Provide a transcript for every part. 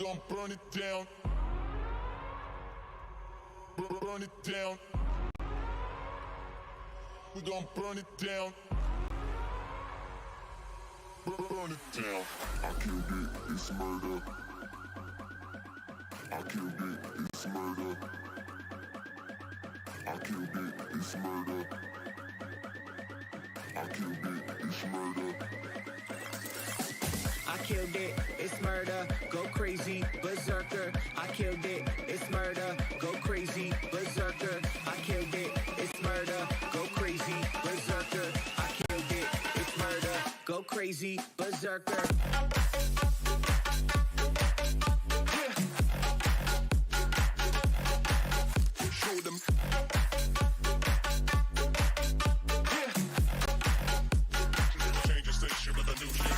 gon' burn it down. Burn it down. We gon' burn it down. Burn it down. I killed it, it's murder. I killed it, it's murder. I killed it, it's murder. I killed it, it's murder. I killed it, it's murder, go crazy, berserker. I killed it, it's murder, go crazy, berserker. I killed it, it's murder, go crazy, berserker. I killed it, it's murder, go crazy, berserker. Yeah. Show them. Yeah. Change the station with a new shit.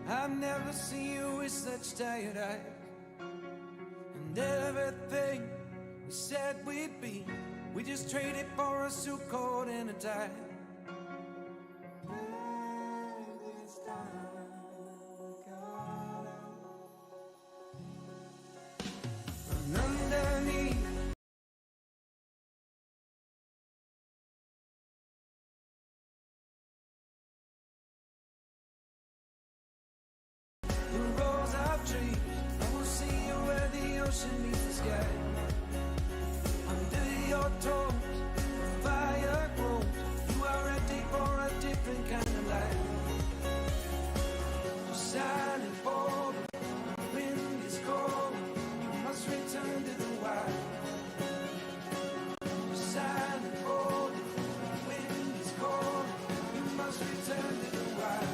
I've never seen you with such tired eyes. And everything we said we'd be, we just traded for a suit coat and a tie. And underneath trees, I will see you where the ocean meets the sky. Under your toes, fire grows. You are ready for a different kind of life. Silent for the wind is cold. You must return to the wild. Silent for the wind is cold. You must return to the wild.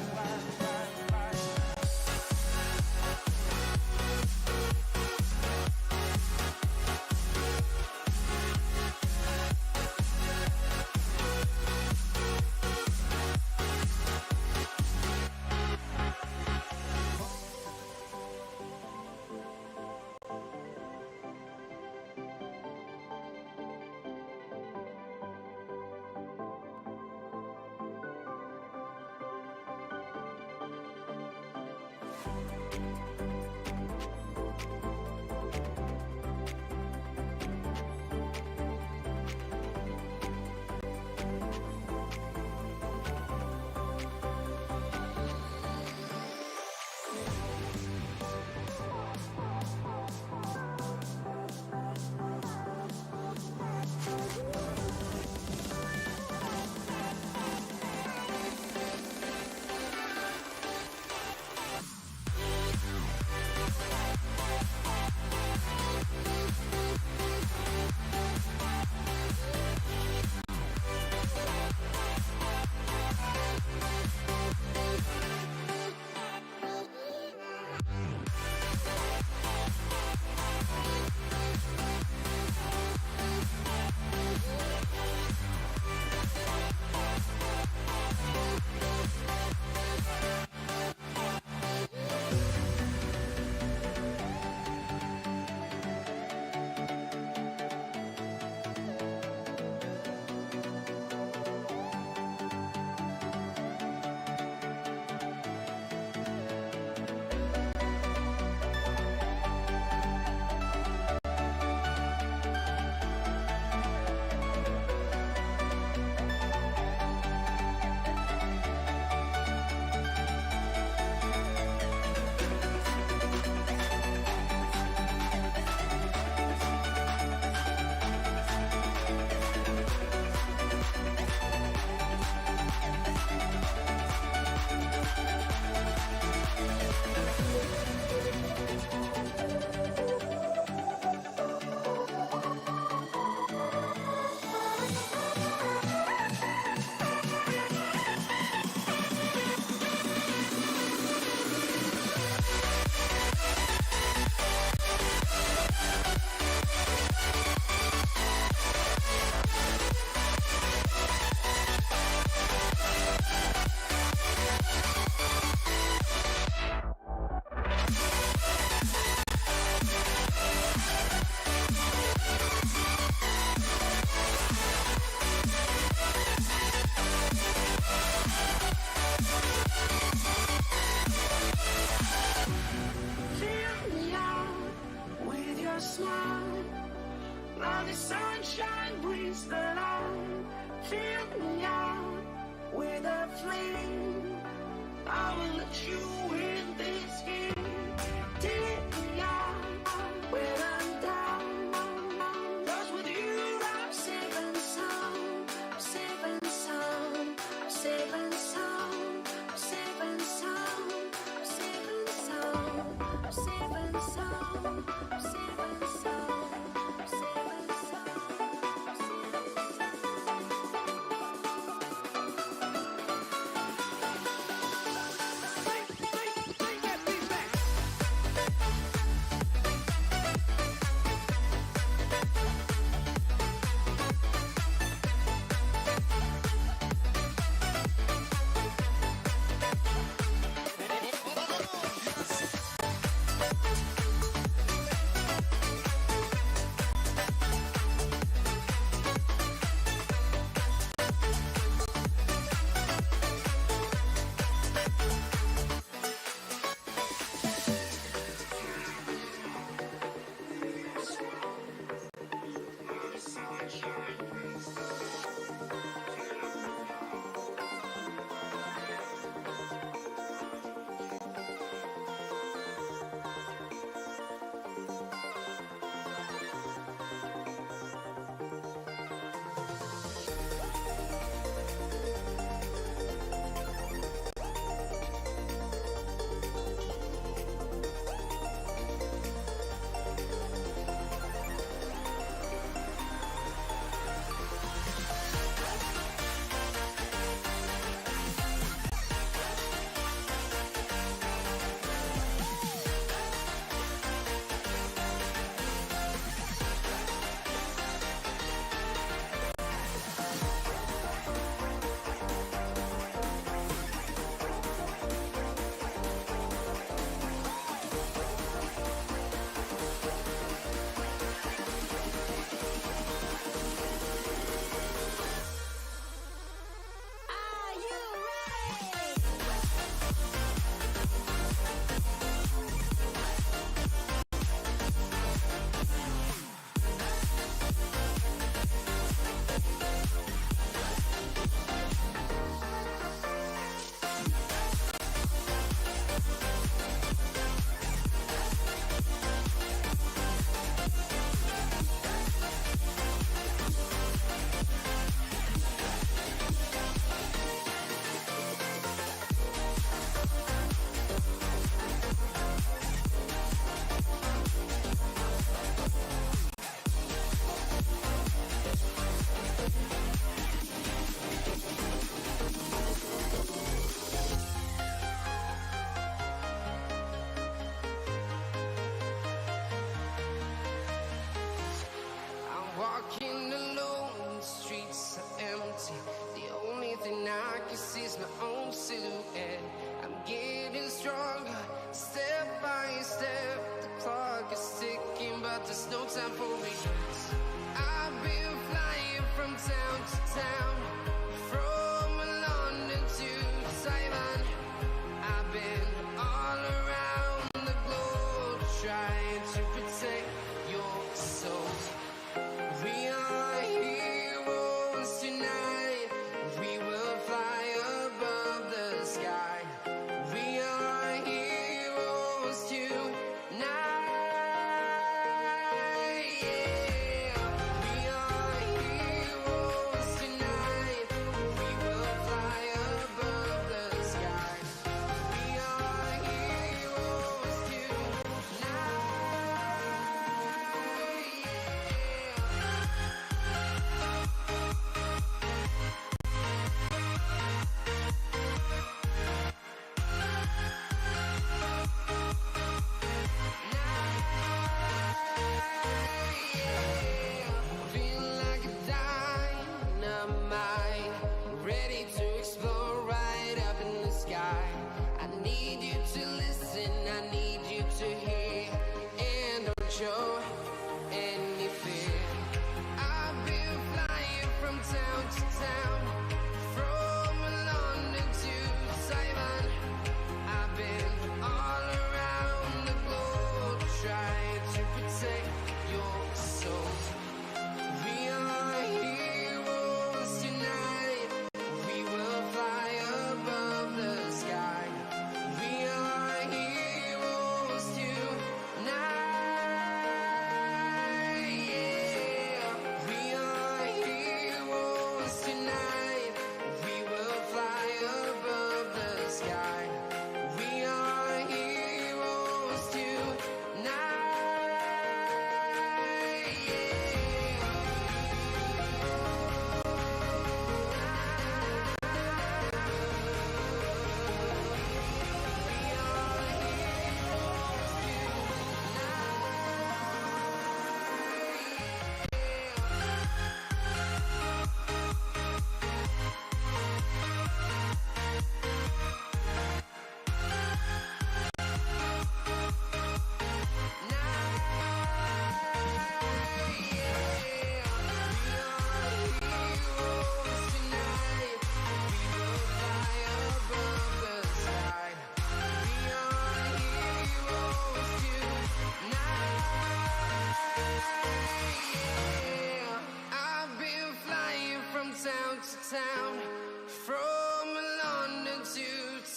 out of town, from London to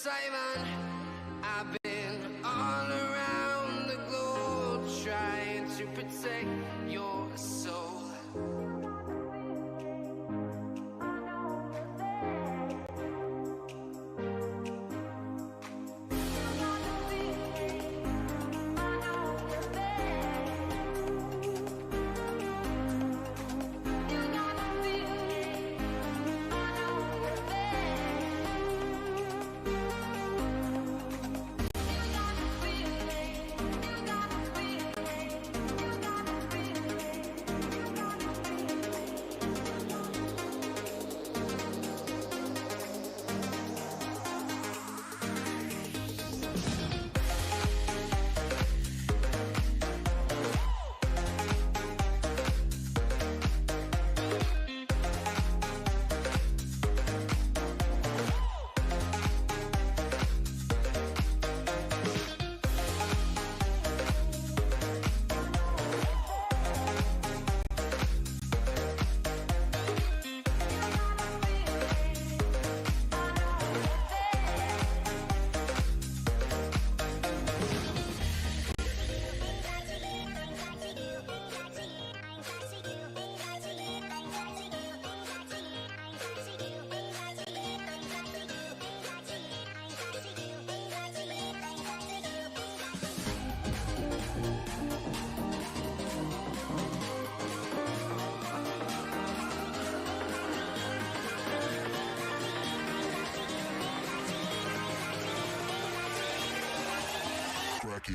Taiwan. I've been all around the globe trying to protect your soul. Cracky.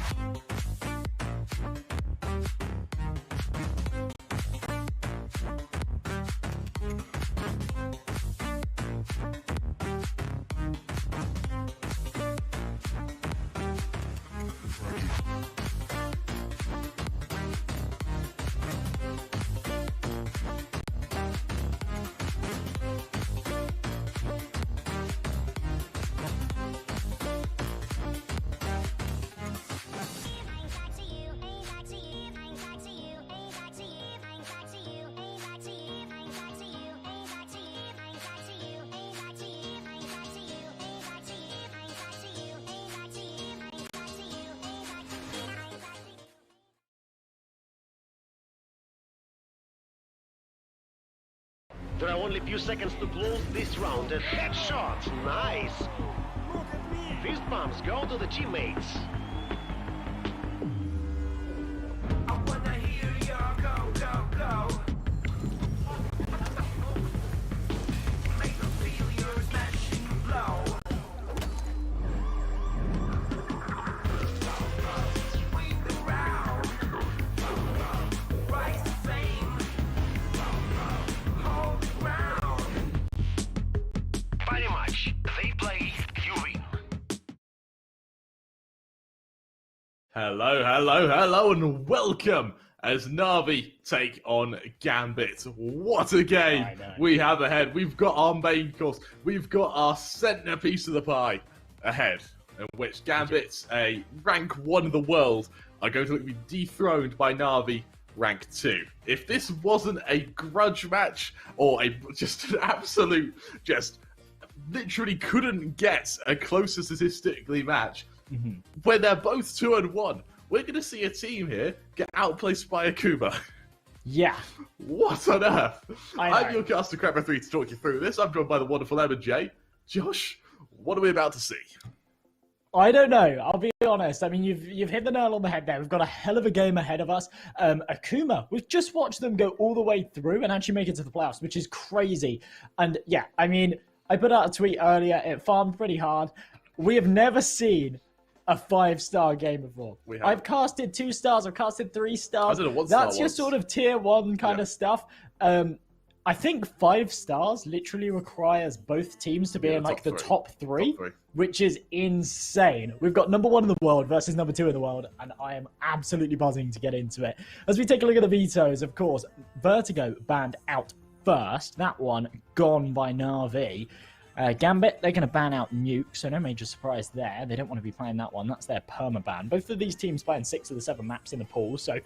There are only a few seconds to close this round. A headshot! Nice! Fist bumps go to the teammates. I wanna hear your go, go, go. Make them feel your smashing blow. Win the round. Rise to fame. Hold the ground. Very much. They play, you win. Hello, hello, hello, and welcome as Na'Vi take on Gambit. What a game we have ahead. We've got our main course. We've got our centerpiece of the pie ahead, in which Gambit, a rank 1 in the world, are going to be dethroned by Na'Vi, rank 2. If this wasn't a grudge match, or just an absolute, literally couldn't get a closer statistically match, when they're both 2-1, we're going to see a team here get outplaced by Akuma. Yeah. What on earth? I know. I'm your caster Crapper3 to talk you through this. I'm joined by the wonderful Emma J. Josh, what are we about to see? I don't know. I'll be honest. I mean, you've hit the nail on the head there. We've got a hell of a game ahead of us. Akuma, we've just watched them go all the way through and actually make it to the playoffs, which is crazy. And yeah, I mean, I put out a tweet earlier. It farmed pretty hard. We have never seen a 5-star game before. I've casted 2 stars. I've casted 3 stars. I don't know what star That's your was. sort of tier 1 kind of stuff. I think 5 stars literally requires both teams to be in like the top three, which is insane. We've got number 1 in the world versus number 2 in the world, and I am absolutely buzzing to get into it. As we take a look at the vetoes, of course, Vertigo banned out first. That one gone by Na'Vi. Gambit, they're going to ban out Nuke, so no major surprise there. They don't want to be playing that one. That's their permaban. Both of these teams playing 6 of the 7 maps in the pool, so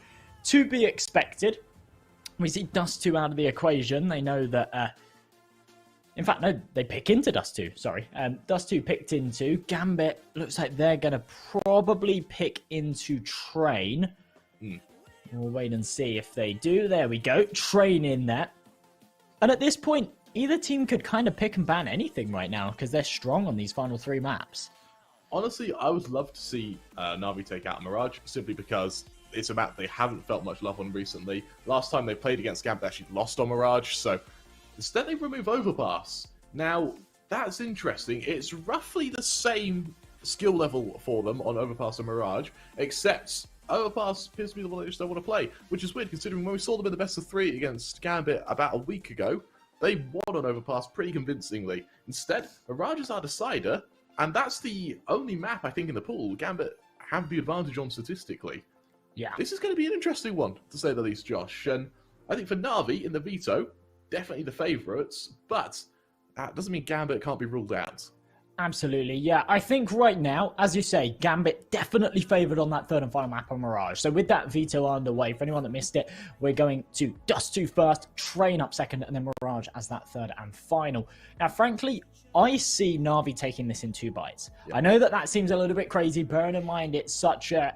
to be expected. We see Dust 2 out of the equation. They know that In fact, no, they pick into Dust 2, sorry. Dust 2 picked into. Gambit looks like they're going to probably pick into Train. We'll wait and see if they do. There we go. Train in there. And at this point, either team could kind of pick and ban anything right now because they're strong on these final 3 maps. Honestly, I would love to see Na'Vi take out Mirage, simply because it's a map they haven't felt much love on recently. Last time they played against Gambit, they actually lost on Mirage, so instead they remove Overpass. Now, that's interesting. It's roughly the same skill level for them on Overpass and Mirage, except Overpass appears to be the one they just don't want to play, which is weird considering when we saw them in the best of 3 against Gambit about a week ago, they won on Overpass pretty convincingly. Instead, Mirage is our decider, and that's the only map, I think, in the pool Gambit have the advantage on statistically. Yeah. This is going to be an interesting one, to say the least, Josh. And I think for Na'Vi in the veto, definitely the favourites, but that doesn't mean Gambit can't be ruled out. Absolutely, yeah. I think right now, as you say, Gambit definitely favoured on that 3rd and final map on Mirage. So with that veto underway, for anyone that missed it, we're going to Dust 2 first, Train up second, and then Mirage as that 3rd and final. Now, frankly, I see Na'Vi taking this in 2 bites. Yep. I know that seems a little bit crazy, bearing in mind it's such a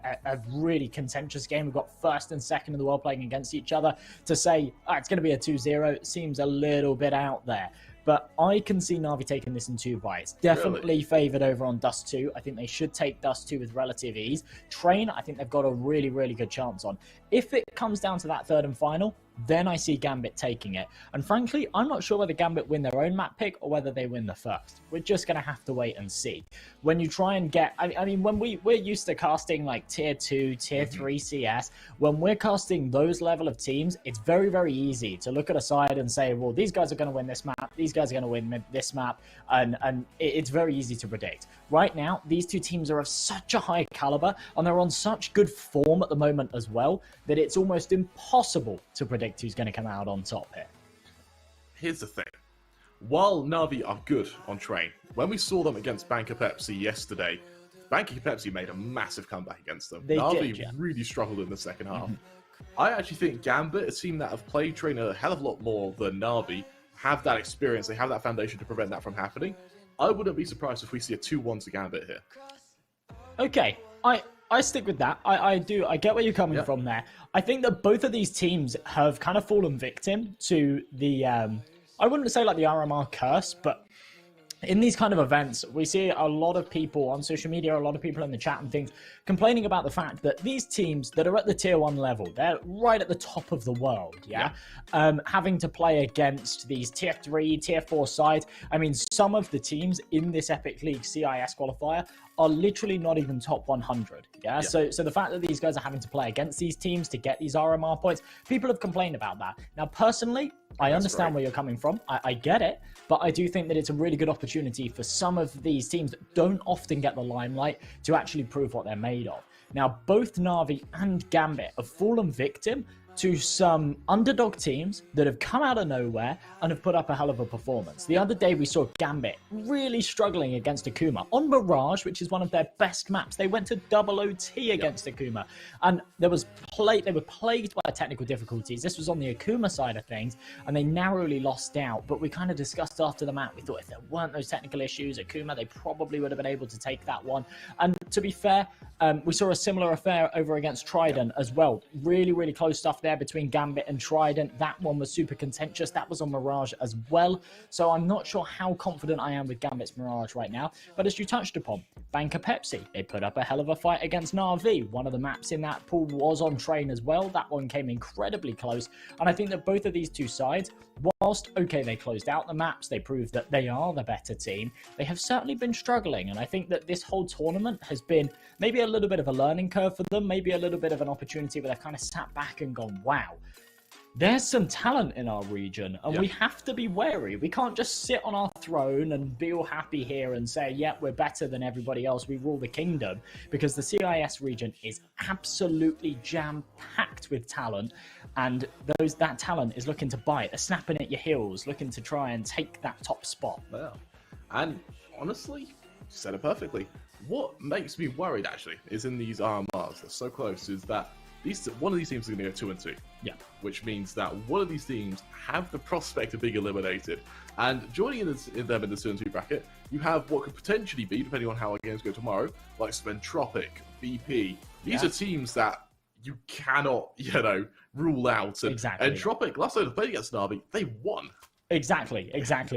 really contentious game. We've got 1st and 2nd in the world playing against each other. To say, it's going to be a 2-0 seems a little bit out there. But I can see Na'Vi taking this in 2 bites. Definitely favoured over on Dust 2. I think they should take Dust 2 with relative ease. Train, I think they've got a really, really good chance on. If it comes down to that 3rd and final, then I see Gambit taking it. And frankly, I'm not sure whether Gambit win their own map pick or whether they win the first. We're just going to have to wait and see. When you try and get... I mean, when we're used to casting like Tier 2, Tier 3 CS, when we're casting those level of teams, it's very, very easy to look at a side and say, well, these guys are going to win this map, these guys are going to win this map, and it's very easy to predict. Right now, these 2 teams are of such a high caliber, and they're on such good form at the moment as well, that it's almost impossible to predict who's going to come out on top here. Here's the thing. While Na'Vi are good on Train, when we saw them against Banker Pepsi yesterday, Banker Pepsi made a massive comeback against them. Na'Vi really struggled in the second half. I actually think Gambit, a team that have played Train a hell of a lot more than Na'Vi, have that experience, they have that foundation to prevent that from happening. I wouldn't be surprised if we see a 2-1 to Gambit here. Okay, I stick with that. I do. I get where you're coming from there. I think that both of these teams have kind of fallen victim to the, I wouldn't say like the RMR curse, but in these kind of events, we see a lot of people on social media, a lot of people in the chat and things, complaining about the fact that these teams that are at the tier 1 level, they're right at the top of the world, having to play against these tier 3, tier 4 sides. I mean, some of the teams in this Epic League CIS qualifier are literally not even top 100. So the fact that these guys are having to play against these teams to get these RMR points, people have complained about that. Now, personally, I understand where you're coming from. I get it, but I do think that it's a really good opportunity for some of these teams that don't often get the limelight to actually prove what they're made of. Now, both Na'Vi and Gambit have fallen victim to some underdog teams that have come out of nowhere and have put up a hell of a performance. The other day we saw Gambit really struggling against Akuma on Mirage, which is one of their best maps. They went to double OT against Akuma, and they were plagued by technical difficulties. This was on the Akuma side of things, and they narrowly lost out. But we kind of discussed after the map, we thought if there weren't those technical issues, Akuma, they probably would have been able to take that one. And to be fair, we saw a similar affair over against Trident as well. Really, really close stuff there between Gambit and Trident. That one was super contentious. That was on Mirage as well. So I'm not sure how confident I am with Gambit's Mirage right now. But as you touched upon, Banker Pepsi, they put up a hell of a fight against Na'Vi. One of the maps in that pool was on Train as well. That one came incredibly close. And I think that both of these two sides, whilst, okay, they closed out the maps, they proved that they are the better team, they have certainly been struggling. And I think that this whole tournament has been maybe a little bit of a learning curve for them, maybe a little bit of an opportunity where they've kind of sat back and gone, wow, there's some talent in our region, and we have to be wary. We can't just sit on our throne and be all happy here and say, yeah, we're better than everybody else, we rule the kingdom, because the CIS region is absolutely jam-packed with talent, and that talent is looking to bite. They're snapping at your heels, looking to try and take that top spot. Yeah. And honestly, you said it perfectly. What makes me worried, actually, is in these RMRs, they're so close, is that one of these teams is going to go 2-2. Yeah. Which means that one of these teams have the prospect of being eliminated. And joining in them in the 2-2 bracket, you have what could potentially be, depending on how our games go tomorrow, like Spentropic, VP. These are teams that you cannot, rule out. And, exactly. And Tropic, last time they played against Navi, they won. Exactly.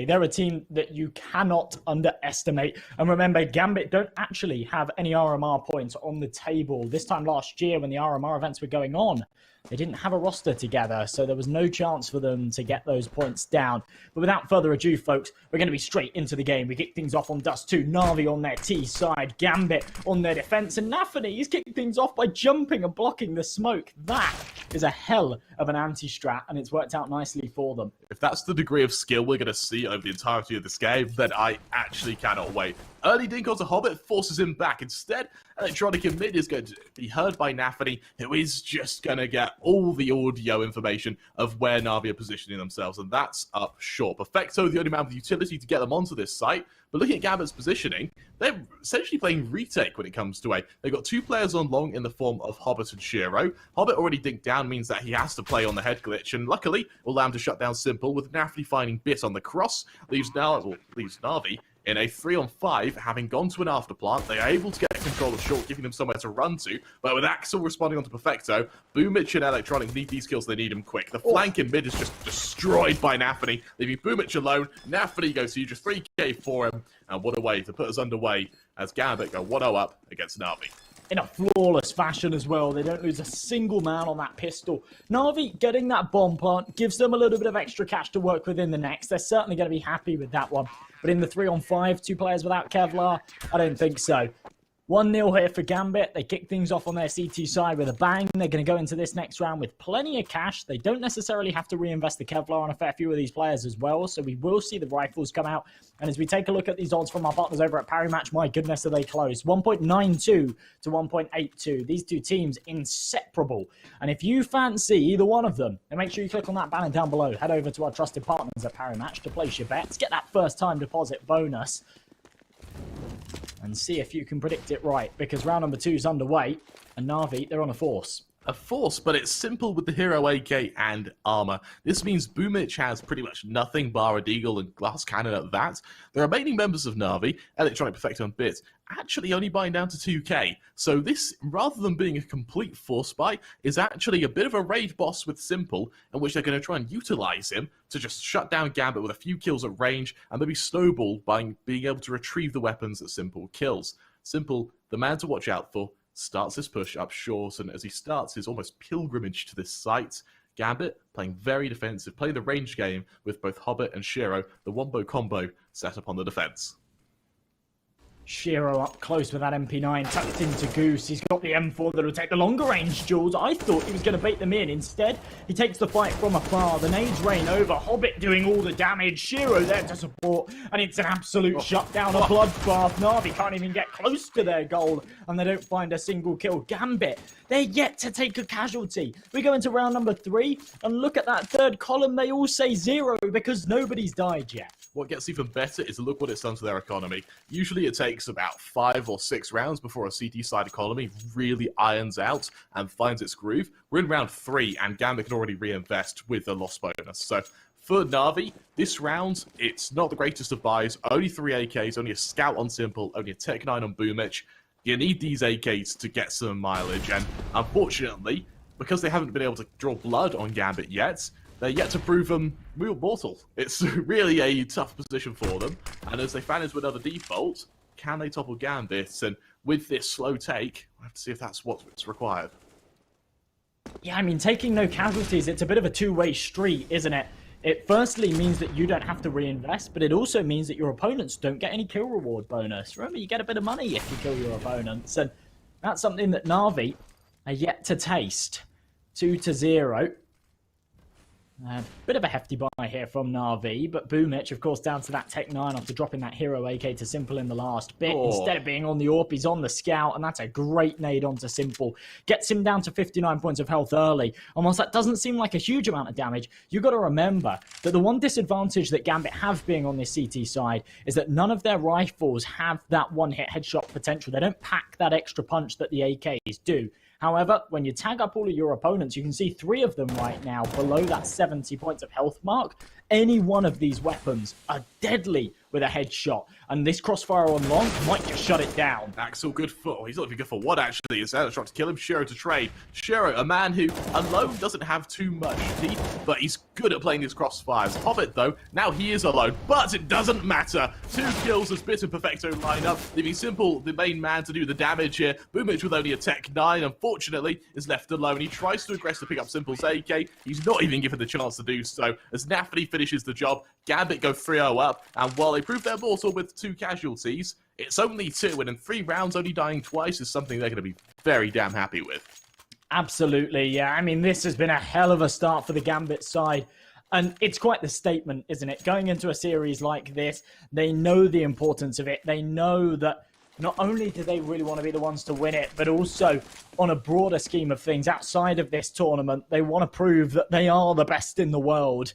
They're a team that you cannot underestimate. And remember, Gambit don't actually have any RMR points on the table. This time last year, when the RMR events were going on, they didn't have a roster together, so there was no chance for them to get those points down. But without further ado, folks, we're going to be straight into the game. We kick things off on Dust 2, Na'Vi on their T side, Gambit on their defense, and Nafany, he's kicking things off by jumping and blocking the smoke. That is a hell of an anti-strat, and it's worked out nicely for them. If that's the degree of skill we're going to see over the entirety of this game, then I actually cannot wait. Early dink onto Hobbit forces him back. Instead, Electronic in mid is going to be heard by Nafany, who is just going to get all the audio information of where Na'Vi are positioning themselves, and that's up short. Perfecto, the only man with utility to get them onto this site, but looking at Gambit's positioning, they're essentially playing retake when it comes to A. They've got two players on long in the form of Hobbit and Shiro. Hobbit already dinked down means that he has to play on the head glitch, and luckily will allow him to shut down Simple, with Nafany finding Bit on the cross, leaves Na'Vi in a 3-on-5, having gone to an afterplant. They are able to get control of short, giving them somewhere to run to, but with Axel responding onto Perfecto, Boomich and Electronic need these kills, they need them quick. The flank in mid is just destroyed by Nafany, leaving Boomich alone. Nafany goes huge, just 3k for him, and what a way to put us underway as Gambit go 1-0 up against Na'Vi. In a flawless fashion as well. They don't lose a single man on that pistol. Na'Vi getting that bomb plant gives them a little bit of extra cash to work with in the next. They're certainly going to be happy with that one. But in the 3-on-5, two players without Kevlar, I don't think so. 1-0 here for Gambit. They kick things off on their CT side with a bang. They're going to go into this next round with plenty of cash. They don't necessarily have to reinvest the Kevlar on a fair few of these players as well, so we will see the rifles come out. And as we take a look at these odds from our partners over at Parry Match, my goodness, are they close. 1.92 to 1.82. These two teams inseparable. And if you fancy either one of them, then make sure you click on that banner down below. Head over to our trusted partners at Parry Match to place your bets. Get that first time deposit bonus. And see if you can predict it right, because round number 2 is underway, and Na'Vi, they're on a force. A force, but it's simple with the Hero AK and armor. This means Boomich has pretty much nothing bar a deagle and glass cannon at that. The remaining members of Na'Vi, Electronic, Perfecto and Bit, actually only buying down to 2k. So this, rather than being a complete force buy, is actually a bit of a raid boss with Simple, in which they're going to try and utilize him to just shut down Gambit with a few kills at range, and maybe snowball by being able to retrieve the weapons that Simple kills. Simple, the man to watch out for, starts his push up short, and as he starts his almost pilgrimage to this site, Gambit playing very defensive, playing the range game with both Hobbit and Shiro, the wombo combo set up on the defense. Shiro up close with that MP9 tucked into Goose. He's got the M4 that'll take the longer range duels. I thought he was going to bait them in. Instead, he takes the fight from afar. The nades rain over. Hobbit doing all the damage. Shiro there to support. And it's an absolute shutdown, a bloodbath. Na'Vi can't even get close to their goal. And they don't find a single kill. Gambit, they're yet to take a casualty. We go into round number 3. And look at that third column. They all say 0 because nobody's died yet. What gets even better is look what it's done to their economy. Usually it takes about 5 or 6 rounds before a CT side economy really irons out and finds its groove. We're in round 3 and Gambit can already reinvest with the loss bonus. So for Na'Vi, this round, it's not the greatest of buys. Only 3 AKs, only a scout on Simple, only a Tech 9 on Boomich. You need these AKs to get some mileage, and unfortunately, because they haven't been able to draw blood on Gambit yet, they're yet to prove them real mortal. It's really a tough position for them. And as they fan into another default, can they topple Gambit? And with this slow take, we'll have to see if that's what's required. Yeah, I mean, taking no casualties, it's a bit of a two-way street, isn't it? It firstly means that you don't have to reinvest, but it also means that your opponents don't get any kill reward bonus. Remember, you get a bit of money if you kill your opponents. And that's something that Na'Vi are yet to taste. 2-0. Bit of a hefty buy here from Na'Vi, but Boomich, of course, down to that Tech 9 after dropping that Hero AK to Simple in the last bit. Instead of being on the AWP, he's on the Scout, and that's a great nade onto Simple. Gets him down to 59 points of health early. And whilst that doesn't seem like a huge amount of damage, you've got to remember that the one disadvantage that Gambit have being on this CT side is that none of their rifles have that one-hit headshot potential. They don't pack that extra punch that the AKs do. However, when you tag up all of your opponents, you can see 3 of them right now below that 70 points of health mark. Any one of these weapons are deadly with a headshot, and this crossfire on long might just shut it down. Axel, good for... He's not even good for what, actually. It's out trying to kill him. Shiro to trade. Shiro, a man who alone doesn't have too much teeth, but he's good at playing his crossfires. Hobbit, though, now he is alone, but it doesn't matter. 2 kills as Bit and Perfecto line up, leaving Simple, the main man, to do the damage here. Boomich with only a Tech 9, unfortunately, is left alone. He tries to aggressively pick up Simple's AK. He's not even given the chance to do so. As Nafany finishes the job, Gambit go 3-0 up, and while they prove their mortal with 2 casualties, it's only 2, and in 3 rounds only dying twice is something they're going to be very damn happy with. Absolutely, yeah. I mean, this has been a hell of a start for the Gambit side. And it's quite the statement, isn't it? Going into a series like this, they know the importance of it. They know that not only do they really want to be the ones to win it, but also on a broader scheme of things outside of this tournament, they want to prove that they are the best in the world.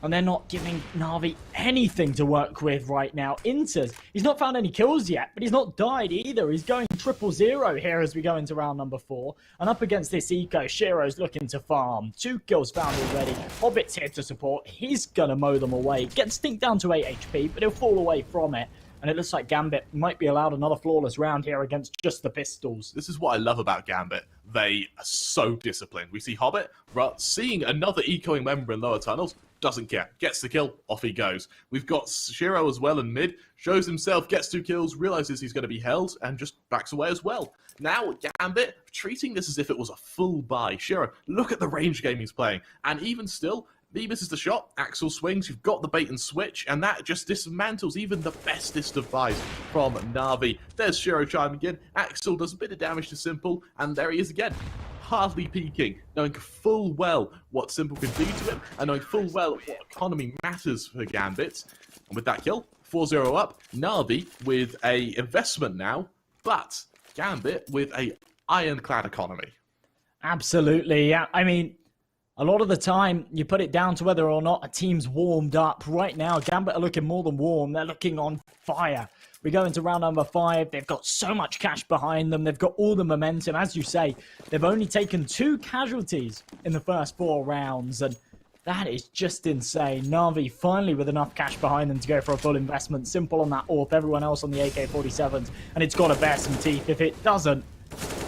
And they're not giving Na'Vi anything to work with right now. Inters, he's not found any kills yet, but he's not died either. He's going 0-0 here as we go into round number 4. And up against this eco, Shiro's looking to farm. 2 kills found already. Hobbit's here to support. He's going to mow them away. Gets Stink down to 8 HP, but he'll fall away from it. And it looks like Gambit might be allowed another flawless round here against just the pistols. This is what I love about Gambit. They are so disciplined. We see Hobbit, seeing another ecoing member in lower tunnels, doesn't care. Gets the kill, off he goes. We've got Shiro as well in mid, shows himself, gets 2 kills, realizes he's going to be held, and just backs away as well. Now, Gambit, treating this as if it was a full buy. Shiro, look at the range game he's playing. And even still, he misses the shot, Axel swings, you've got the bait and switch, and that just dismantles even the bestest of buys from Na'Vi. There's Shiro chiming in, Axel does a bit of damage to Simple, and there he is again. Hardly peeking, knowing full well what Simple can do to him, and knowing full well what economy matters for Gambit. And with that kill, 4-0 up, Na'Vi with a investment now, but Gambit with a ironclad economy. Absolutely, yeah. I mean, a lot of the time, you put it down to whether or not a team's warmed up. Right now, Gambit are looking more than warm. They're looking on fire. We go into round number 5. They've got so much cash behind them. They've got all the momentum. As you say, they've only taken 2 casualties in the first 4 rounds. And that is just insane. Na'Vi finally with enough cash behind them to go for a full investment. Simple on that AWP. Everyone else on the AK-47s. And it's got to bear some teeth. If it doesn't,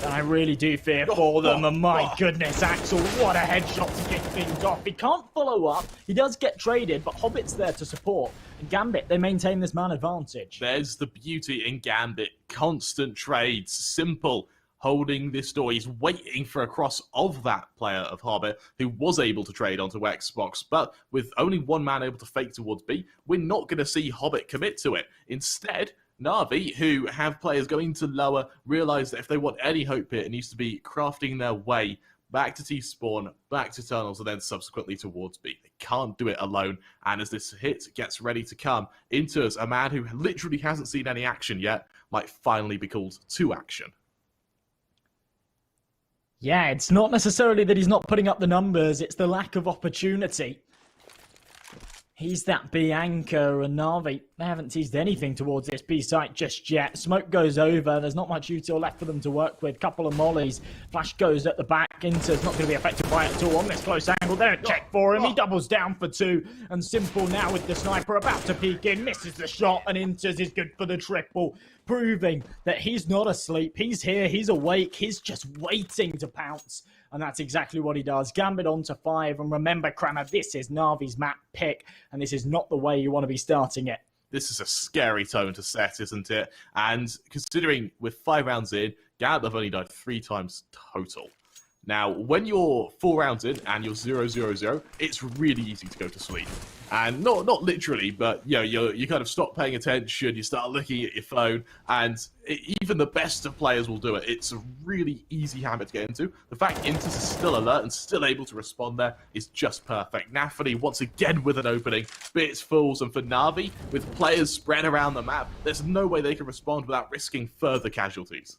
then I really do fear for them. And my goodness, Axel, what a headshot to kick things off. He can't follow up. He does get traded, but Hobbit's there to support. And Gambit, they maintain this man advantage. There's the beauty in Gambit. Constant trades. Simple. Holding this door. He's waiting for a cross of that player of Hobbit who was able to trade onto Xbox. But with only one man able to fake towards B, we're not going to see Hobbit commit to it. Instead, Na'Vi, who have players going to lower, realise that if they want any hope here, it needs to be crafting their way back to T-spawn, back to tunnels, and then subsequently towards B. They can't do it alone, and as this hit gets ready to come, Inters, a man who literally hasn't seen any action yet, might finally be called to action. Yeah, it's not necessarily that he's not putting up the numbers, it's the lack of opportunity. He's that B anchor, and Na'Vi, they haven't teased anything towards this B site just yet. Smoke goes over, there's not much util left for them to work with. Couple of mollies, flash goes at the back, Inter's not going to be affected by it at all on this close angle. They don't check for him, he doubles down for 2, and Simple now with the sniper about to peek in, misses the shot, and Inter's is good for the triple, proving that he's not asleep, he's here, he's awake, he's just waiting to pounce. And that's exactly what he does. Gambit on to 5. And remember, Kramer, this is Na'Vi's map pick. And this is not the way you want to be starting it. This is a scary tone to set, isn't it? And considering with 5 rounds in, Gambit have only died 3 times total. Now, when you're 4 rounds in and you're 0-0-0, it's really easy to go to sleep. And not literally, but you kind of stop paying attention, you start looking at your phone, and even the best of players will do it. It's a really easy habit to get into. The fact Inters is still alert and still able to respond there is just perfect. Nafany once again with an opening, Bits falls, and for Na'Vi, with players spread around the map, there's no way they can respond without risking further casualties.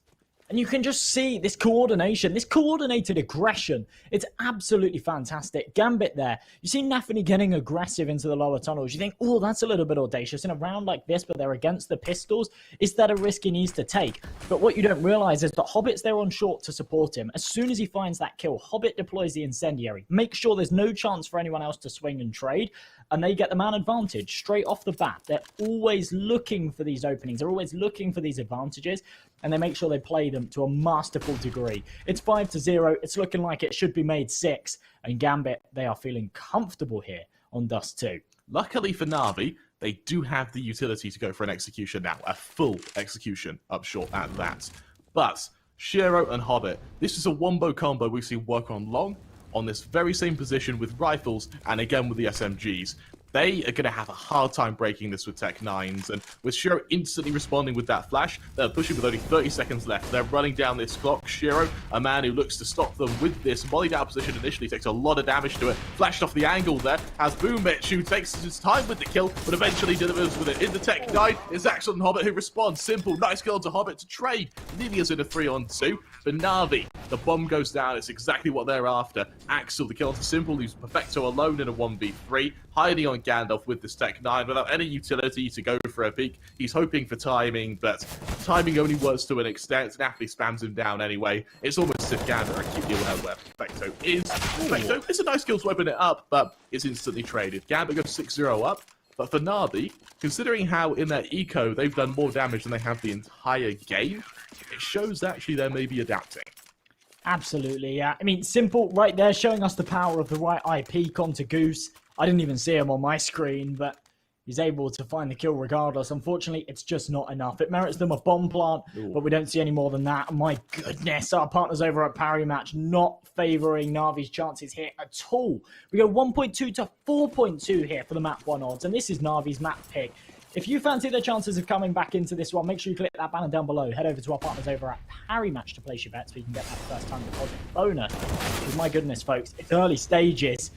And you can just see this coordination, this coordinated aggression. It's absolutely fantastic. Gambit there. You see Nafany getting aggressive into the lower tunnels. You think, oh, that's a little bit audacious. In a round like this, but they're against the pistols, is that a risk he needs to take? But what you don't realize is that Hobbit's there on short to support him. As soon as he finds that kill, Hobbit deploys the incendiary. Make sure there's no chance for anyone else to swing and trade, and they get the man advantage straight off the bat. They're always looking for these openings. They're always looking for these advantages, and they make sure they play them to a masterful degree. It's 5-0. It's looking like it should be made 6, and Gambit, they are feeling comfortable here on Dust 2. Luckily for Na'Vi, they do have the utility to go for an execution now, a full execution up short at that. But Shiro and Hobbit, this is a wombo combo we've seen work on long, on this very same position with rifles, and again with the SMGs. They are going to have a hard time breaking this with Tech 9s, and with Shiro instantly responding with that flash, they're pushing with only 30 seconds left. They're running down this clock. Shiro, a man who looks to stop them with this volleyed out position initially, takes a lot of damage to it. Flashed off the angle there, has Boomich, who takes his time with the kill, but eventually delivers with it. In the Tech 9, it's Axel and Hobbit who respond. Simple, nice kill to Hobbit to trade, leaving us in a 3-on-2. For Na'Vi, the bomb goes down. It's exactly what they're after. Axel, the kill to Simple, leaves Perfecto alone in a 1v3, hiding on Gandalf with this Tech 9 without any utility to go for a peek. He's hoping for timing, but timing only works to an extent. Nafany spams him down anyway. It's almost as if Gandalf are acutely aware where Perfecto is. Perfecto, it's a nice kill to open it up, but it's instantly traded. Gambit goes 6-0 up. But for Na'Vi, considering how in their eco they've done more damage than they have the entire game, it shows that actually they may be adapting. Absolutely, yeah. I mean, Simple right there showing us the power of the right IP onto Goose. I didn't even see him on my screen, but he's able to find the kill regardless. Unfortunately, it's just not enough. It merits them a bomb plant, but we don't see any more than that. My goodness, our partners over at Parry Match not favouring Na'Vi's chances here at all. We go 1.2 to 4.2 here for the map 1 odds, and this is Na'Vi's map pick. If you fancy their chances of coming back into this one, make sure you click that banner down below. Head over to our partners over at Parry Match to place your bets so you can get that first time deposit bonus. Because my goodness, folks, it's early stages,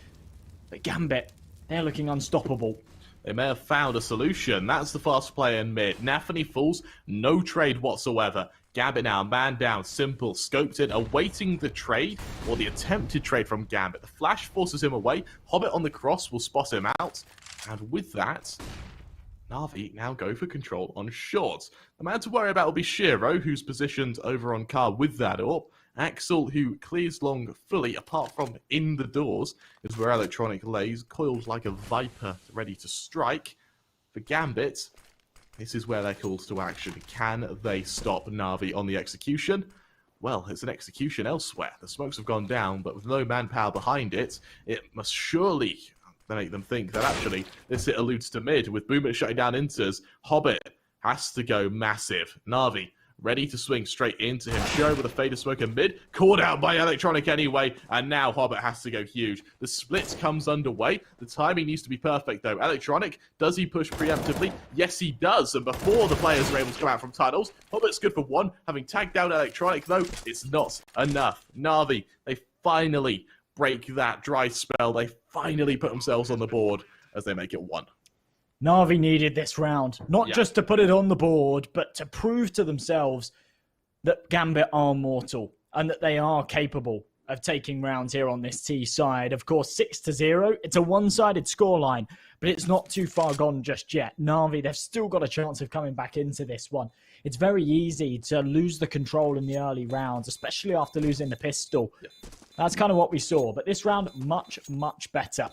but Gambit, they're looking unstoppable. They may have found a solution. That's the fast play in mid. Nafany falls, no trade whatsoever. Gambit now, man down, Simple, scoped in, awaiting the trade, or the attempted trade from Gambit. The flash forces him away. Hobbit on the cross will spot him out. And with that, Na'Vi now go for control on short. The man to worry about will be Shiro, who's positioned over on car with that up. Axel, who clears long fully, apart from in the doors, is where Electronic lays, coils like a viper, ready to strike. For Gambit, this is where they're called to action. Can they stop Na'Vi on the execution? Well, it's an execution elsewhere. The smokes have gone down, but with no manpower behind it, it must surely make them think that actually this hit alludes to mid. With Boomer shutting down Inters, Hobbit has to go massive. Na'Vi ready to swing straight into him. Shiro with a fade of smoke in mid, caught out by Electronic anyway, and now Hobbit has to go huge. The split comes underway. The timing needs to be perfect though. Electronic, does he push preemptively? Yes, he does, and before the players are able to come out from tunnels, Hobbit's good for one. Having tagged down Electronic though, it's not enough. Na'Vi, they finally break that dry spell. They finally put themselves on the board as they make it 1. Na'Vi needed this round, not just to put it on the board, but to prove to themselves that Gambit are mortal and that they are capable of taking rounds here on this T side. Of course, 6-0, it's a one-sided scoreline, but it's not too far gone just yet. Na'Vi, they've still got a chance of coming back into this one. It's very easy to lose the control in the early rounds, especially after losing the pistol. That's kind of what we saw, but this round, much, much better.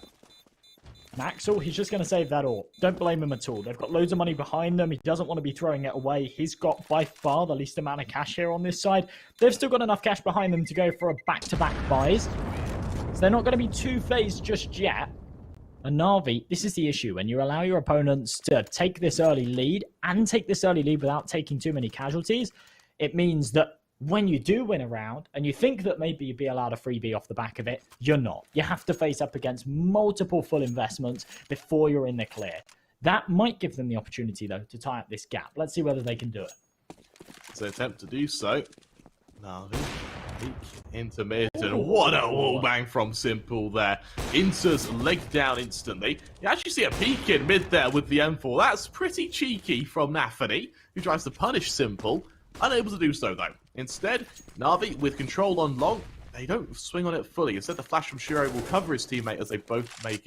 And Axel, he's just going to save that all. Don't blame him at all. They've got loads of money behind them. He doesn't want to be throwing it away. He's got by far the least amount of cash here on this side. They've still got enough cash behind them to go for a back-to-back buys. So they're not going to be two-phased just yet. And Na'Vi, this is the issue. When you allow your opponents to take this early lead and take this early lead without taking too many casualties, it means that when you do win a round and you think that maybe you'd be allowed a freebie off the back of it, you're not. You have to face up against multiple full investments before you're in the clear. That might give them the opportunity, though, to tie up this gap. Let's see whether they can do it. So attempt to do so. Na'Vi peek into mid, and what a wallbang from Simple there. Inter's leg down instantly. You actually see a peek in mid there with the M4. That's pretty cheeky from Nafany, who tries to punish Simple. Unable to do so, though. Instead, Na'Vi with control on long, they don't swing on it fully. Instead, the flash from Shiro will cover his teammate as they both make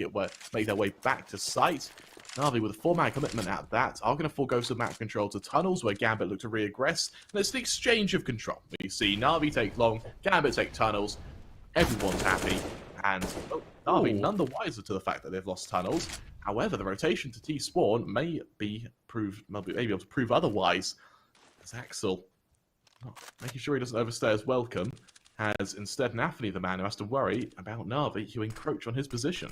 their way back to site. Na'Vi with a 4-man commitment at that are going to forego some map control to tunnels where Gambit look to re-aggress. And it's the exchange of control. We see Na'Vi take long, Gambit take tunnels, everyone's happy, and Na'Vi none the wiser to the fact that they've lost tunnels. However, the rotation to T-spawn may be able to prove otherwise, as Axel, making sure he doesn't overstay his welcome, has instead Nafany the man who has to worry about Na'Vi who encroach on his position.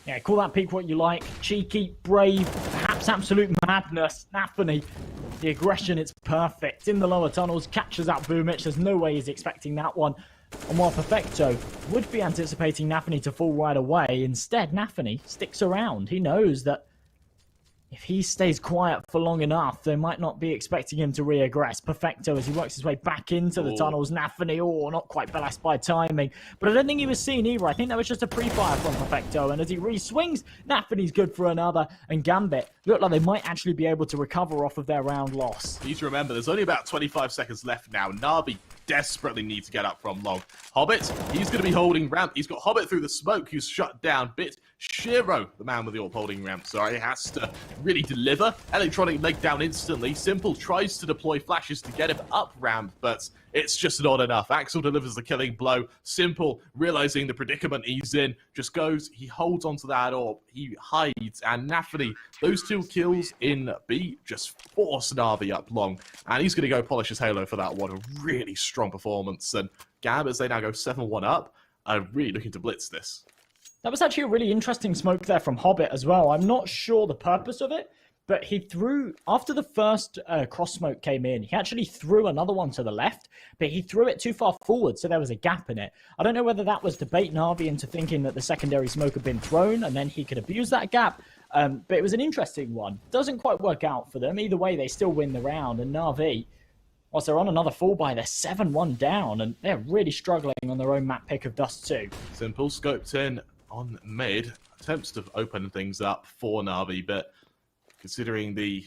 Yeah, call that pick what you like. Cheeky, brave, perhaps absolute madness. Nafany, the aggression, it's perfect. In the lower tunnels, catches out Boomich. There's no way he's expecting that one. And while Perfecto would be anticipating Nafany to fall right away, instead Nafany sticks around. He knows that if he stays quiet for long enough, they might not be expecting him to re-aggress. Perfecto, as he works his way back into the tunnels. Nafany, not quite blessed by timing. But I don't think he was seen either. I think that was just a pre-fire from Perfecto. And as he re-swings, Nafany's good for another. And Gambit look like they might actually be able to recover off of their round loss. You need to remember, there's only about 25 seconds left now. Na'Vi desperately need to get up from long. Hobbit, he's going to be holding ramp. He's got Hobbit through the smoke, who's shut down. Bit Shiro, the man with the AWP holding ramp, sorry, has to really deliver. Electronic leg down instantly. Simple tries to deploy flashes to get him up ramp, but it's just not enough. Axel delivers the killing blow. Simple, realizing the predicament he's in, just goes, he holds onto that AWP, he hides, and Nafany, those 2 kills in B just force Na'Vi up long, and he's going to go polish his halo for that one. A really strong performance, and Gambit, as they now go 7-1 up, are really looking to blitz this. That was actually a really interesting smoke there from Hobbit as well. I'm not sure the purpose of it, but he threw, after the first cross smoke came in, he actually threw another one to the left, but he threw it too far forward, so there was a gap in it. I don't know whether that was to bait Na'Vi into thinking that the secondary smoke had been thrown, and then he could abuse that gap, but it was an interesting one. Doesn't quite work out for them. Either way, they still win the round, and Na'Vi, whilst they're on another fall by, they're 7-1 down, and they're really struggling on their own map pick of Dust 2. Simple scoped in on mid, attempts to open things up for Na'Vi, but considering the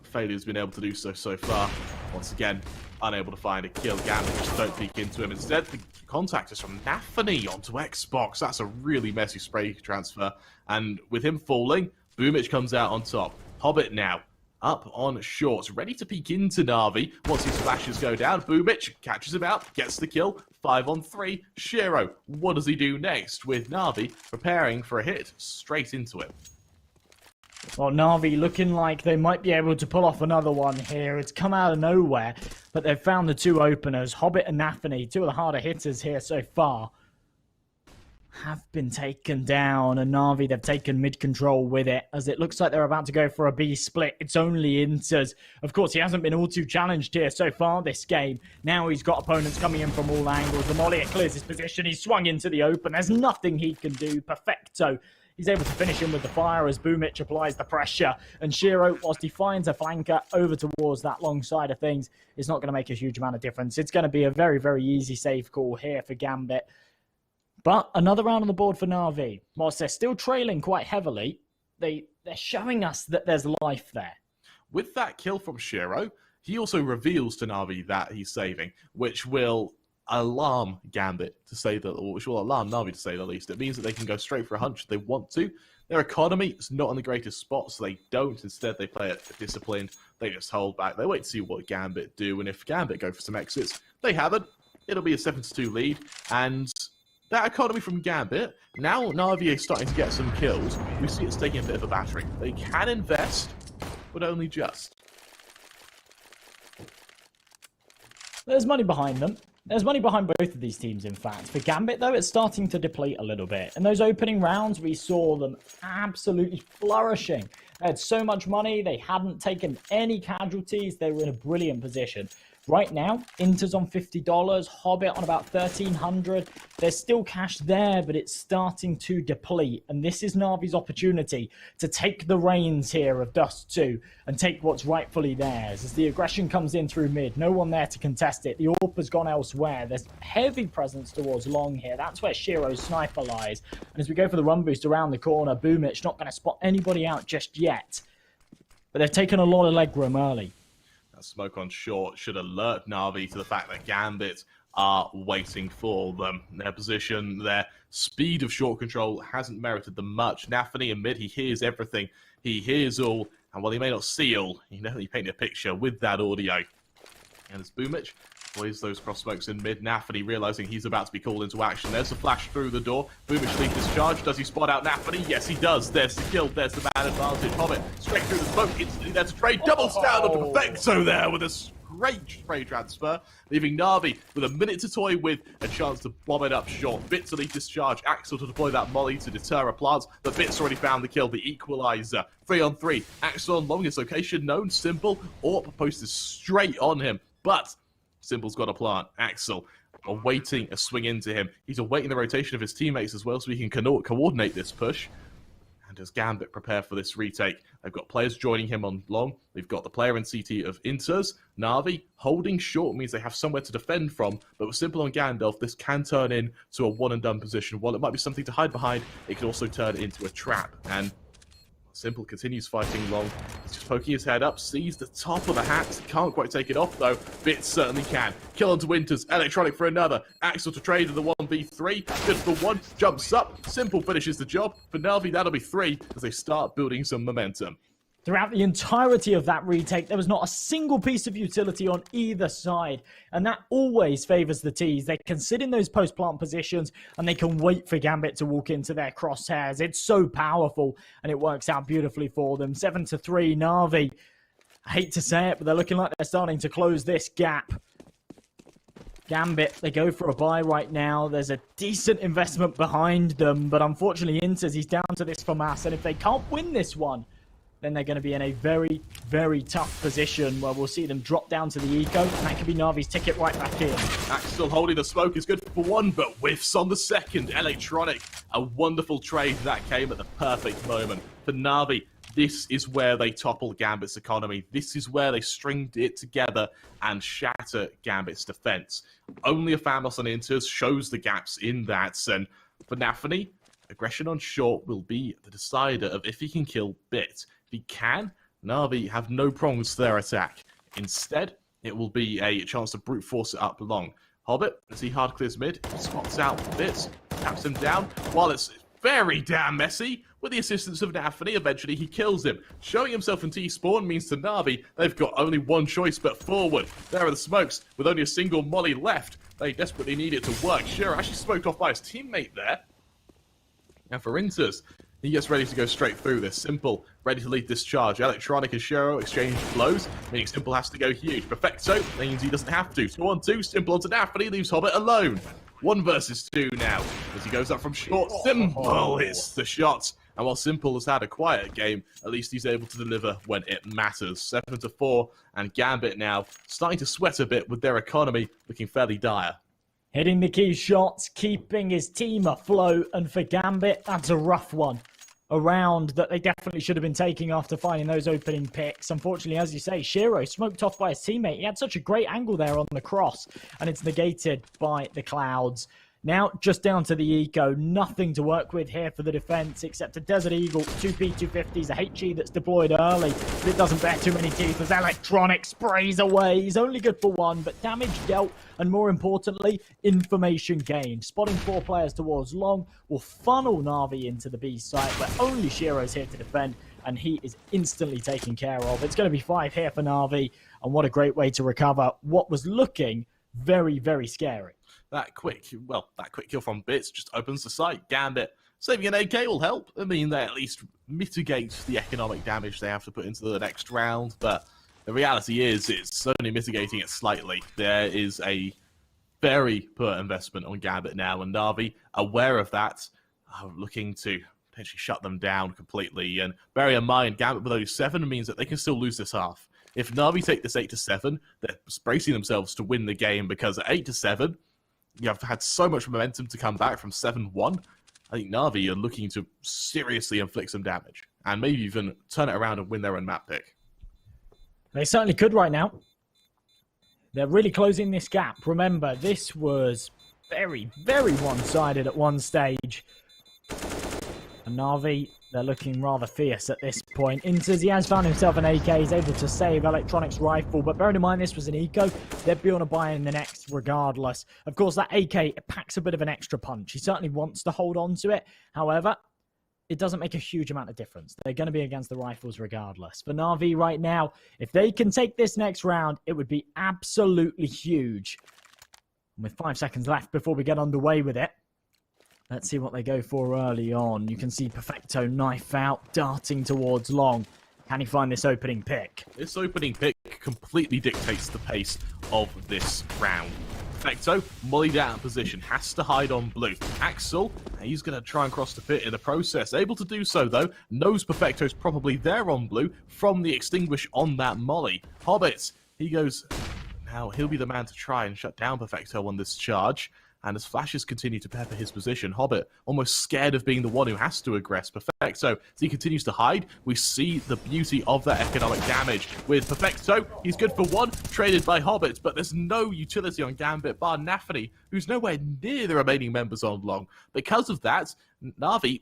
failures been able to do so far, once again, unable to find a kill. Gambit just don't peek into him. Instead, the contact is from Nafany onto Xbox. That's a really messy spray transfer, and with him falling, Boomich comes out on top. Hobbit now up on shorts, ready to peek into Na'Vi. Once his flashes go down, Boomich catches him out, gets the kill. 5-on-3. Shiro, what does he do next? With Na'Vi preparing for a hit straight into it. Well, Na'Vi looking like they might be able to pull off another one here. It's come out of nowhere, but they've found the 2 openers. Hobbit and Nafany, 2 of the harder hitters here so far, have been taken down, and Na'Vi, they've taken mid-control with it, as it looks like they're about to go for a B split. It's only Inters. Of course, he hasn't been all too challenged here so far this game. Now he's got opponents coming in from all angles. The Molly, it clears his position. He's swung into the open. There's nothing he can do. Perfecto. He's able to finish him with the fire as Boomich applies the pressure. And Shiro, whilst he finds a flanker over towards that long side of things, is not going to make a huge amount of difference. It's going to be a very, very easy save call here for Gambit. But another round on the board for Na'Vi. Whilst they're still trailing quite heavily, they're showing us that there's life there. With that kill from Shiro, he also reveals to Na'Vi that he's saving, which will alarm Gambit to say that, or which will alarm Na'Vi to say the least. It means that they can go straight for a hunch if they want to. Their economy is not in the greatest spot, so they don't. Instead, they play it disciplined. They just hold back. They wait to see what Gambit do, and if Gambit go for some exits, they haven't. It'll be a 7-2 lead, and that economy from Gambit, now Na'Vi is starting to get some kills. We see it's taking a bit of a battering. They can invest, but only just. There's money behind them. There's money behind both of these teams, in fact. For Gambit, though, it's starting to deplete a little bit. In those opening rounds, we saw them absolutely flourishing. They had so much money. They hadn't taken any casualties. They were in a brilliant position. Right now, Inter's on $50, Hobbit on about $1,300. There's still cash there, but it's starting to deplete. And this is Na'Vi's opportunity to take the reins here of Dust 2 and take what's rightfully theirs. As the aggression comes in through mid, no one there to contest it. The AWP has gone elsewhere. There's heavy presence towards long here. That's where Shiro's sniper lies. And as we go for the run boost around the corner, Boomich not going to spot anybody out just yet. But they've taken a lot of legroom early. A smoke on short should alert Na'Vi to the fact that Gambit are waiting for them. Their position, their speed of short control hasn't merited them much. Nafany in mid, he hears everything. He hears all, and while he may not see all, he definitely painted a picture with that audio. And as Boomich plays those cross smokes in mid, Nafany realizing he's about to be called into action. There's a flash through the door. Boomich leads discharge. Does he spot out Nafany? Yes, he does. There's the kill. There's the man advantage. Hobbit straight through the smoke. Instantly, there's a trade. Double stand on Perfecto there with a great spray transfer, leaving Na'Vi with a minute to toy with, a chance to bomb it up short. Bits to lead discharge. Axel to deploy that molly to deter a plant, but Bits already found the kill, the equalizer. 3-on-3. Axel on longest location known. Simple. Orp posted straight on him, but Simple's got a plant. Axel awaiting a swing into him. He's awaiting the rotation of his teammates as well, so he can coordinate this push. And as Gambit prepare for this retake, they've got players joining him on long. They've got the player in CT of Inters. Na'Vi holding short means they have somewhere to defend from, but with Simple on Gandalf, this can turn into a one-and-done position. While it might be something to hide behind, it can also turn into a trap. And Simple continues fighting long. He's just poking his head up, sees the top of the hat. Can't quite take it off, though. Bits certainly can. Kill onto Winters. Electronic for another. Axel to trade in the 1v3. Good for one. Jumps up. Simple finishes the job. For Na'Vi, that'll be 3 as they start building some momentum. Throughout the entirety of that retake, there was not a single piece of utility on either side. And that always favours the T's. They can sit in those post-plant positions and they can wait for Gambit to walk into their crosshairs. It's so powerful and it works out beautifully for them. 7-3, Na'Vi. I hate to say it, but they're looking like they're starting to close this gap. Gambit, they go for a buy right now. There's a decent investment behind them, but unfortunately, Inters, he's down to this for mass. And if they can't win this one, then they're going to be in a very, very tough position where we'll see them drop down to the eco, and that could be Na'Vi's ticket right back in. Axel holding the smoke is good for one, but whiffs on the second. Electronic, a wonderful trade that came at the perfect moment. For Na'Vi, this is where they topple Gambit's economy. This is where they stringed it together and shatter Gambit's defense. Only a Famos on Inters shows the gaps in that, and for Nafany, aggression on short will be the decider of if he can kill Bit. If he can, Na'Vi have no prongs to their attack. Instead, it will be a chance to brute force it up long. Hobbit, as he hard clears mid, spots out Bits, taps him down, while it's very damn messy. With the assistance of Nafany, eventually he kills him. Showing himself in T-spawn means to Na'Vi, they've got only one choice but forward. There are the smokes, with only a single molly left. They desperately need it to work. Sure, actually smoked off by his teammate there. And for Inters, he gets ready to go straight through this. Simple, ready to lead this charge. Electronic and Shero exchange blows, meaning Simple has to go huge. Perfecto means he doesn't have to. 2-on-2, Simple onto Nafany, leaves Hobbit alone. 1 versus 2 now. As he goes up from short, Simple hits the shot. And while Simple has had a quiet game, at least he's able to deliver when it matters. 7-4, and Gambit now starting to sweat a bit with their economy looking fairly dire. Hitting the key shots, keeping his team afloat, and for Gambit, that's a rough one. A round that they definitely should have been taking after finding those opening picks. Unfortunately, as you say, Shero smoked off by his teammate. He had such a great angle there on the cross, and it's negated by the clouds. Now, just down to the eco. Nothing to work with here for the defense, except a Desert Eagle, 2 P250s, a HE that's deployed early, but it doesn't bear too many teeth as Electronic sprays away. He's only good for 1, but damage dealt, and more importantly, information gained. Spotting 4 players towards long will funnel Na'Vi into the B site, where only Shiro's here to defend, and he is instantly taken care of. It's going to be 5 here for Na'Vi, and what a great way to recover what was looking very, very scary. That quick kill from Bits just opens the site. Gambit saving an AK will help. I mean, they at least mitigate the economic damage they have to put into the next round, but the reality is it's only mitigating it slightly. There is a very poor investment on Gambit now, and Na'Vi, aware of that, are looking to potentially shut them down completely. And bear in mind, Gambit with those 7 means that they can still lose this half. If Na'Vi take this 8-7, they're bracing themselves to win the game, because at 8-7, you have had so much momentum to come back from 7-1. I think Na'Vi are looking to seriously inflict some damage and maybe even turn it around and win their own map pick. They certainly could right now. They're really closing this gap. Remember, this was very, very one-sided at one stage. And Na'Vi They're looking rather fierce at this point. Inters, he has found himself an AK. He's able to save Electronic's rifle. But bearing in mind this was an eco, they'd be on a buy in the next regardless. Of course, that AK, it packs a bit of an extra punch. He certainly wants to hold on to it. However, it doesn't make a huge amount of difference. They're going to be against the rifles regardless. For Na'Vi right now, if they can take this next round, it would be absolutely huge. And with 5 seconds left before we get underway with it, let's see what they go for early on. You can see Perfecto knife out, darting towards long. Can he find this opening pick? This opening pick completely dictates the pace of this round. Perfecto, mullied out of position, has to hide on blue. Axel, he's going to try and cross the pit in the process. Able to do so, though. Knows Perfecto's probably there on blue from the extinguish on that molly. Hobbit, he goes... Now, he'll be the man to try and shut down Perfecto on this charge. And as flashes continue to pepper his position, Hobbit, almost scared of being the one who has to aggress Perfecto, as he continues to hide, we see the beauty of that economic damage. With Perfecto, he's good for one, traded by Hobbit, but there's no utility on Gambit bar Nafany, who's nowhere near the remaining members on long. Because of that, Na'Vi,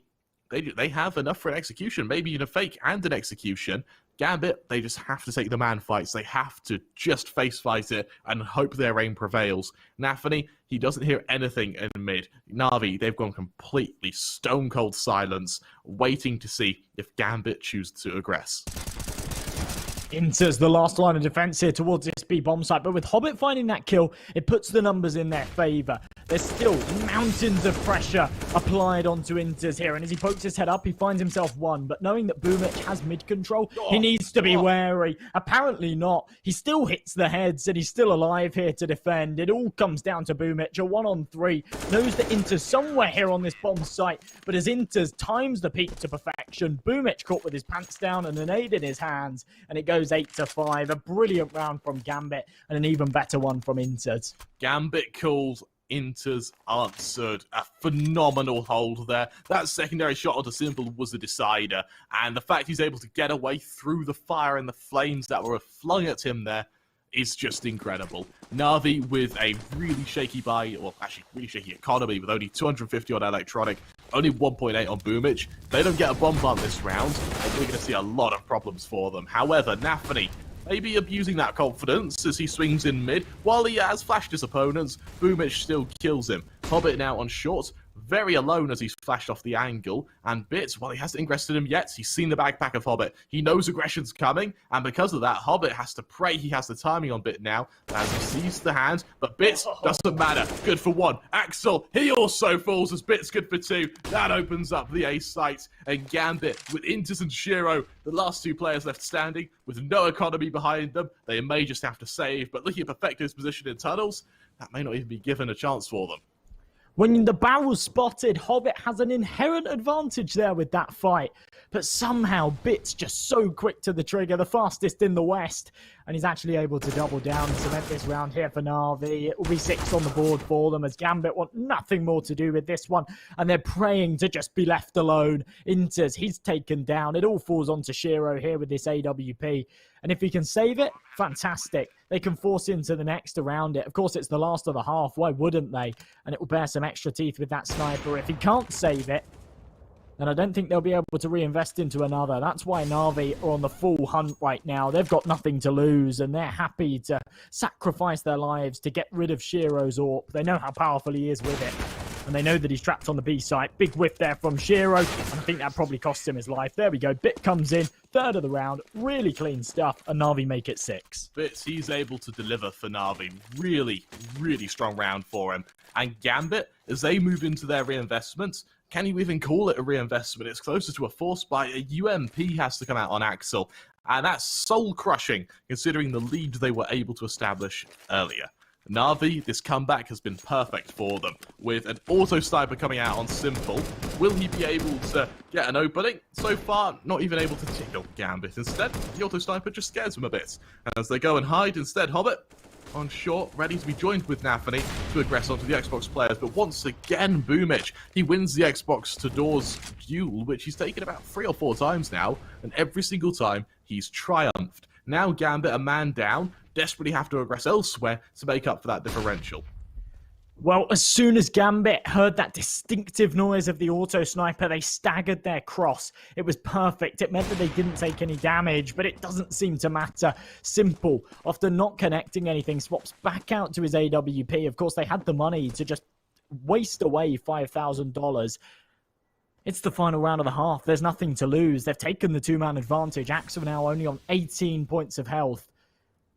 they have enough for an execution, maybe even a fake and an execution. Gambit, they just have to take the man fights. They have to just face fight it and hope their aim prevails. Nafany, he doesn't hear anything in mid. Na'Vi, they've gone completely stone cold silence, waiting to see if Gambit chooses to aggress. Inters the last line of defense here towards this B bomb site, but with Hobbit finding that kill, it puts the numbers in their favor. There's still mountains of pressure applied onto Inters here, and as he pokes his head up, he finds himself one, but knowing that Boomic has mid control, he needs to be wary. Apparently not. He still hits the heads, and he's still alive here to defend. It all comes down to Boomic, a 1-on-3. Knows that Inters somewhere here on this bomb site, but as Inters times the peak to perfection, Boomic caught with his pants down and an aid in his hands, and it goes 8-5. A brilliant round from Gambit, and an even better one from Inters. Gambit calls, Inters answered. A phenomenal hold there. That secondary shot onto Simple was the decider, and the fact he's able to get away through the fire and the flames that were flung at him there is just incredible. Na'Vi with a really shaky buy, well, actually really shaky economy with only 250 on Electronic, only 1.8 on Boomich. They don't get a bomb plant this round, and we're going to see a lot of problems for them. However, Nafany maybe abusing that confidence as he swings in mid. While he has flashed his opponents, Boomich still kills him. Hobbit now on short, very alone as he's flashed off the angle, and Bit, well, he hasn't ingressed him yet. He's seen the backpack of Hobbit. He knows aggression's coming, and because of that, Hobbit has to pray he has the timing on Bit now as he sees the hand, but Bit doesn't matter. Good for one. Axel, he also falls as Bit's good for two. That opens up the ace site, and Gambit with Inters and Shiro, the last two players left standing, with no economy behind them. They may just have to save, but looking at Perfecto's position in tunnels, that may not even be given a chance for them. When the barrel's spotted, Hobbit has an inherent advantage there with that fight. But somehow, Bit's just so quick to the trigger, the fastest in the West. And he's actually able to double down and cement this round here for Na'Vi. It will be 6 on the board for them as Gambit want nothing more to do with this one. And they're praying to just be left alone. Inters, he's taken down. It all falls onto Shiro here with this AWP. And if he can save it, fantastic. They can force into the next around it. Of course, it's the last of the half. Why wouldn't they? And it will bear some extra teeth with that sniper. If he can't save it, then I don't think they'll be able to reinvest into another. That's why Na'Vi are on the full hunt right now. They've got nothing to lose, and they're happy to sacrifice their lives to get rid of Shiro's AWP. They know how powerful he is with it, and they know that he's trapped on the B site. Big whiff there from Shiro, and I think that probably cost him his life. There we go. Bit comes in, third of the round. Really clean stuff, and Na'Vi make it 6. Bits, he's able to deliver for Na'Vi. Really, really strong round for him. And Gambit, as they move into their reinvestments, can you even call it a reinvestment? It's closer to a force buy. A UMP has to come out on Axel, and that's soul-crushing considering the lead they were able to establish earlier. Na'Vi, this comeback has been perfect for them. With an auto-sniper coming out on Simple, will he be able to get an opening? So far, not even able to tickle Gambit. Instead, the auto-sniper just scares him a bit. And as they go and hide instead, Hobbit on short, ready to be joined with Nafany to aggress onto the Xbox players. But once again, Boomich, he wins the Xbox to doors duel, which he's taken about 3 or 4 times now, and every single time he's triumphed. Now Gambit, a man down, desperately have to aggress elsewhere to make up for that differential. Well, as soon as Gambit heard that distinctive noise of the auto sniper, they staggered their cross. It was perfect. It meant that they didn't take any damage, but it doesn't seem to matter. Simple, after not connecting anything, swaps back out to his AWP. Of course, they had the money to just waste away $5,000. It's the final round of the half. There's nothing to lose. They've taken the two-man advantage. Axel now only on 18 points of health.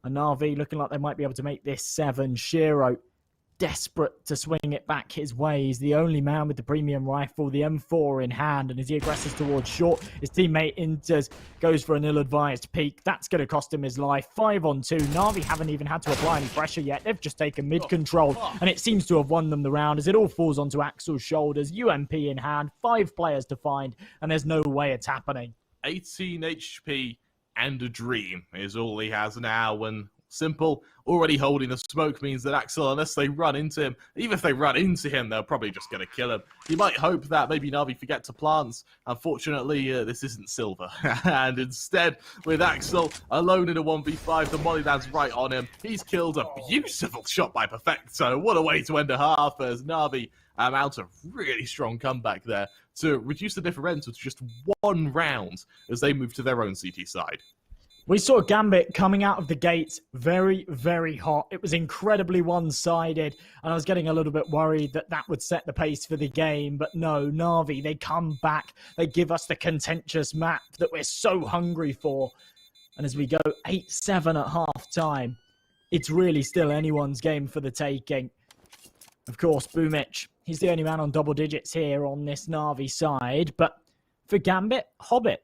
And Na'Vi looking like they might be able to make this 7. Shiro desperate to swing it back his way. He's the only man with the premium rifle, the M4 in hand, and as he aggresses towards short, his teammate enters, goes for an ill-advised peek. That's going to cost him his life. 5-on-2. Na'Vi haven't even had to apply any pressure yet. They've just taken mid-control, and it seems to have won them the round as it all falls onto Axel's shoulders. UMP in hand, 5 players to find, and there's no way it's happening. 18 HP and a dream is all he has now, and Simple already holding the smoke means that Axel, unless they run into him, even if they run into him, they're probably just going to kill him. You might hope that maybe Na'Vi forget to plant. Unfortunately, this isn't silver. And instead, with Axel alone in a 1v5, the molly lands right on him. He's killed a beautiful shot by Perfecto. What a way to end a half as Na'Vi out a really strong comeback there to reduce the differential to just 1 round as they move to their own CT side. We saw Gambit coming out of the gates very, very hot. It was incredibly one-sided, and I was getting a little bit worried that that would set the pace for the game. But no, Na'Vi, they come back. They give us the contentious map that we're so hungry for. And as we go 8-7 at half-time, it's really still anyone's game for the taking. Of course, Boomic, he's the only man on double digits here on this Na'Vi side. But for Gambit, Hobbit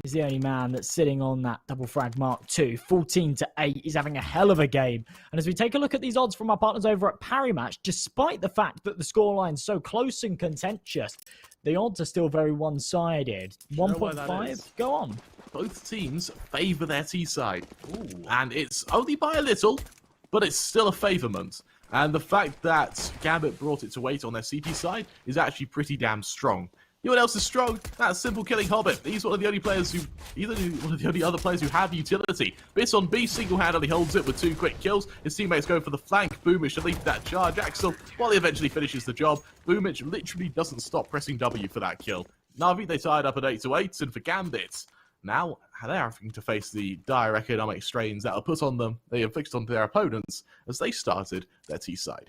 is the only man that's sitting on that double frag mark 2. 14-8. He's having a hell of a game. And as we take a look at these odds from our partners over at Parry Match, despite the fact that the scoreline's so close and contentious, the odds are still very one-sided. 1.5? Go on. Both teams favour their T side. Ooh. And it's only by a little, but it's still a favourment. And the fact that Gambit brought it to 8 on their CT side is actually pretty damn strong. You know what else is strong? That's Simple killing Hobbit. He's one of the only players who, one of the only other players who have utility. Bit on B single-handedly holds it with 2 quick kills. His teammates go for the flank. Boomic should lead that charge. Axel, while he eventually finishes the job, Boomic literally doesn't stop pressing W for that kill. Na'Vi, they tied up at 8-8, and for Gambit, now they're having to face the dire economic strains that are put on them, they inflicted on their opponents as they started their T side.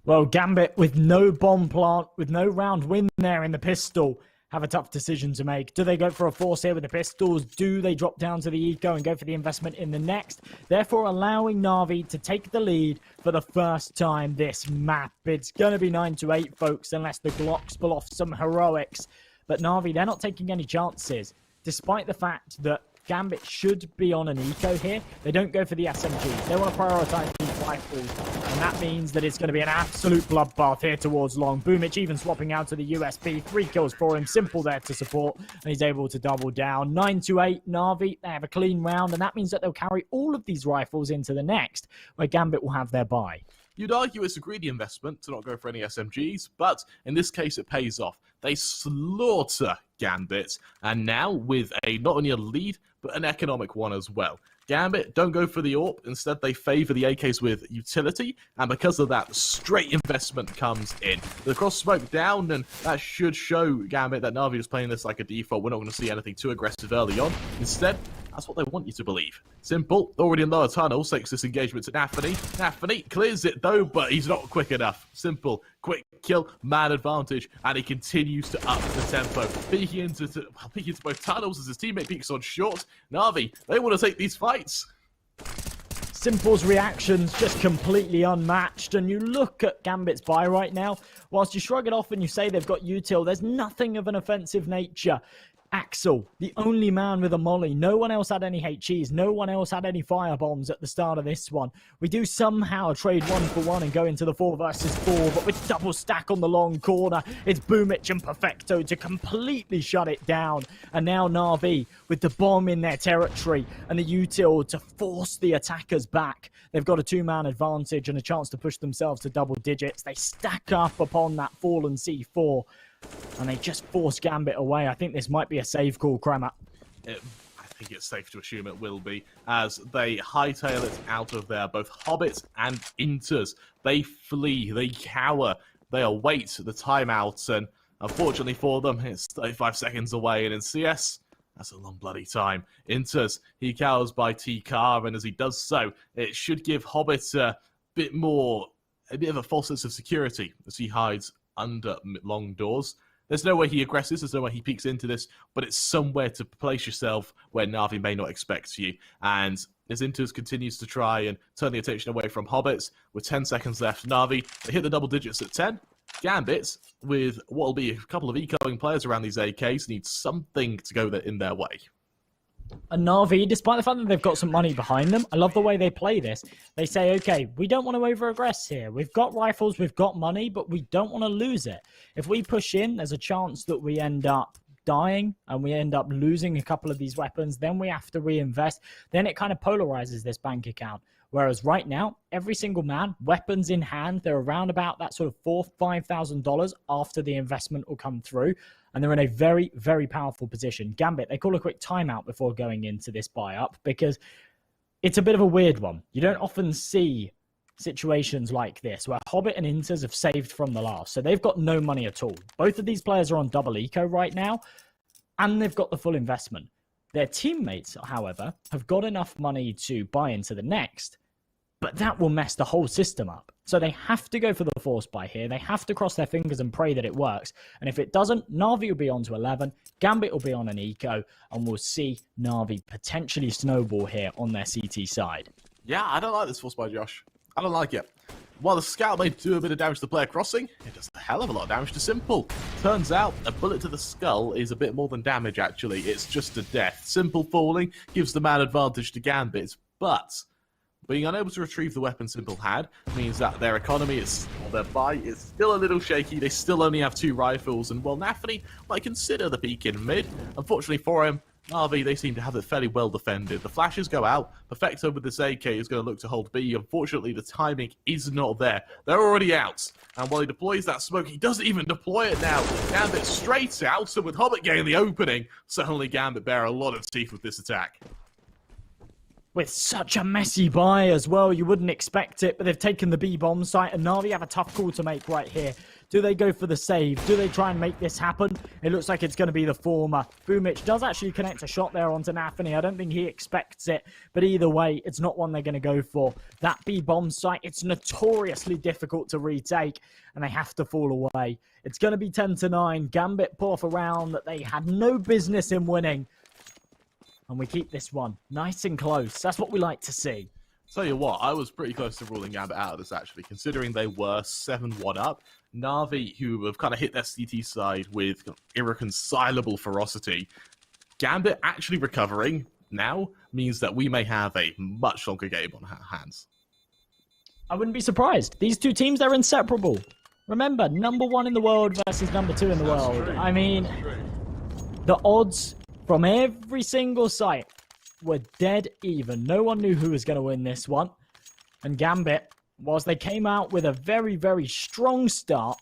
Well, Gambit, with no bomb plant, with no round win there in the pistol, have a tough decision to make. Do they go for a force here with the pistols? Do they drop down to the eco and go for the investment in the next? Therefore, allowing Na'Vi to take the lead for the first time this map. It's going to be 9-8, folks, unless the Glocks pull off some heroics. But Na'Vi, they're not taking any chances, despite the fact that Gambit should be on an eco here. They don't go for the SMGs. They want to prioritize these rifles. And that means that it's going to be an absolute bloodbath here towards long. Boomic even swapping out to the USP. 3 kills for him. Simple there to support. And he's able to double down. 9-8, Na'Vi. They have a clean round. And that means that they'll carry all of these rifles into the next, where Gambit will have their bye. You'd argue it's a greedy investment to not go for any SMGs, but in this case it pays off. They slaughter Gambit, and now with not only a lead, but an economic one as well. Gambit don't go for the AWP, instead they favour the AKs with utility, and because of that, straight investment comes in. The cross smoke down, and that should show Gambit that Na'Vi is playing this like a default. We're not going to see anything too aggressive early on. Instead, that's what they want you to believe. Simple, already in lower tunnels, takes this engagement to Nafany. Nafany clears it though, but he's not quick enough. Simple, quick kill, man advantage, and he continues to up the tempo. Peeking into both tunnels as his teammate peeks on short. Na'Vi, they want to take these fights. Simple's reactions just completely unmatched, and you look at Gambit's buy right now, whilst you shrug it off and you say they've got util, there's nothing of an offensive nature. Axel, the only man with a molly. No one else had any HEs. No one else had any firebombs at the start of this one. We do somehow trade 1-for-1 and go into the 4 versus 4, but with double stack on the long corner, it's Boomic and Perfecto to completely shut it down. And now Na'Vi with the bomb in their territory and the util to force the attackers back. They've got a 2-man advantage and a chance to push themselves to double digits. They stack up upon that fallen C4. And they just force Gambit away. I think this might be a save call, Kramer. I think it's safe to assume it will be, as they hightail it out of there. Both Hobbits and Inters, they flee, they cower, they await the timeout, and unfortunately for them, it's 35 seconds away, and in CS, that's a long bloody time. Inters, he cowers by T-Car, and as he does so, it should give Hobbit a bit of a false sense of security as he hides under long doors. There's no way he aggresses, there's no way he peeks into this, but it's somewhere to place yourself where Na'Vi may not expect you. And as Inters continues to try and turn the attention away from Hobbits, with 10 seconds left, Na'Vi, they hit the double digits at 10. Gambit, with what will be a couple of ecoing players around these AKs, need something to go in their way. And Na'Vi, despite the fact that they've got some money behind them, I love the way they play this. They say, okay, we don't want to over-aggress here. We've got rifles, we've got money, but we don't want to lose it. If we push in, there's a chance that we end up dying and we end up losing a couple of these weapons. Then we have to reinvest. Then it kind of polarizes this bank account. Whereas right now, every single man, weapons in hand, they're around about that sort of $4,000-$5,000 after the investment will come through. And they're in a very, very powerful position. Gambit, they call a quick timeout before going into this buy-up because it's a bit of a weird one. You don't often see situations like this where Hobbit and Inters have saved from the last. So they've got no money at all. Both of these players are on double eco right now, and they've got the full investment. Their teammates, however, have got enough money to buy into the next, but that will mess the whole system up. So they have to go for the force buy here. They have to cross their fingers and pray that it works. And if it doesn't, Na'Vi will be on to 11. Gambit will be on an eco. And we'll see Na'Vi potentially snowball here on their CT side. Yeah, I don't like this force buy, Josh. I don't like it. While the scout may do a bit of damage to the player crossing, it does a hell of a lot of damage to Simple. Turns out, a bullet to the skull is a bit more than damage, actually. It's just a death. Simple falling gives the man advantage to Gambit, but being unable to retrieve the weapon Simple had means that their economy is, or their buy is still a little shaky. They still only have 2 rifles, and while Nafany might consider the peek in mid, unfortunately for him, Na'Vi, they seem to have it fairly well defended. The flashes go out. Perfecto with this AK is going to look to hold B. Unfortunately, the timing is not there. They're already out. And while he deploys that smoke, he doesn't even deploy it now. Gambit straight out, so with Hobbit getting the opening, suddenly Gambit bear a lot of teeth with this attack. With such a messy buy as well, you wouldn't expect it, but they've taken the B-bomb site, and Na'Vi have a tough call to make right here. Do they go for the save? Do they try and make this happen? It looks like it's going to be the former. Boomich does actually connect a shot there onto Nafany. I don't think he expects it, but either way, it's not one they're going to go for. That B-bomb site, it's notoriously difficult to retake, and they have to fall away. It's going to be 10-9. Gambit pull off a round that they had no business in winning. And we keep this one nice and close. That's what we like to see. Tell you what, I was pretty close to ruling Gambit out of this, actually, considering they were 7-1 up. Na'Vi, who have kind of hit their CT side with irreconcilable ferocity. Gambit actually recovering now means that we may have a much longer game on our hands. I wouldn't be surprised. These two teams, they're inseparable. Remember, #1 in the world versus #2 in the world. True. I mean, the odds from every single site were dead even. No one knew who was going to win this one. And Gambit, whilst they came out with a very, very strong start,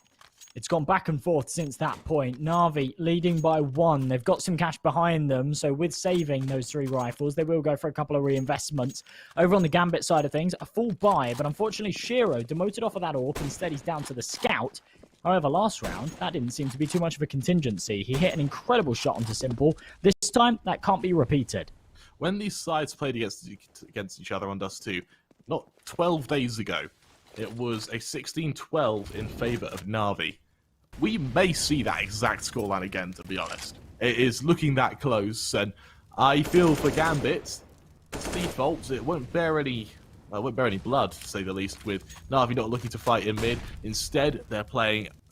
it's gone back and forth since that point. Na'Vi leading by 1. They've got some cash behind them, so with saving those 3 rifles, they will go for a couple of reinvestments. Over on the Gambit side of things, a full buy, but unfortunately Shiro demoted off of that AWP. Instead, he's down to the scout. However, last round, that didn't seem to be too much of a contingency. He hit an incredible shot onto Simple. This time, that can't be repeated. When these sides played against each other on Dust 2, not 12 days ago, it was a 16-12 in favor of Na'Vi. We may see that exact scoreline again, to be honest. It is looking that close, and I feel for Gambit, its default, it won't bear any blood, to say the least, with Na'Vi not looking to fight in mid. Instead, they're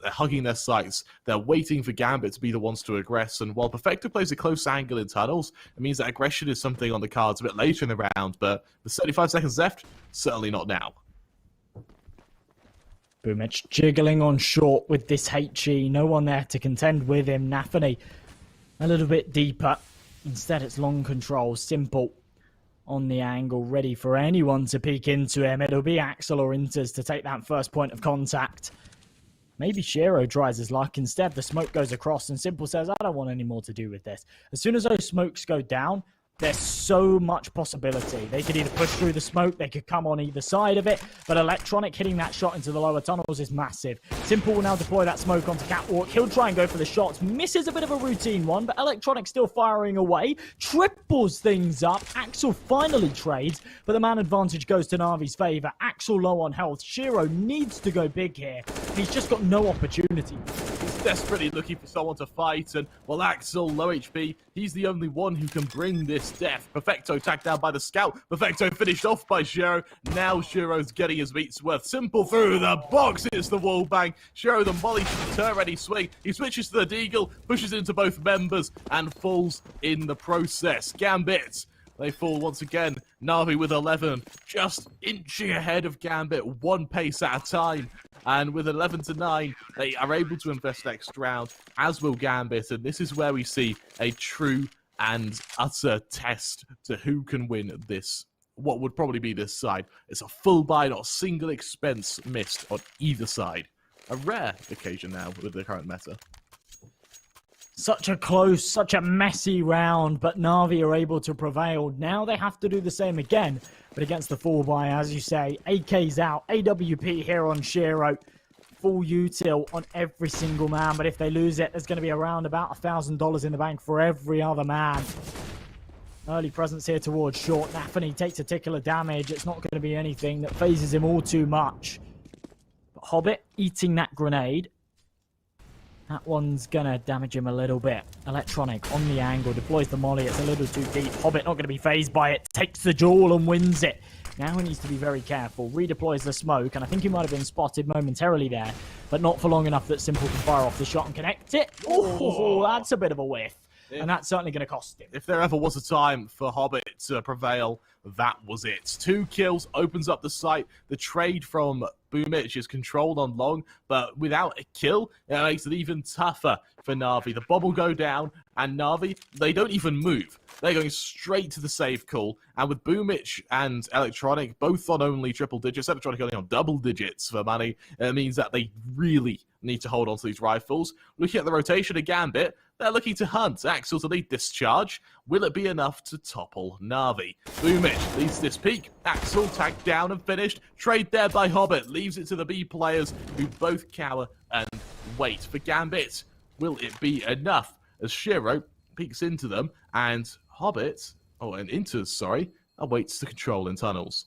hugging their sights. They're waiting for Gambit to be the ones to aggress, and while Perfecto plays a close angle in tunnels, it means that aggression is something on the cards a bit later in the round, but with 35 seconds left, certainly not now. Boomich jiggling on short with this HE. No one there to contend with him. Nafany a little bit deeper. Instead, it's long control. Simple on the angle, ready for anyone to peek into him. It'll be Axel or Inters to take that first point of contact. Maybe Shiro tries his luck. Instead, the smoke goes across, and Simple says, I don't want any more to do with this. As soon as those smokes go down, There's so much possibility. They could either push through the smoke, they could come on either side of it, but Electronic hitting that shot into the lower tunnels is massive. Simple will now deploy that smoke onto Catwalk. He'll try and go for the shots. Misses a bit of a routine one, but Electronic still firing away. Triples things up. Axel finally trades, but the man advantage goes to Na'Vi's favor. Axel low on health. Shiro needs to go big here. He's just got no opportunity. He's desperately looking for someone to fight, and well, Axel, low HP, he's the only one who can bring this death. Perfecto tagged down by the scout. Perfecto finished off by Shiro. Now Shiro's getting his meat's worth. Simple through the box. It's the wall bang. Shiro the molly to the turn-ready swing. He switches to the deagle, pushes into both members, and falls in the process. Gambit, they fall once again. Na'Vi with 11, just inching ahead of Gambit, one pace at a time. And with 11-9, they are able to invest next round, as will Gambit. And this is where we see a true and utter test to who can win this, what would probably be this side. It's a full buy, not a single expense missed on either side. A rare occasion now with the current meta. Such a close, such a messy round, but Na'Vi are able to prevail. Now they have to do the same again, but against the full buy, as you say. AK's out, AWP here on Shiro. Full util on every single man, but if they lose it, there's going to be around about $1,000 in the bank for every other man. Early presence here towards short. Nafany takes a tickle of damage. It's not going to be anything that phases him all too much. But Hobbit eating that grenade. That one's going to damage him a little bit. Electronic on the angle, deploys the molly. It's a little too deep. Hobbit not going to be phased by it. Takes the jewel and wins it. Now he needs to be very careful. Redeploys the smoke, and I think he might have been spotted momentarily there, but not for long enough that Simple can fire off the shot and connect it. Oh, that's a bit of a whiff. And that's certainly going to cost him. If there ever was a time for Hobbit to prevail, that was it. 2 kills, opens up the site. The trade from Boomich is controlled on long, but without a kill, it makes it even tougher for Na'Vi. The bomb will go down, and Na'Vi, they don't even move. They're going straight to the save call, and with Boomich and Electronic both on only triple digits, Electronic only on double digits for money, it means that they really need to hold on to these rifles. Looking at the rotation of Gambit, they're looking to hunt Axel to lead discharge. Will it be enough to topple Na'Vi? Boomich leads this peak. Axel tagged down and finished. Trade there by Hobbit. Leaves it to the B players who both cower and wait for Gambit. Will it be enough? As Shiro peeks into them and Hobbit, and enters, sorry, awaits the control in tunnels.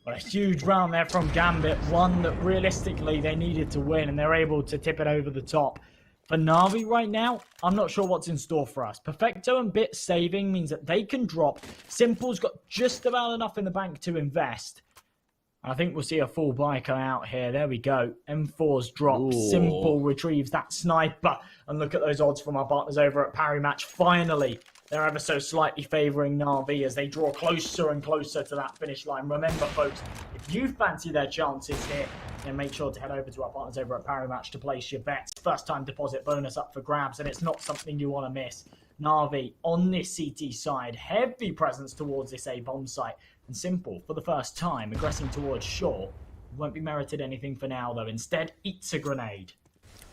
But a huge round there from Gambit, one that realistically they needed to win, and they're able to tip it over the top. For Na'Vi right now, I'm not sure what's in store for us. Perfecto and Bit saving means that they can drop. Simple's got just about enough in the bank to invest. I think we'll see a full buy come out here. There we go. M4's drop. Ooh. Simple retrieves that sniper. And look at those odds from our partners over at Parry Match. Finally, they're ever so slightly favouring Na'Vi as they draw closer and closer to that finish line. Remember, folks, if you fancy their chances here, then make sure to head over to our partners over at Parry Match to place your bets. First time deposit bonus up for grabs, and it's not something you want to miss. Na'Vi on this CT side, heavy presence towards this A bomb site. And Simple, for the first time, aggressing towards shore. Won't be merited anything for now, though. Instead, eats a grenade.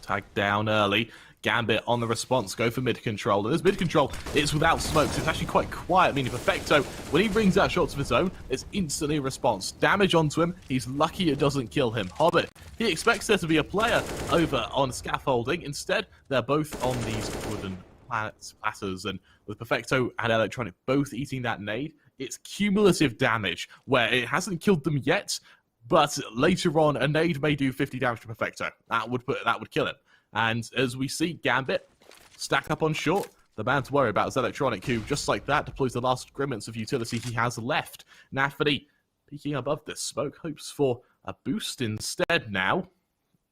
Tagged down early. Gambit on the response, go for mid control. And this mid control is without smoke, so it's actually quite quiet, meaning Perfecto, when he brings out shots of his own, it's instantly a response. Damage onto him, he's lucky it doesn't kill him. Hobbit, he expects there to be a player over on scaffolding. Instead, they're both on these wooden platters, and with Perfecto and Electronic both eating that nade, it's cumulative damage, where it hasn't killed them yet, but later on, a nade may do 50 damage to Perfecto. That would kill him. And as we see Gambit stack up on short, the man to worry about is Electronic, who, just like that, deploys the last grimmets of utility he has left. Nafany, peeking above this smoke, hopes for a boost instead now.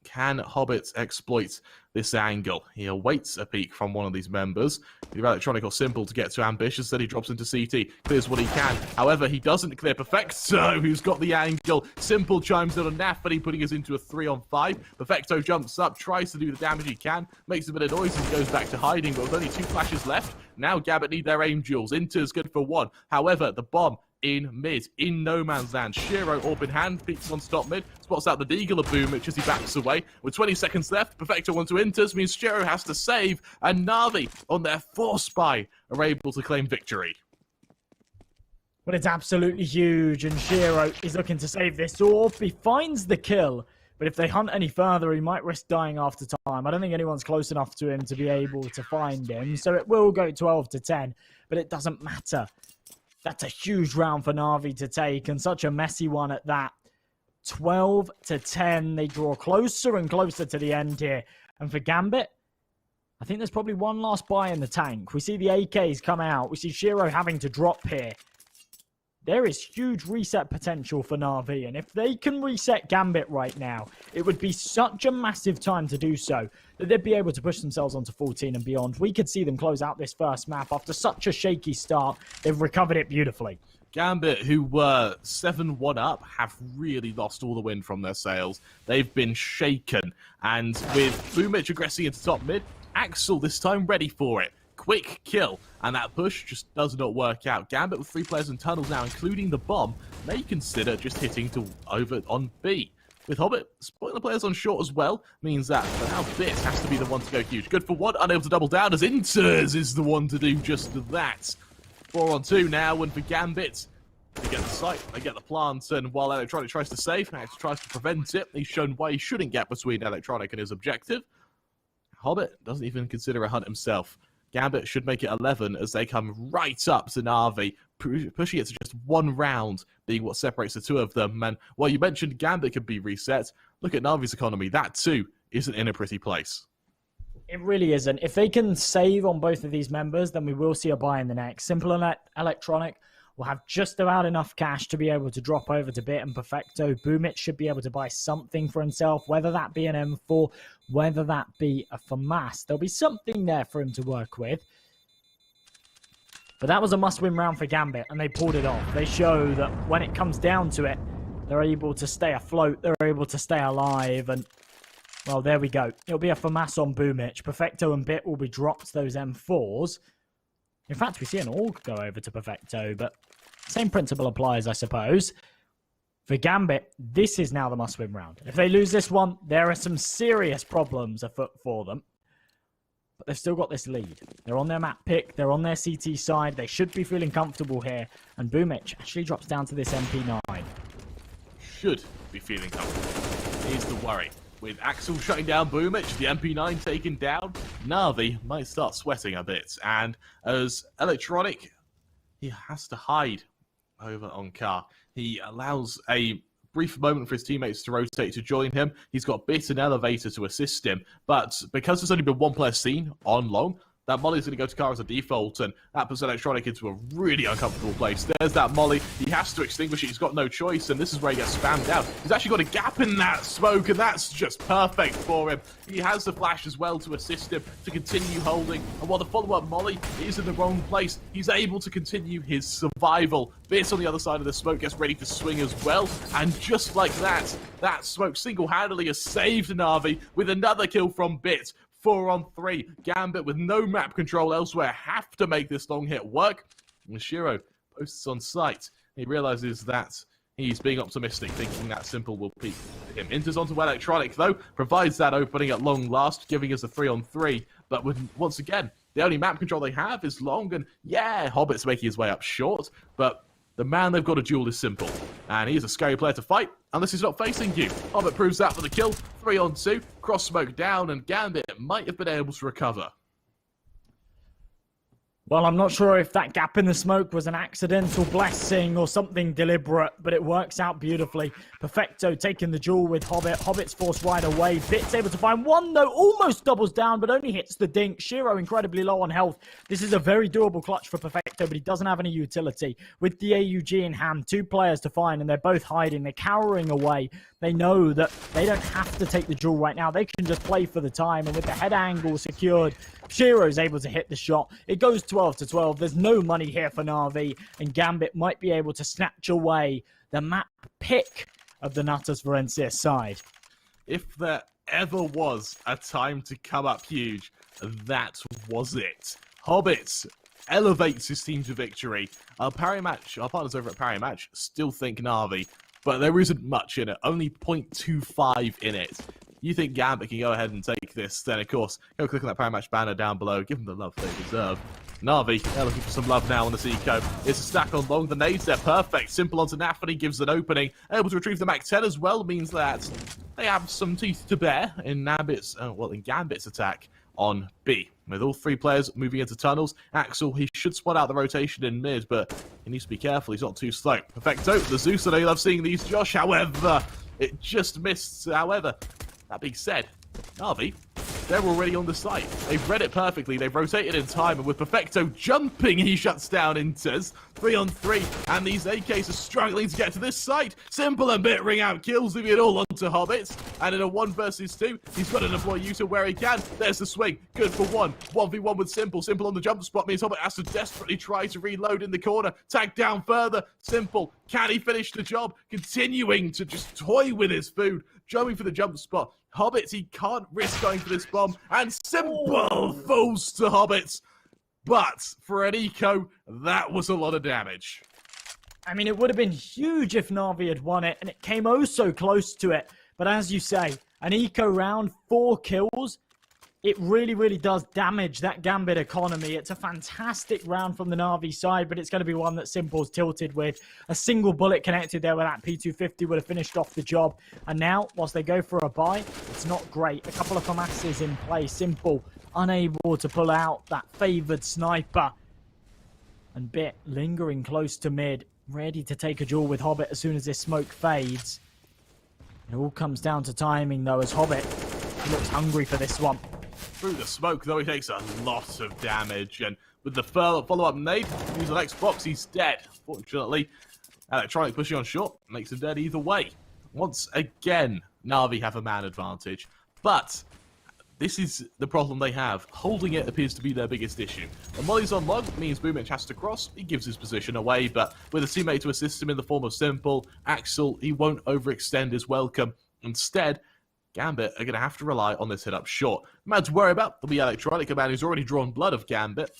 Can Hobbit exploit this angle? He awaits a peek from one of these members. Either Electronic or Simple to get to Ambitious, then he drops into CT. Clears what he can. However, he doesn't clear Perfecto, who's got the angle. Simple chimes in on Nafany, putting us into a 3-on-5. Perfecto jumps up, tries to do the damage he can, makes a bit of noise and goes back to hiding, but with only 2 flashes left, now Gambit need their aim duels. Inter's good for 1. However, the bomb in mid, in no man's land. Shiro, orb in hand, peeks on top mid, spots out the Deagle of Boomich as he backs away. With 20 seconds left, Perfecto onto enters, means Shiro has to save, and Na'Vi, on their force buy, are able to claim victory. Well, it's absolutely huge, and Shiro is looking to save this orb. He finds the kill, but if they hunt any further, he might risk dying after time. I don't think anyone's close enough to him to be able to find him, so it will go 12-10, but it doesn't matter. That's a huge round for Na'Vi to take, and such a messy one at that. 12-10, they draw closer and closer to the end here. And for Gambit, I think there's probably one last buy in the tank. We see the AKs come out. We see Shiro having to drop here. There is huge reset potential for Na'Vi, and if they can reset Gambit right now, it would be such a massive time to do so, that they'd be able to push themselves onto 14 and beyond. We could see them close out this first map. After such a shaky start, they've recovered it beautifully. Gambit, who were 7-1 up, have really lost all the wind from their sails. They've been shaken, and with Boomich aggressing into top mid, Axel this time ready for it. Quick kill, and that push just does not work out. Gambit with 3 players in tunnels now, including the bomb, may consider just hitting to over on B. With Hobbit, spoiling the players on short as well, means that for now Bit has to be the one to go huge. Good for one, unable to double down as Inters is the one to do just that. 4-on-2 now, and for Gambit, they get the site, they get the plant, and while Electronic tries to save, Max tries to prevent it. He's shown why he shouldn't get between Electronic and his objective. Hobbit doesn't even consider a hunt himself. Gambit should make it 11 as they come right up to Na'Vi, pushing it to just 1 round, being what separates the two of them. And while you mentioned Gambit could be reset, look at Na'Vi's economy. That too isn't in a pretty place. It really isn't. If they can save on both of these members, then we will see a buy in the next. Simple and Electronic will have just about enough cash to be able to drop over to Bit and Perfecto. Boomich should be able to buy something for himself, whether that be an M4, whether that be a FAMAS. There'll be something there for him to work with. But that was a must-win round for Gambit, and they pulled it off. They show that when it comes down to it, they're able to stay afloat, they're able to stay alive, and, well, there we go. It'll be a FAMAS on Boomich. Perfecto and Bit will be dropped those M4s. In fact, we see an AUG go over to Perfecto, but same principle applies, I suppose. For Gambit, this is now the must-win round. If they lose this one, there are some serious problems afoot for them. But they've still got this lead. They're on their map pick, they're on their CT side, they should be feeling comfortable here. And Boomich actually drops down to this MP9. Should be feeling comfortable. Here's the worry. With Axel shutting down Boomich, the MP9 taken down, Na'Vi might start sweating a bit. And as Electronic, he has to hide over on Car. He allows a brief moment for his teammates to rotate to join him. He's got Bit and Elevator to assist him. But because there's only been 1 player seen on long, that Molly's going to go to Car as a default, and that puts Electronic into a really uncomfortable place. There's that Molly. He has to extinguish it. He's got no choice, and this is where he gets spammed out. He's actually got a gap in that smoke, and that's just perfect for him. He has the flash as well to assist him to continue holding, and while the follow-up Molly is in the wrong place, he's able to continue his survival. Bit on the other side of the smoke gets ready to swing as well, and just like that, that smoke single-handedly has saved Na'Vi with another kill from Bit. 4-on-3. Gambit with no map control elsewhere have to make this long hit work. And Shiro posts on site. He realizes that he's being optimistic, thinking that simple will peak him. Enters onto Electronic, though, provides that opening at long last, giving us a 3-on-3. But with, once again, the only map control they have is long, and yeah, Hobbit's making his way up short, but the man they've got to duel is simple. And he's a scary player to fight, unless he's not facing you. Hobbit proves that for the kill. 3-on-2, cross smoke down, and Gambit might have been able to recover. Well, I'm not sure if that gap in the smoke was an accidental blessing or something deliberate, but it works out beautifully. Perfecto taking the duel with Hobbit. Hobbit's forced right away. Bit's able to find one, though. Almost doubles down, but only hits the dink. Shiro incredibly low on health. This is a very doable clutch for Perfecto, but he doesn't have any utility. With the AUG in hand, 2 players to find, and they're both hiding. They're cowering away. They know that they don't have to take the duel right now. They can just play for the time, and with the head angle secured, Shiro's able to hit the shot. It goes 12-12. There's no money here for Na'Vi, and Gambit might be able to snatch away the map pick of the Nutters Valencia side. If there ever was a time to come up huge, that was it. Hobbit elevates his team to victory. Our partners over at Parry Match still think Na'Vi, but there isn't much in it, only 0.25 in it. You think Gambit can go ahead and take this, then of course, go click on that Parry Match banner down below, give them the love they deserve. Na'Vi, they're looking for some love now on the Seco. It's a stack on long, the nades, they're perfect. Simple onto Nafany, gives an opening. Able to retrieve the Mach 10 as well, means that they have some teeth to bear in Gambit's attack on B. With all three players moving into tunnels, Axel, he should spot out the rotation in mid, but he needs to be careful, he's not too slow. Perfecto, the Zeus, I know you love seeing these, Josh, however, it just missed. However, that being said, Na'Vi, they're already on the site. They've read it perfectly. They've rotated in time, and with Perfecto jumping, he shuts down Inters. 3-on-3, and these AKs are struggling to get to this site. Simple and Bit ring out kills, leaving it all onto Hobbits. And in a 1 versus 2, he's got to deploy Yuta where he can. There's the swing. Good for 1. 1v1 with Simple. Simple on the jump spot means Hobbit has to desperately try to reload in the corner. Tag down further. Simple. Can he finish the job? Continuing to just toy with his food. Jumping for the jump spot. Hobbits, he can't risk going for this bomb. And Simple falls to Hobbits. But for an eco, that was a lot of damage. I mean, it would have been huge if Na'Vi had won it, and it came oh so close to it. But as you say, an eco round, 4 kills, it really, really does damage that Gambit economy. It's a fantastic round from the Na'Vi side, but it's going to be one that Simple's tilted with. A single bullet connected there with that P250 would have finished off the job. And now, whilst they go for a buy, it's not great. A couple of FAMASs in play. Simple unable to pull out that favoured sniper. And Bit lingering close to mid, ready to take a duel with Hobbit as soon as this smoke fades. It all comes down to timing, though, as Hobbit looks hungry for this one. Through the smoke, though, he takes a lot of damage, and with the follow-up nade, use the next box, he's dead. Fortunately, Electronic pushing on short makes him dead either way. Once again, Na'Vi have a man advantage, but this is the problem they have. Holding it appears to be their biggest issue. And while he's on log, means Boomich has to cross. He gives his position away, but with a teammate to assist him in the form of Simple, Axel, he won't overextend his welcome. Instead, Gambit are going to have to rely on this hit up short. Man to worry about, there'll be Electronic, a man who's already drawn blood of Gambit.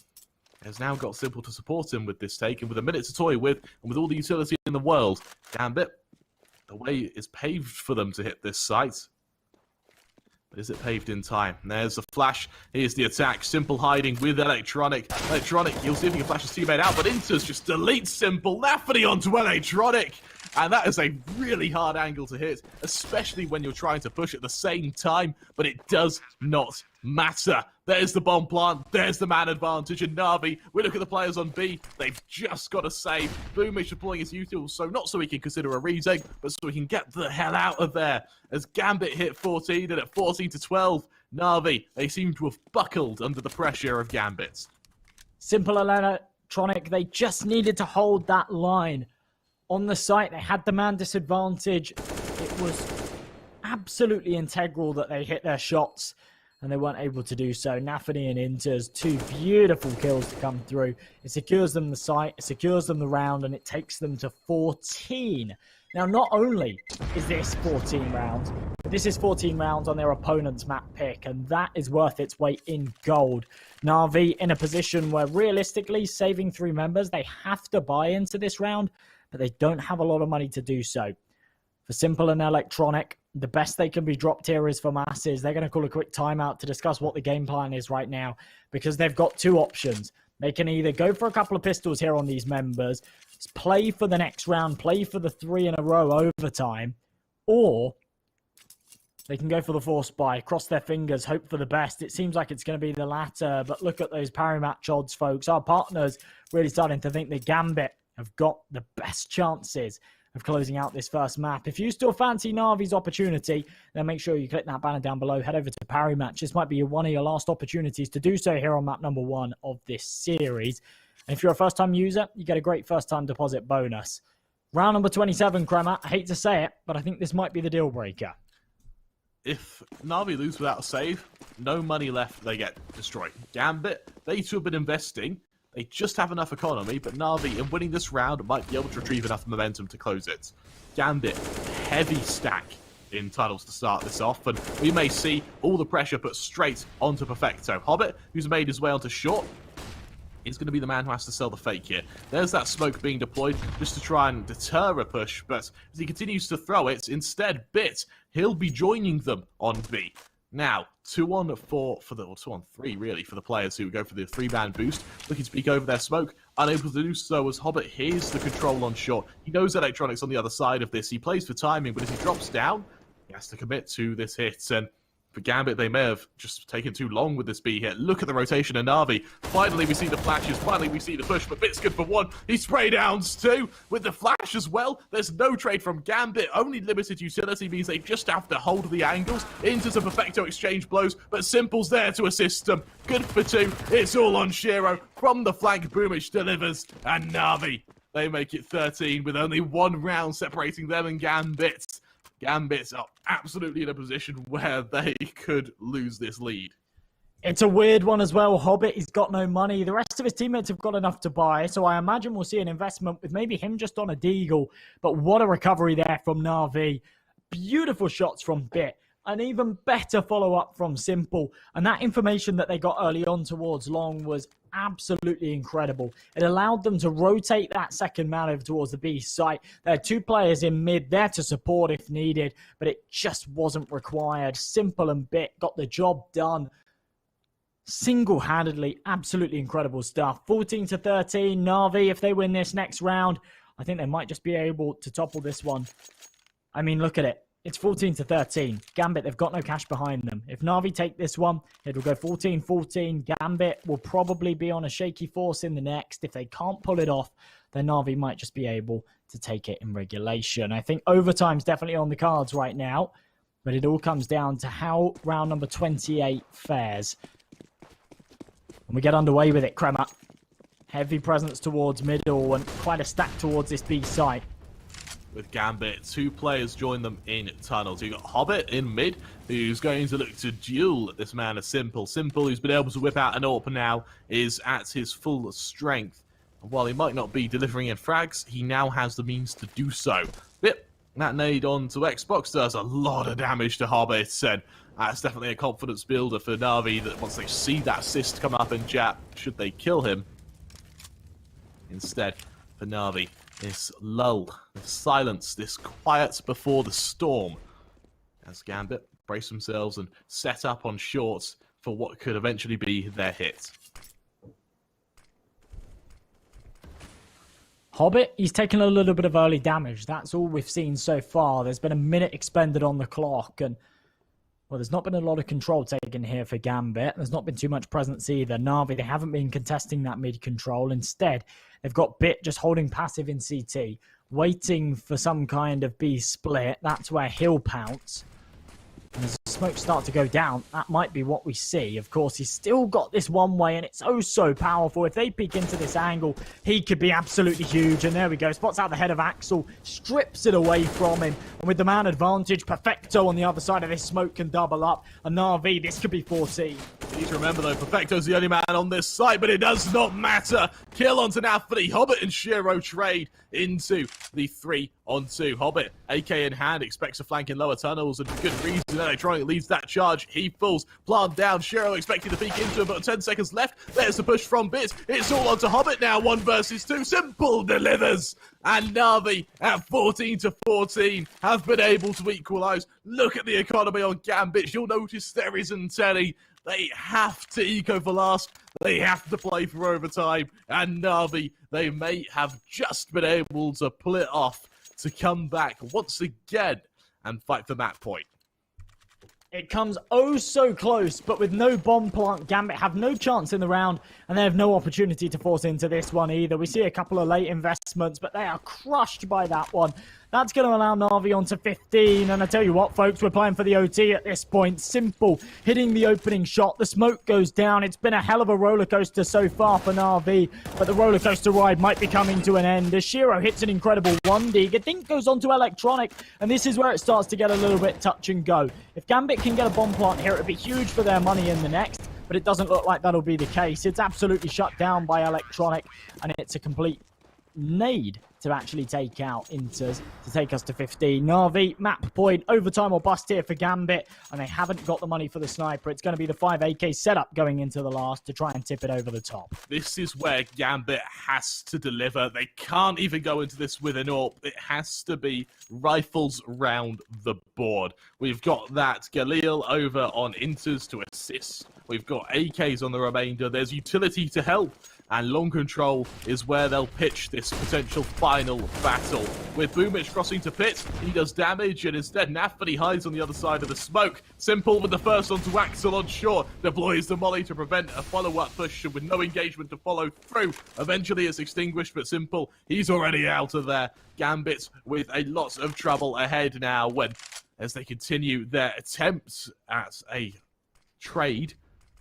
Has now got Simple to support him with this take, and with a minute to toy with, and with all the utility in the world, Gambit, the way is paved for them to hit this site. But is it paved in time? There's the flash. Here's the attack. Simple hiding with Electronic. Electronic, he'll see if he can flash his teammate out, but Inters just deletes Simple. Nafany onto Electronic. And that is a really hard angle to hit, especially when you're trying to push at the same time, but it does not matter. There's the bomb plant, there's the man advantage, and Na'Vi, we look at the players on B, they've just got to save. Boomich deploying his utils, so not so he can consider a retake, but so he can get the hell out of there. As Gambit hit 14, and at 14-12, Na'Vi, they seem to have buckled under the pressure of Gambit. Simple Electronic, they just needed to hold that line. On the site, they had the man disadvantage. It was absolutely integral that they hit their shots, and they weren't able to do so. Nafany and Inters, 2 beautiful kills to come through. It secures them the site, it secures them the round, and it takes them to 14. Now, not only is this 14 rounds, but this is 14 rounds on their opponent's map pick, and that is worth its weight in gold. Na'Vi in a position where, realistically, saving 3 members, they have to buy into this round, but they don't have a lot of money to do so. For Simple and Electronic, the best they can be dropped here is for masses. They're going to call a quick timeout to discuss what the game plan is right now, because they've got 2 options. They can either go for a couple of pistols here on these members, play for the next round, play for the 3 in a row overtime, or they can go for the force buy, cross their fingers, hope for the best. It seems like it's going to be the latter, but look at those parry match odds, folks. Our partners really starting to think that Gambit have got the best chances of closing out this first map. If you still fancy Na'Vi's opportunity, then make sure you click that banner down below. Head over to Parry Match. This might be one of your last opportunities to do so here on map number 1 of this series. And if you're a first-time user, you get a great first-time deposit bonus. Round number 27, Kremer. I hate to say it, but I think this might be the deal breaker. If Na'Vi lose without a save, no money left, they get destroyed. Gambit, they too have been investing. They just have enough economy, but Na'Vi, in winning this round, might be able to retrieve enough momentum to close it. Gambit, heavy stack in tunnels to start this off, and we may see all the pressure put straight onto Perfecto. Hobbit, who's made his way onto short, is going to be the man who has to sell the fake here. There's that smoke being deployed just to try and deter a push, but as he continues to throw it, instead, Bit, he'll be joining them on B. Now, 2-on-4 for the, or 2-on-3 really, for the players who go for the 3-man boost, looking to peek over their smoke, unable to do so as Hobbit hears the control on short. He knows electronics on the other side of this. He plays for timing, but as he drops down, he has to commit to this hit, and for Gambit, they may have just taken too long with this B hit. Look at the rotation of Na'Vi. Finally, we see the flashes. Finally, we see the push, but Bit's good for 1. He spray downs 2 with the flash as well. There's no trade from Gambit. Only limited utility means they just have to hold the angles into some Perfecto exchange blows, but Simple's there to assist them. Good for 2. It's all on Shiro. From the flank, Boomich delivers, and Na'Vi, they make it 13 with only 1 round separating them and Gambit. Gambit are absolutely in a position where they could lose this lead. It's a weird one as well. Hobbit, he's got no money. The rest of his teammates have got enough to buy, so I imagine we'll see an investment with maybe him just on a deagle. But what a recovery there from Na'Vi. Beautiful shots from Bit. An even better follow-up from Simple. And that information that they got early on towards Long was absolutely incredible. It allowed them to rotate that second man over towards the B site. There are 2 players in mid there to support if needed, but it just wasn't required. Simple and Bit got the job done single-handedly. Absolutely incredible stuff. 14-13, Na'Vi, if they win this next round, I think they might just be able to topple this one. I mean, look at it. It's 14-13. Gambit, they've got no cash behind them. If Na'Vi take this one, it'll go 14-14. Gambit will probably be on a shaky force in the next. If they can't pull it off, then Na'Vi might just be able to take it in regulation. I think overtime's definitely on the cards right now, but it all comes down to how round number 28 fares. And we get underway with it, Crema. Heavy presence towards middle and quite a stack towards this B site. With Gambit, 2 players join them in tunnels. You've got Hobbit in mid, who's going to look to duel this man as Simple. Simple, who's been able to whip out an AWP now, is at his full strength. And while he might not be delivering in frags, he now has the means to do so. Bit, that nade onto Xbox does a lot of damage to Hobbit, and that's definitely a confidence builder for Na'Vi that once they see that assist come up in chat, should they kill him? Instead, for Na'Vi, this lull, this silence, this quiet before the storm, as Gambit brace themselves and set up on shorts for what could eventually be their hit. Hobbit, he's taken a little bit of early damage. That's all we've seen so far. There's been a minute expended on the clock, and well, there's not been a lot of control taken here for Gambit. There's not been too much presence either. Na'Vi, they haven't been contesting that mid control. Instead, they've got Bit just holding passive in CT, waiting for some kind of B split. That's where he'll pounce. And as the smoke starts to go down, that might be what we see. Of course, he's still got this one way, and it's oh so powerful. If they peek into this angle, he could be absolutely huge. And there we go. Spots out the head of Axel, strips it away from him. And with the man advantage, Perfecto on the other side of this smoke can double up. And Na'Vi, this could be 14. You need to remember, though, Perfecto's the only man on this site, but it does not matter. Kill onto Nafri. Hobbit and Shiro trade into the 3-on-2. Hobbit, AK in hand, expects a flank in lower tunnels, and for good reason. Electronic leads that charge. He falls. Plant down. Shiro expecting to peek into him, but 10 seconds left. There's the push from Bit. It's all onto Hobbit now. 1 versus 2. Simple delivers. And Na'Vi at 14-14 have been able to equalise. Look at the economy on Gambit. You'll notice there isn't any. They have to eco for last. They have to play for overtime. And Na'Vi, they may have just been able to pull it off to come back once again and fight for that point. It comes oh so close, but with no bomb plant, Gambit have no chance in the round, and they have no opportunity to force into this one either. We see a couple of late investments, but they are crushed by that one. That's going to allow Na'Vi on to 15, and I tell you what, folks, we're playing for the OT at this point. Simple, hitting the opening shot. The smoke goes down. It's been a hell of a roller coaster so far for Na'Vi, but the roller coaster ride might be coming to an end. As Shiro hits an incredible 1D, I think goes on to Electronic, and this is where it starts to get a little bit touch and go. If Gambit can get a bomb plant here, it would be huge for their money in the next, but it doesn't look like that'll be the case. It's absolutely shut down by Electronic, and it's a complete need to actually take out Inters to take us to 15. Na'Vi, map point, overtime or bust here for Gambit, and they haven't got the money for the sniper. It's going to be the 5 AK setup going into the last to try and tip it over the top. This is where Gambit has to deliver. They can't even go into this with an AWP. It has to be rifles round the board. We've got that Galil over on Inters to assist. We've got AKs on the remainder. There's utility to help. And long control is where they'll pitch this potential final battle. With Boomich crossing to pit, he does damage, and instead Nafany hides on the other side of the smoke. Simple with the first onto Axel on shore, deploys the molly to prevent a follow-up push, and with no engagement to follow through. Eventually it's extinguished, but Simple, he's already out of there. Gambit with a lot of trouble ahead now as they continue their attempts at a trade.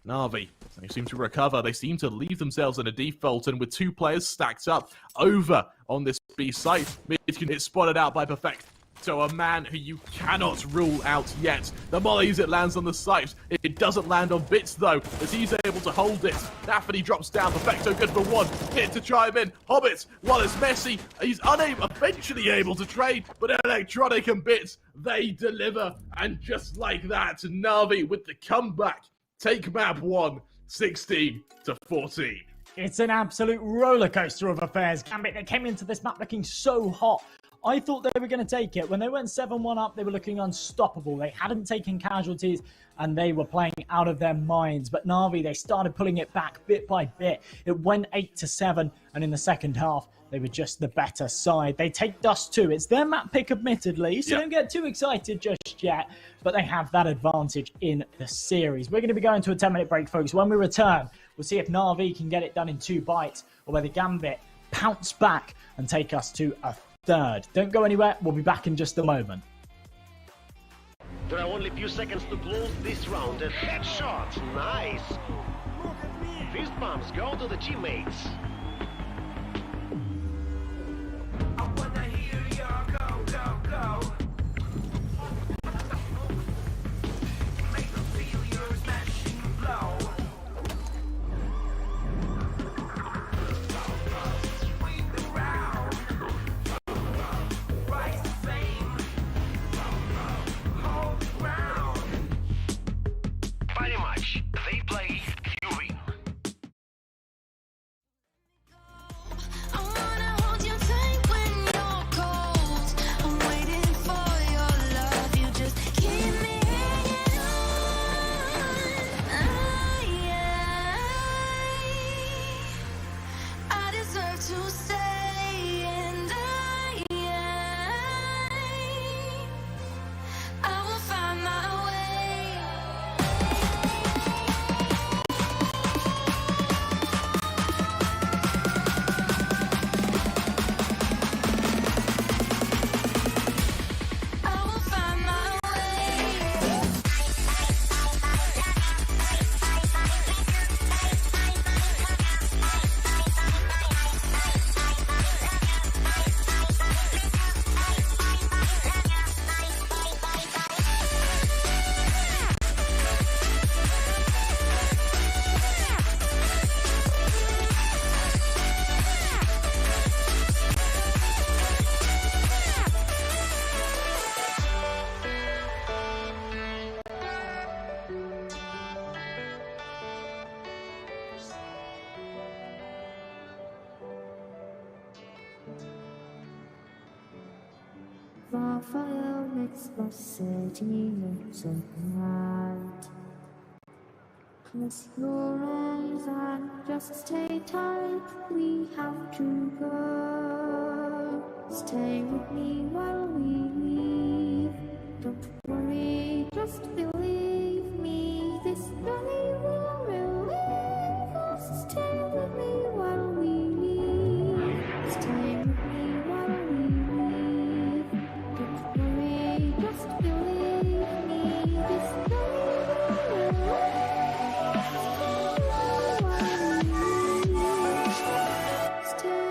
Na'Vi, they seem to recover. They seem to leave themselves in a default, and with 2 players stacked up over on this B site, Mid can get spotted out by Perfecto, a man who you cannot rule out yet. The mollies, it lands on the site. It doesn't land on Bits, though, as he's able to hold it. Nafany drops down. Perfecto good for 1. Bit to chime in. Hobbit, while it's messy, he's eventually able to trade, but Electronic and Bits, they deliver. And just like that, Na'Vi with the comeback. Take map 1, 16 to 14. It's an absolute roller coaster of affairs. Gambit, they came into this map looking so hot. I thought they were going to take it. When they went 7-1 up, they were looking unstoppable. They hadn't taken casualties, and they were playing out of their minds. But Na'Vi, they started pulling it back bit by bit. It went 8-7, and in the second half, they were just the better side. They take Dust 2. It's their map pick, admittedly, so don't get too excited just yet. But they have that advantage in the series. We're going to be going to a 10-minute break, folks. When we return, we'll see if Na'Vi can get it done in 2 bites, or whether Gambit pounce back and take us to a third. Don't go anywhere. We'll be back in just a moment. There are only a few seconds to close this round. A headshot. Nice. Fist bumps go to the teammates. I wanna hear your go, go, go. Make them feel your smashing blow. Swing around. Rise to fame. Hold the ground. Very much. They play, you win. I wanna hold you tight when you're cold. I'm waiting for your love. You just keep me hanging on. I deserve to stay, and I will find my way. I will find my way. Fire makes my city look so bright. Close your eyes and just stay tight. We have to go. Stay with me while we leave. Don't worry, just believe me. This journey will relieve us. Stay with me while we leave. Stay with me while we leave. Don't worry, just believe me. This journey will relieve us. Stay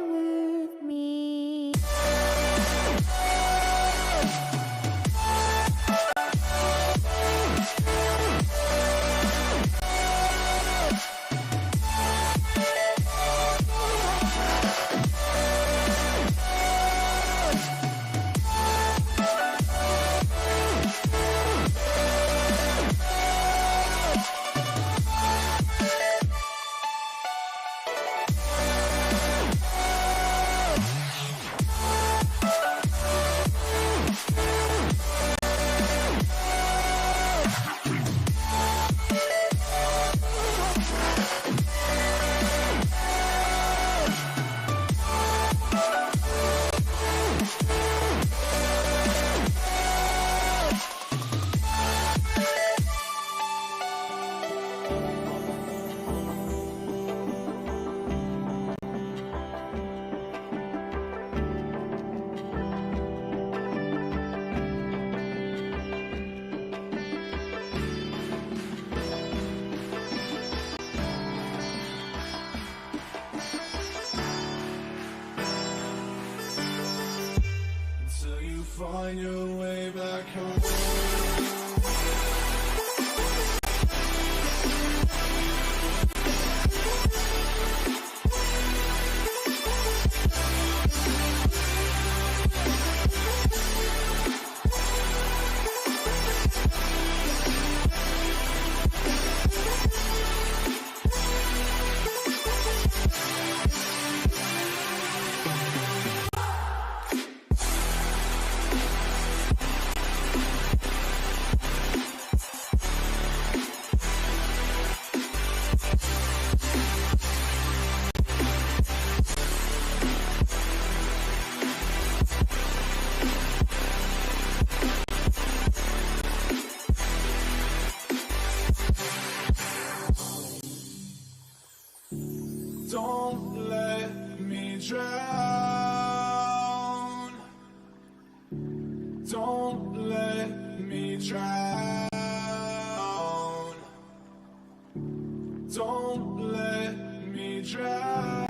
with me. find your way back home. Don't let me drown. Don't let me drown. Don't let me drown.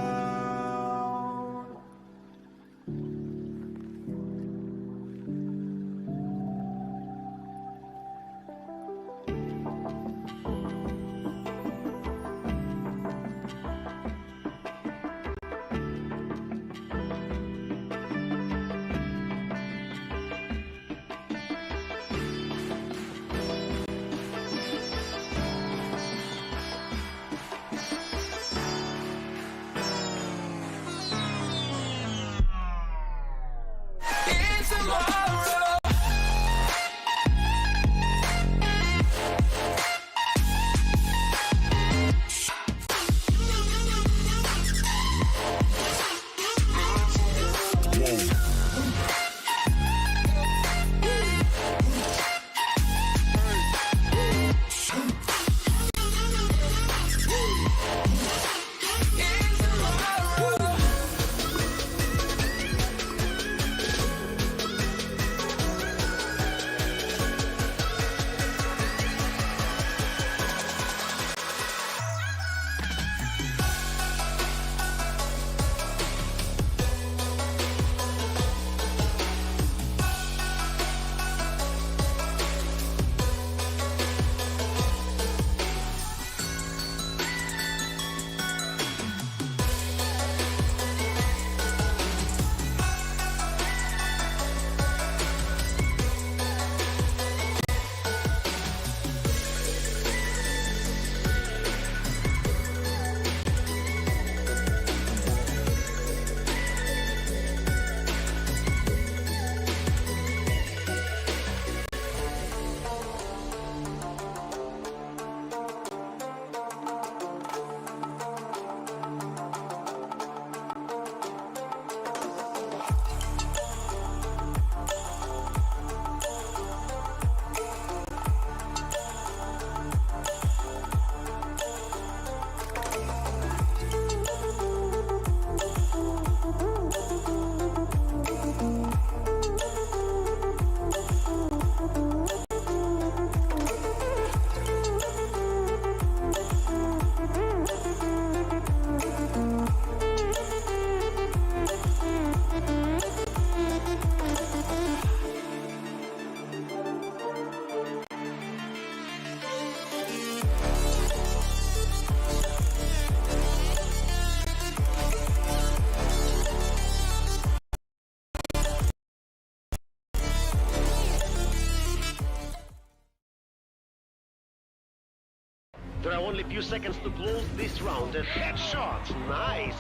There are only a few seconds to close this round. A headshot, nice.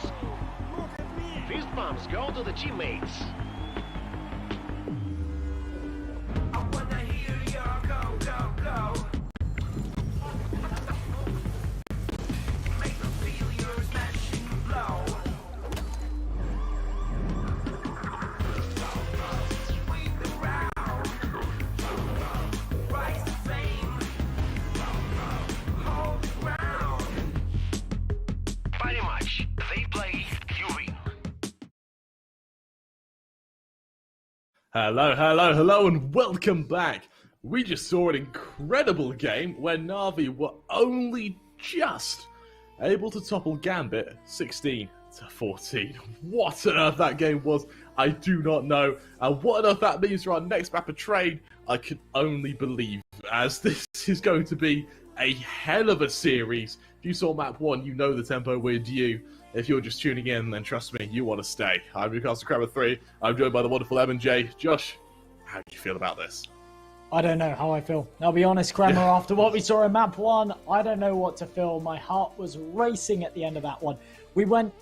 Fist bumps go to the teammates. I wanna hear your go, go, go. Make them feel your smashing blow. Swing around. Rise to fame. Hold the ground. Very much. They play, you win. Hello, hello, hello, and welcome back. We just saw an incredible game where Na'Vi were only just able to topple Gambit 16 to 14. What on earth that game was, I do not know. And what on earth that means for our next map of trade, I can only believe, as this is going to be a hell of a series. If you saw map 1, you know the tempo we're due. If you're just tuning in, then trust me, you want to stay. I'm Newcastle Crabber 3. I'm joined by the wonderful M&J. Josh, how do you feel about this? I don't know how I feel. I'll be honest, Kramer, after what we saw in map 1, I don't know what to feel. My heart was racing at the end of that one. We went...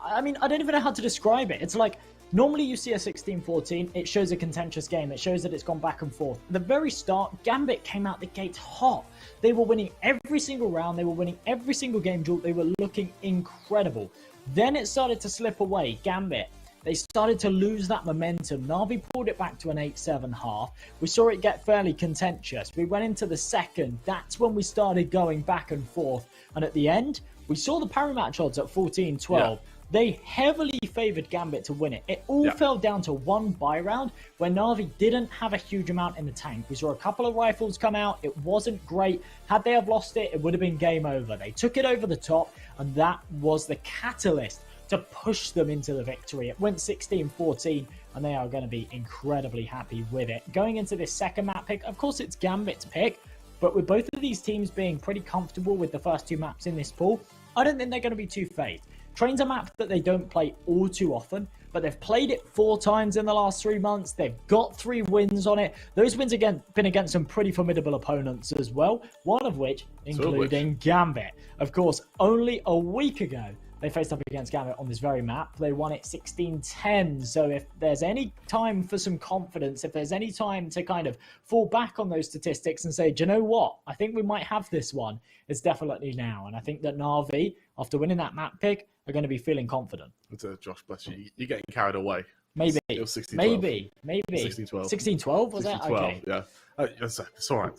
I mean, I don't even know how to describe it. It's like, normally you see a 16-14, it shows a contentious game. It shows that it's gone back and forth. At the very start, Gambit came out the gates hot. They were winning every single round. They were winning every single game duel. They were looking incredible. Then it started to slip away. Gambit, they started to lose that momentum. Na'Vi pulled it back to an 8-7 half. We saw it get fairly contentious. We went into the second. That's when we started going back and forth. And at the end, we saw the parry match odds at 14-12. Yeah. They heavily favoured Gambit to win it. It all fell down to one buy round where Na'Vi didn't have a huge amount in the tank. We saw a couple of rifles come out. It wasn't great. Had they have lost it, it would have been game over. They took it over the top, and that was the catalyst to push them into the victory. It went 16-14, and they are going to be incredibly happy with it. Going into this second map pick, of course it's Gambit's pick, but with both of these teams being pretty comfortable with the first two maps in this pool, I don't think they're going to be too phased. Train's a map that they don't play all too often, but they've played it 4 times in the last 3 months. They've got 3 wins on it. Those wins have been against some pretty formidable opponents as well, one of which including Gambit. Of course, only a week ago, they faced up against Gambit on this very map. They won it 16-10. So if there's any time for some confidence, if there's any time to kind of fall back on those statistics and say, do you know what? I think we might have this one. It's definitely now. And I think that Na'Vi, after winning that map pick, are going to be feeling confident. Josh, bless you. You're getting carried away. Maybe. It was 16-12. Maybe. 16-12. 16-12, was 16-12, it? Okay. Yeah. It's all right.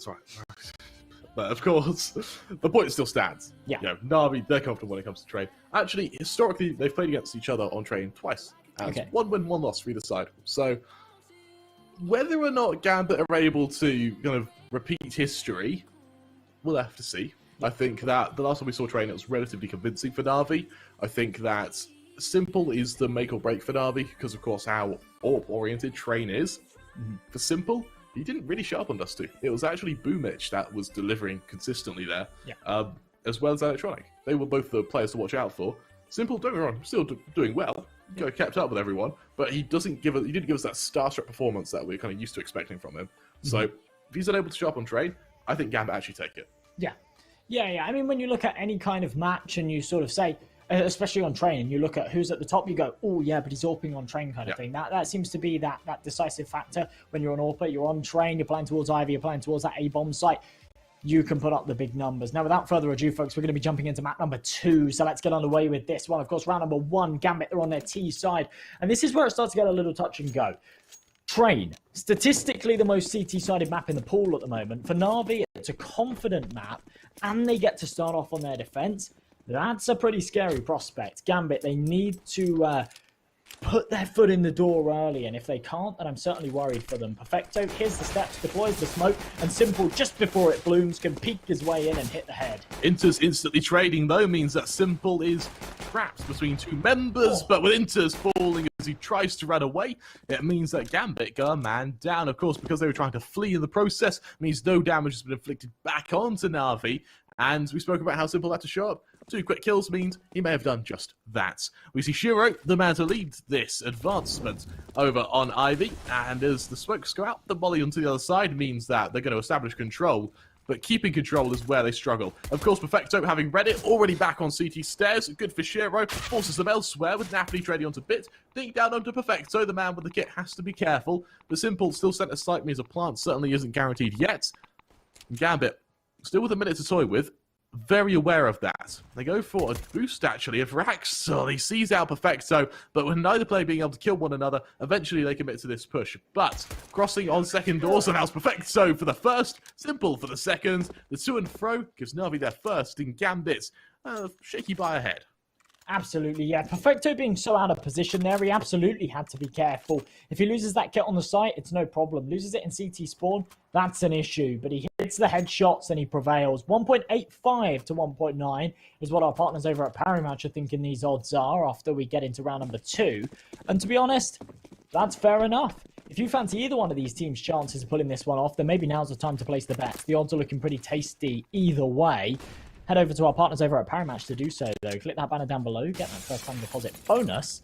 But of course, the point still stands. Yeah. You know, Na'Vi, they're comfortable when it comes to trade. Actually, historically, they've played against each other on train twice. And 1 win, 1 loss for either side. So, whether or not Gambit are able to kind of repeat history, we'll have to see. I think that the last time we saw train, it was relatively convincing for Na'Vi. I think that Simple is the make or break for Na'Vi, because of course how AWP-oriented train is. For Simple, he didn't really show up on Dust 2. It was actually Boomich that was delivering consistently there, as well as Electronic. They were both the players to watch out for. Simple, don't get me wrong, still doing well. Kept up with everyone, but he didn't give us that starstruck performance that we're kind of used to expecting from him. So if he's unable to show up on trade, I think Gambit actually take it. Yeah. I mean, when you look at any kind of match and you sort of say, especially on train, you look at who's at the top, you go, oh yeah, but he's AWPing on train kind of thing. That seems to be that decisive factor when you're on AWPer, you're on train, you're playing towards Ivy, you're playing towards that A-bomb site. You can put up the big numbers. Now, without further ado, folks, we're going to be jumping into map number 2. So let's get underway with this one. Of course, round number 1, Gambit, they're on their T side. And this is where it starts to get a little touch and go. Train, statistically the most CT-sided map in the pool at the moment. For Na'Vi, it's a confident map, and they get to start off on their defense. That's a pretty scary prospect. Gambit, they need to put their foot in the door early, and if they can't, then I'm certainly worried for them. Perfecto, here's the steps, deploys the smoke, and Simple, just before it blooms, can peek his way in and hit the head. Inter's instantly trading, though, means that Simple is trapped between 2 members, but with Inter's falling as he tries to run away, it means that Gambit got a man down. Of course, because they were trying to flee in the process, means no damage has been inflicted back onto Na'Vi, and we spoke about how Simple had to show up. 2 quick kills means he may have done just that. We see Shiro, the man to lead this advancement over on Ivy, and as the smokes go out, the molly onto the other side means that they're going to establish control, but keeping control is where they struggle. Of course, Perfecto, having read it, already back on CT stairs, good for Shiro, forces them elsewhere with Napoli trading onto Bit, dig down onto Perfecto, the man with the kit has to be careful, but Simple still sent a sight means a plant certainly isn't guaranteed yet. Gambit, still with a minute to toy with, very aware of that. They go for a boost, actually, of Raxel. He sees out Perfecto, but with neither player being able to kill one another, eventually they commit to this push. But crossing on second doors allows Perfecto for the first, Simple for the second. The to and fro gives Na'Vi their first in Gambit. Shaky buy ahead. Absolutely, yeah. Perfecto being so out of position there, he absolutely had to be careful. If he loses that kit on the site, it's no problem. Loses it in CT spawn, that's an issue. But he hits the headshots and he prevails. 1.85 to 1.9 is what our partners over at Parimatch are thinking these odds are after we get into round number 2. And to be honest, that's fair enough. If you fancy either one of these teams' chances of pulling this one off, then maybe now's the time to place the bets. The odds are looking pretty tasty either way. Head over to our partners over at Parimatch to do so, though. Click that banner down below, get that first-time deposit bonus.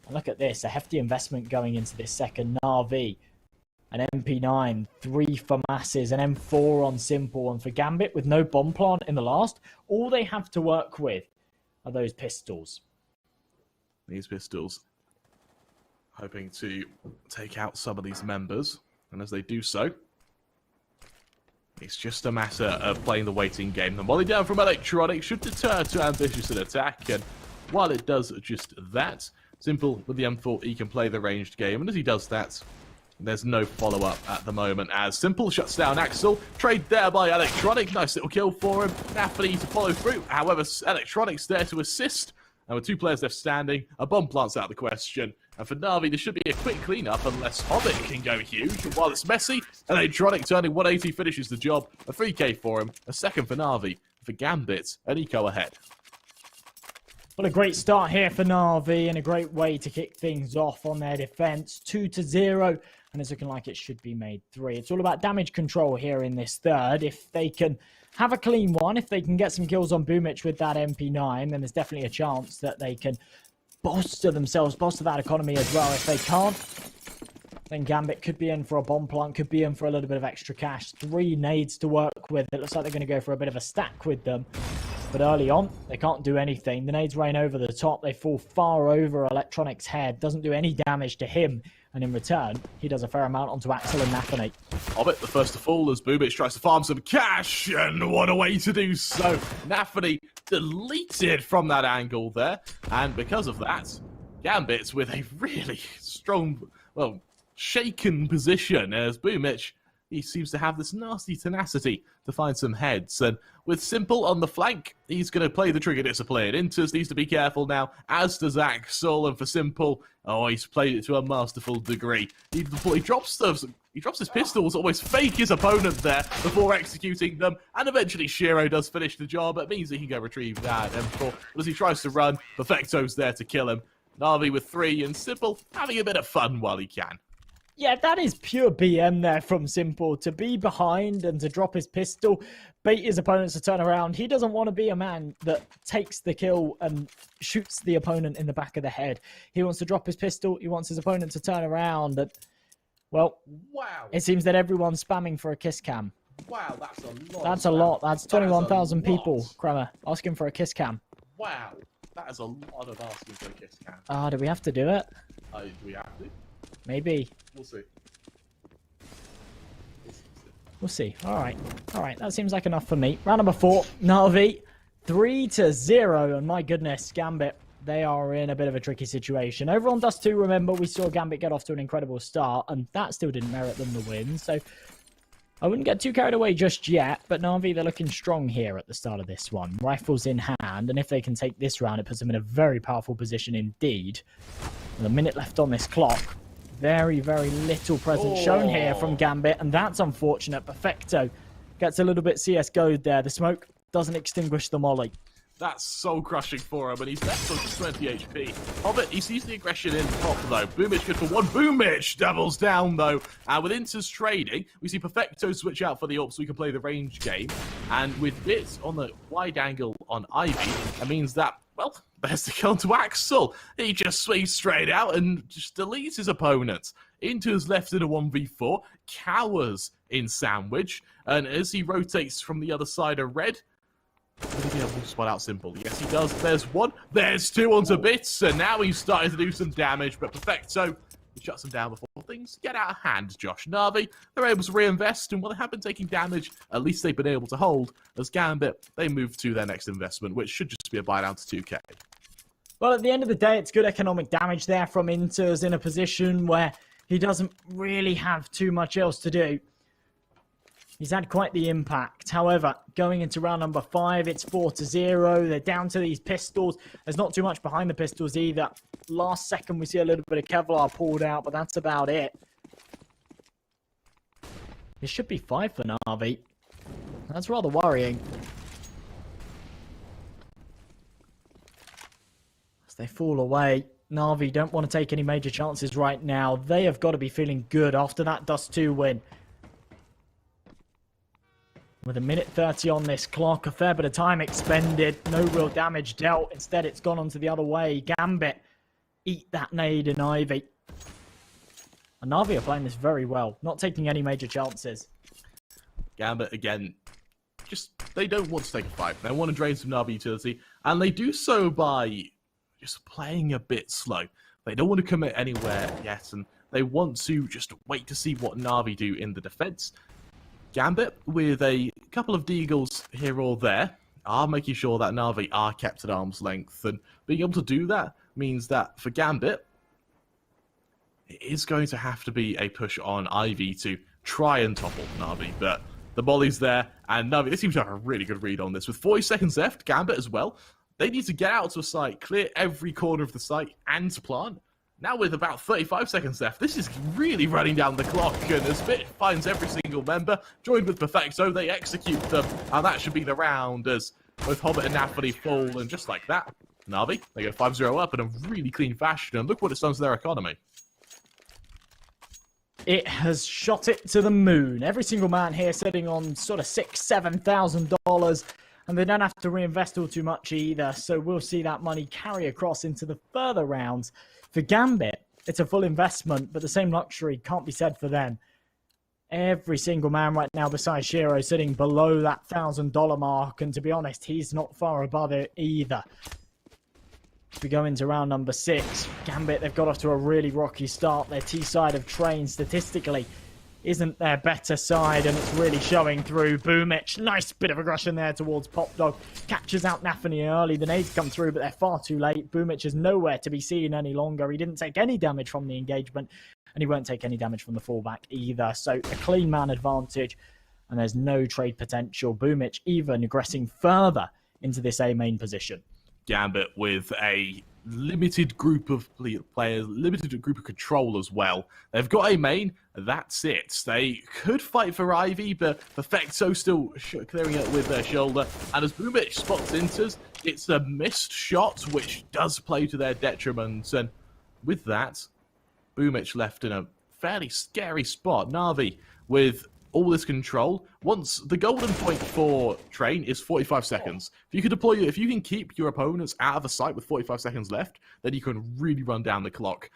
And look at this, a hefty investment going into this second Na'Vi. An MP9, 3 for Masses, an M4 on Simple, and for Gambit, with no bomb plant in the last, all they have to work with are those pistols. These pistols, hoping to take out some of these members, and as they do so, it's just a matter of playing the waiting game. The volley down from Electronic should deter too ambitious an attack, and while it does just that, Simple with the M4, he can play the ranged game, and as he does that, there's no follow-up at the moment, as Simple shuts down Axel. Trade there by Electronic, nice little kill for him. Nafany to follow through, however, Electronic's there to assist, and with 2 players left standing, a bomb plant's out of the question. And for Na'Vi, there should be a quick clean-up unless Hobbit can go huge. And while it's messy, Electronic turning 180 finishes the job. A 3k for him, a second for Na'Vi. For Gambit, an eco ahead. Well, a great start here for Na'Vi and a great way to kick things off on their defense. 2-0, and it's looking like it should be made 3. It's all about damage control here in this third. If they can have a clean one, if they can get some kills on Boomich with that MP9, then there's definitely a chance that they can bolster themselves, bolster that economy as well. If they can't, then Gambit could be in for a bomb plant, could be in for a little bit of extra cash. 3 nades to work with. It looks like they're going to go for a bit of a stack with them. But early on, they can't do anything. The nades rain over the top. They fall far over Electronic's head. Doesn't do any damage to him. And in return, he does a fair amount onto Axel and Nafany. Hobbit, the first to fall as Boomich tries to farm some cash, and what a way to do so. Nafany deleted from that angle there, and because of that, Gambit with a really strong, well, shaken position as Boomich, he seems to have this nasty tenacity to find some heads. And with Simple on the flank, he's going to play the trigger discipline. Inters needs to be careful now, as does Axel. And for Simple, oh, he's played it to a masterful degree. He drops his pistols, almost fake his opponent there before executing them. And eventually Shiro does finish the job. It means he can go retrieve that M4. But as he tries to run, Perfecto's there to kill him. Na'Vi with 3 and Simple having a bit of fun while he can. Yeah, that is pure BM there from Simple. To be behind and to drop his pistol, bait his opponents to turn around. He doesn't want to be a man that takes the kill and shoots the opponent in the back of the head. He wants to drop his pistol. He wants his opponent to turn around. And, well, wow, it seems that everyone's spamming for a kiss cam. Wow, that's a lot. That's a lot. That's 21,000 people, Kremer, asking for a kiss cam. Wow, that is a lot of asking for a kiss cam. Ah, do we have to do it? Do we have to? Maybe. We'll see. We'll see. All right. All right. That seems like enough for me. Round number 4, Na'Vi, 3-0. And my goodness, Gambit, they are in a bit of a tricky situation. Over on Dust 2, remember, we saw Gambit get off to an incredible start, and that still didn't merit them the win. So I wouldn't get too carried away just yet, but Na'Vi, they're looking strong here at the start of this one. Rifles in hand, and if they can take this round, it puts them in a very powerful position indeed. With a minute left on this clock. Very, very little presence shown here from Gambit, and that's unfortunate. Perfecto gets a little bit CSGO'd there. The smoke doesn't extinguish the molly. That's soul crushing for him, and he's left with just 20 HP. Hobbit, he sees the aggression in top, though. Boomich good for 1. Boomich doubles down, though. And with Inters trading, we see Perfecto switch out for the AWP so we can play the range game. And with Bits on the wide angle on Ivy, that means that, well, there's the kill to Axel. He just swings straight out and just deletes his opponent. Inters left in a 1v4, cowers in Sandwich, and as he rotates from the other side of red, will he be able to spot out Simple? Yes, he does. There's 1, there's 2 onto Bits, and now he's starting to do some damage, but Perfecto, he shuts him down before things get out of hand. Josh Na'Vi, they're able to reinvest, and while they have been taking damage, at least they've been able to hold. As Gambit, they move to their next investment, which should just be a buy down to 2k. Well, at the end of the day, it's good economic damage there from Inters in a position where he doesn't really have too much else to do. He's had quite the impact. However, going into round number 5, it's 4-0. They're down to these pistols. There's not too much behind the pistols either. Last second, we see a little bit of Kevlar pulled out, but that's about it. This should be 5 for Na'Vi. That's rather worrying. As they fall away, Na'Vi don't want to take any major chances right now. They have got to be feeling good after that Dust 2 win. With a minute 30 on this clock, a fair bit of time expended, no real damage dealt. Instead, it's gone on to the other way. Gambit, eat that nade in Ivy. And Na'Vi are playing this very well, not taking any major chances. Gambit, again, they don't want to take a fight. They want to drain some Na'Vi utility, and they do so by just playing a bit slow. They don't want to commit anywhere yet, and they want to just wait to see what Na'Vi do in the defense. Gambit, with a couple of deagles here or there, are making sure that Na'Vi are kept at arm's length, and being able to do that means that for Gambit, it is going to have to be a push on Ivy to try and topple Na'Vi, but the volley's there, and Na'Vi, they seem to have a really good read on this. With 40 seconds left, Gambit as well, they need to get out to a site, clear every corner of the site, and plant. Now with about 35 seconds left, this is really running down the clock, and as Bit finds every single member, joined with Perfecto, they execute them, and that should be the round, as both Hobbit and Napoli fall, and just like that, Na'Vi, they go 5-0 up in a really clean fashion, and look what it's done to their economy. It has shot it to the moon. Every single man here sitting on sort of $6,000-$7,000, and they don't have to reinvest all too much either, so we'll see that money carry across into the further rounds. For Gambit, it's a full investment, but the same luxury can't be said for them. Every single man right now besides Shiro sitting below that $1,000 mark, and to be honest, he's not far above it either. As we go into round number 6, Gambit, they've got off to a really rocky start. Their T side of train statistically isn't their better side, and it's really showing through. Boomich, nice bit of aggression there towards Pop Dog. Catches out Nafany early. The nades come through, but they're far too late. Boomich is nowhere to be seen any longer. He didn't take any damage from the engagement, and he won't take any damage from the fallback either. So a clean man advantage, and there's no trade potential. Boomich even aggressing further into this A main position. Gambit with a limited group of players, limited group of control as well. They've got a main, that's it. They could fight for Ivy, but Perfecto still clearing it with their shoulder. And as Boomich spots enters, it's a missed shot, which does play to their detriment. And with that, Boomich left in a fairly scary spot. Na'Vi with all this control. Once the golden point for train is 45 seconds. If you can if you can keep your opponents out of the sight with 45 seconds left, then you can really run down the clock.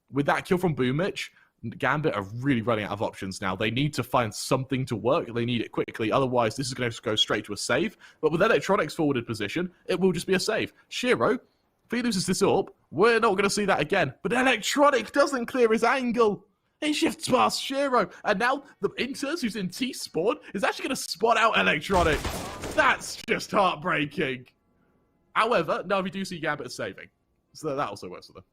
With that kill from Boomich, Gambit are really running out of options now. They need to find something to work. They need it quickly. Otherwise, this is going to go straight to a save. But with Electronics forwarded position, it will just be a save. Shiro, if he loses this up, we're not going to see that again. But Electronic doesn't clear his angle. He shifts past Shiro, and now the Inters, who's in T-Spawn, is actually going to spot out Electronic. That's just heartbreaking. However, now we do see Gambit saving, so that also works for them.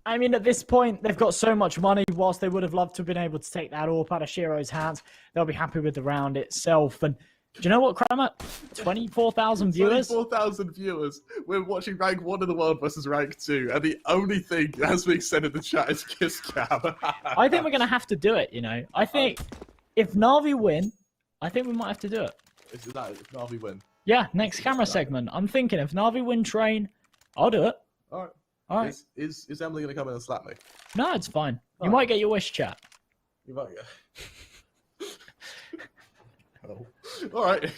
I mean, at this point, they've got so much money. Whilst they would have loved to have been able to take that AWP out of Shiro's hands, they'll be happy with the round itself. And do you know what, Kramer? 24,000 viewers? 24,000 viewers. We're watching rank 1 in the world versus rank 2, and the only thing that's being said in the chat is kiss cam. I think we're going to have to do it, you know. I think if Na'Vi win, I think we might have to do it. Is that if Na'Vi win? Yeah, next camera segment. I'm thinking if Na'Vi win train, I'll do it. All right. All right. Is Emily going to come in and slap me? No, it's fine. You might get your wish, chat. You might get... Oh. All right.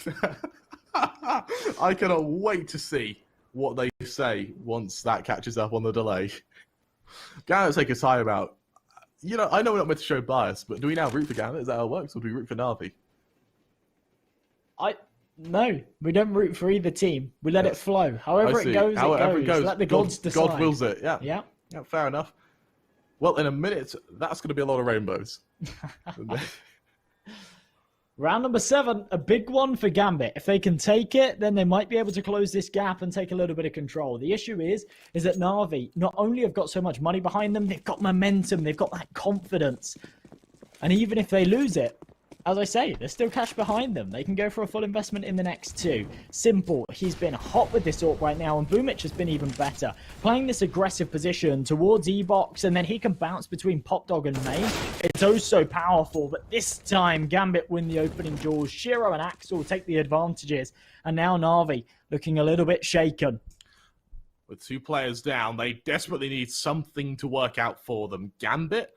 I cannot wait to see what they say once that catches up on the delay. Gambit take a time out. You know, I know we're not meant to show bias, but do we now root for Gambit? Is that how it works, or do we root for Na'Vi? No, we don't root for either team. We let it flow. However it goes, it goes. Let the gods decide. God wills it. Yeah. Yeah. Yeah. Fair enough. Well, in a minute, that's going to be a lot of rainbows. Round number 7, a big one for Gambit. If they can take it, then they might be able to close this gap and take a little bit of control. The issue is that Na'Vi not only have got so much money behind them, they've got momentum, they've got that confidence. And even if they lose it, as I say, there's still cash behind them. They can go for a full investment in the next two. Simple, he's been hot with this AWP right now, and Boomich has been even better. Playing this aggressive position towards E-Box, and then he can bounce between Popdog and Main. It's oh so powerful, but this time Gambit win the opening duels. Shiro and Axel take the advantages, and now Na'Vi looking a little bit shaken. With 2 players down, they desperately need something to work out for them. Gambit,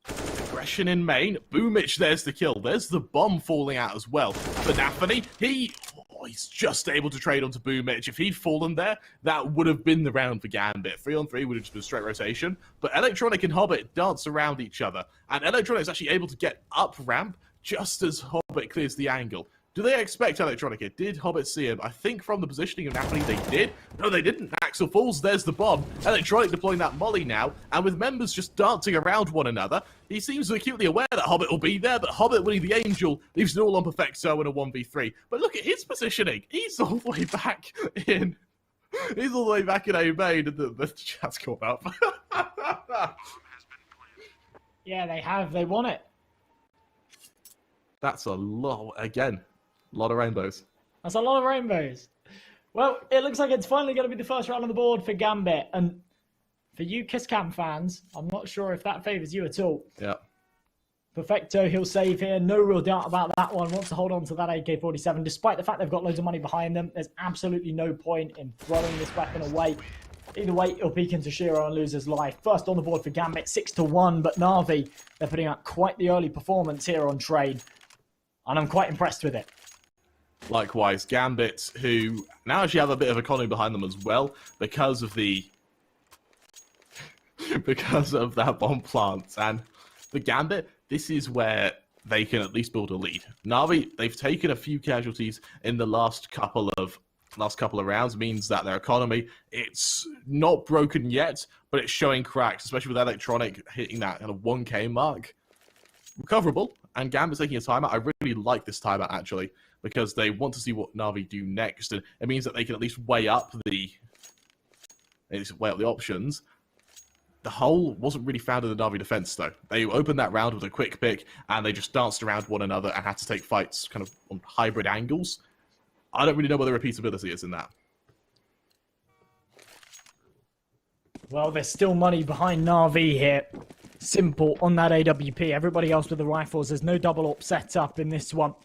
aggression in main. Boomich, there's the kill. There's the bomb falling out as well. But Nathany, he's just able to trade onto Boomich. If he'd fallen there, that would have been the round for Gambit. 3-on-3 would have just been straight rotation. But Electronic and Hobbit dance around each other. And Electronic is actually able to get up ramp just as Hobbit clears the angle. Do they expect Electronic here? Did Hobbit see him? I think from the positioning of Nathany, they did. No, they didn't. Axel falls. There's the bomb. Electronic deploying that molly now. And with members just dancing around one another, he seems acutely aware that Hobbit will be there, but Hobbit winning the Angel leaves it all on Perfecto in a 1v3. But look at his positioning. He's all the way back in... He's all the way back in A main, and the chat's caught up. Yeah, they have. They won it. That's a lot. Again, a lot of rainbows. That's a lot of rainbows. Well, it looks like it's finally going to be the first round on the board for Gambit. And for you Kiss Cam fans, I'm not sure if that favours you at all. Yeah. Perfecto, he'll save here. No real doubt about that one. Wants to hold on to that AK-47. Despite the fact they've got loads of money behind them, there's absolutely no point in throwing this weapon away. Either way, he'll peek into Shiro and lose his life. First on the board for Gambit, 6-1. But Na'Vi, they're putting out quite the early performance here on trade. And I'm quite impressed with it. Likewise, Gambit, who now actually have a bit of economy behind them as well, because of the... because of that bomb plant. And for Gambit, this is where they can at least build a lead. Na'Vi, they've taken a few casualties in the last couple of rounds, means that their economy, it's not broken yet, but it's showing cracks, especially with Electronic hitting that kind of 1k mark. Recoverable, and Gambit's taking a timeout. I really like this timeout, actually, because they want to see what Na'Vi do next, and it means that they can at least weigh up the options. The hole wasn't really found in the Na'Vi defense, though. They opened that round with a quick pick, and they just danced around one another and had to take fights kind of on hybrid angles. I don't really know what the repeatability is in that. Well, there's still money behind Na'Vi here. Simple on that AWP. Everybody else with the rifles. There's no double up set up in this one.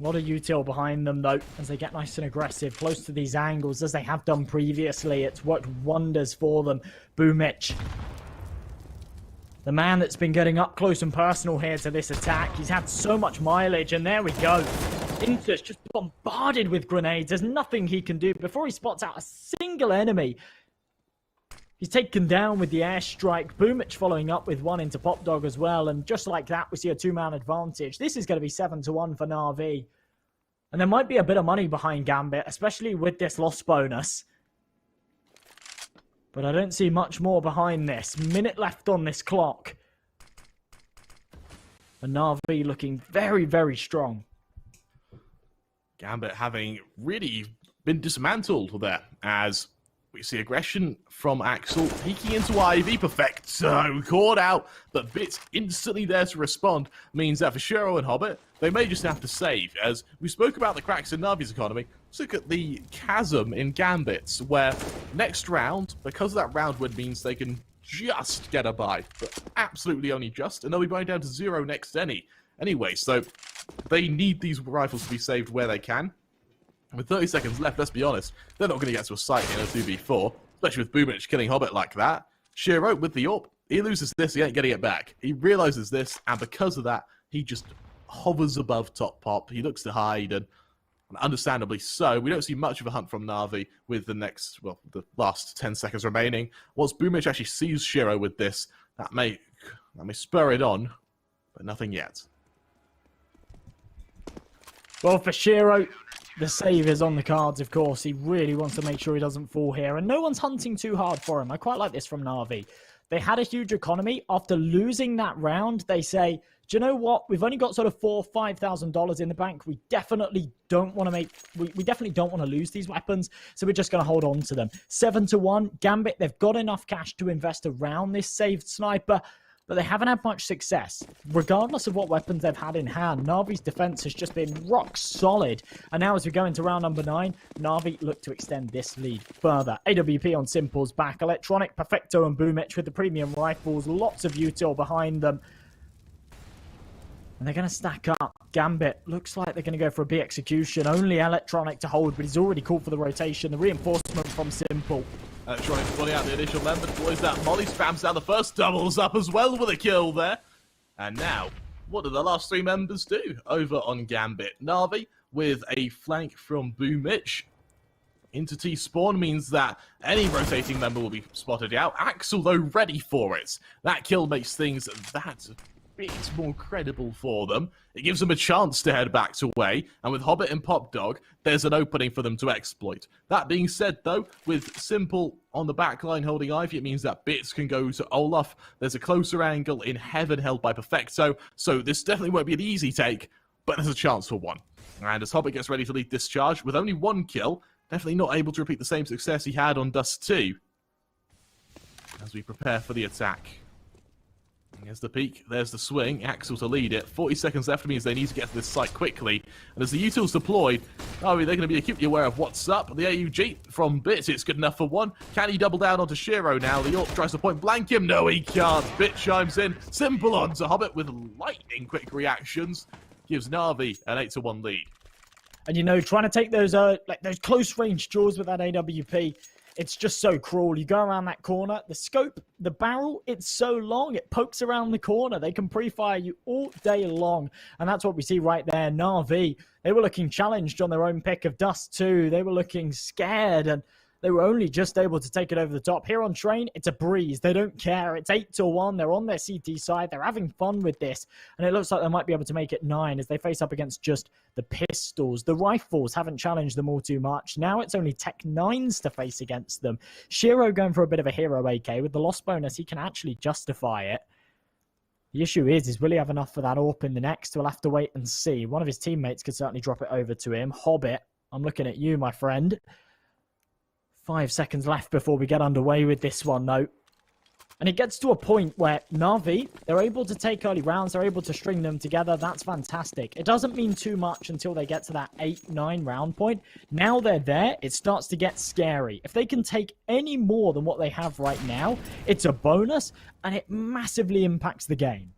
A lot of util behind them, though, as they get nice and aggressive, close to these angles, as they have done previously. It's worked wonders for them. Boomich, the man that's been getting up close and personal here to this attack. He's had so much mileage, and there we go. Intus just bombarded with grenades. There's nothing he can do before he spots out a single enemy. He's taken down with the airstrike. Boomich following up with one into Popdog as well. And just like that, we see a 2-man advantage. This is going to be 7-1 for Na'Vi. And there might be a bit of money behind Gambit, especially with this loss bonus. But I don't see much more behind this. Minute left on this clock. And Na'Vi looking very, very strong. Gambit having really been dismantled there, as we see aggression from Axel, peeking into Ivy. Perfecto, caught out, but Bit's instantly there to respond. Means that for Shiro and Hobbit, they may just have to save. As we spoke about the cracks in Na'Vi's economy, let's look at the chasm in Gambit's, where next round, because of that round win, means they can just get a buy, but absolutely only just, and they'll be buying down to 0 next anyway, so they need these rifles to be saved where they can. With 30 seconds left, let's be honest, they're not going to get to a site in a 2v4, especially with Boomich killing Hobbit like that. Shiro with the AWP, he loses this, he ain't getting it back. He realizes this, and because of that, he just hovers above top pop. He looks to hide, and understandably so. We don't see much of a hunt from Na'Vi with the last 10 seconds remaining. Once Boomich actually sees Shiro with this, that may spur it on, but nothing yet. Well, for Shiro, the save is on the cards, of course. He really wants to make sure he doesn't fall here. And no one's hunting too hard for him. I quite like this from Na'Vi. They had a huge economy. After losing that round, they say, do you know what? We've only got sort of $4,000 or $5,000 in the bank. We definitely don't want to we definitely don't want to lose these weapons. So we're just going to hold on to them. 7-1. Gambit, they've got enough cash to invest around this saved sniper. but they haven't had much success. Regardless of what weapons they've had in hand, Na'Vi's defense has just been rock solid. And now as we go into round number 9, Na'Vi look to extend this lead further. AWP on Simple's back, Electronic, Perfecto and Boomich with the premium rifles, lots of util behind them. And they're going to stack up. Gambit looks like they're going to go for a B execution. Only Electronic to hold, but he's already called for the rotation. The reinforcement from Simple. Electronic pulling out the initial member, deploys that Molly, spams down the first, doubles up as well with a kill there. And now, what do the last 3 members do over on Gambit? Na'Vi with a flank from Boomich. Into T-spawn means that any rotating member will be spotted out. Axel, though, ready for it. That kill makes things that bit more credible for them. It gives them a chance to head back to away, and with Hobbit and Pop Dog, there's an opening for them to exploit. That being said, though, with Simple on the back line holding Ivy, it means that Bits can go to Olaf. There's a closer angle in Heaven held by Perfecto, so this definitely won't be an easy take, but there's a chance for one. And as Hobbit gets ready to lead this charge, with only 1 kill, definitely not able to repeat the same success he had on Dust 2. As we prepare for the attack. There's the peak, there's the swing, Axel to lead it. 40 seconds left means they need to get to this site quickly. And as the util's deployed, they're going to be acutely aware of what's up. The AUG from Bits, it's good enough for 1. Can he double down onto Shiro now? The York tries to point blank him. No, he can't. Bit chimes in. Simple on to Hobbit with lightning quick reactions. Gives Na'Vi an 8-1 lead. And you know, trying to take those those close range jaws with that AWP, it's just so cruel. You go around that corner, the scope, the barrel, it's so long, it pokes around the corner. They can pre-fire you all day long. And that's what we see right there. Na'Vi, they were looking challenged on their own pick of Dust 2. They were looking scared, and they were only just able to take it over the top. Here on Train, it's a breeze. They don't care. It's 8-1. They're on their CT side. They're having fun with this. And it looks like they might be able to make it 9 as they face up against just the pistols. The rifles haven't challenged them all too much. Now it's only Tech 9s to face against them. Shiro going for a bit of a hero AK. With the loss bonus, he can actually justify it. The issue is will he have enough for that AWP in the next? We'll have to wait and see. One of his teammates could certainly drop it over to him. Hobbit, I'm looking at you, my friend. 5 seconds left before we get underway with this one, though. And it gets to a point where Na'Vi, they're able to take early rounds, they're able to string them together. That's fantastic. It doesn't mean too much until they get to that 8-9 round point. Now they're there, it starts to get scary. If they can take any more than what they have right now, it's a bonus, and it massively impacts the game.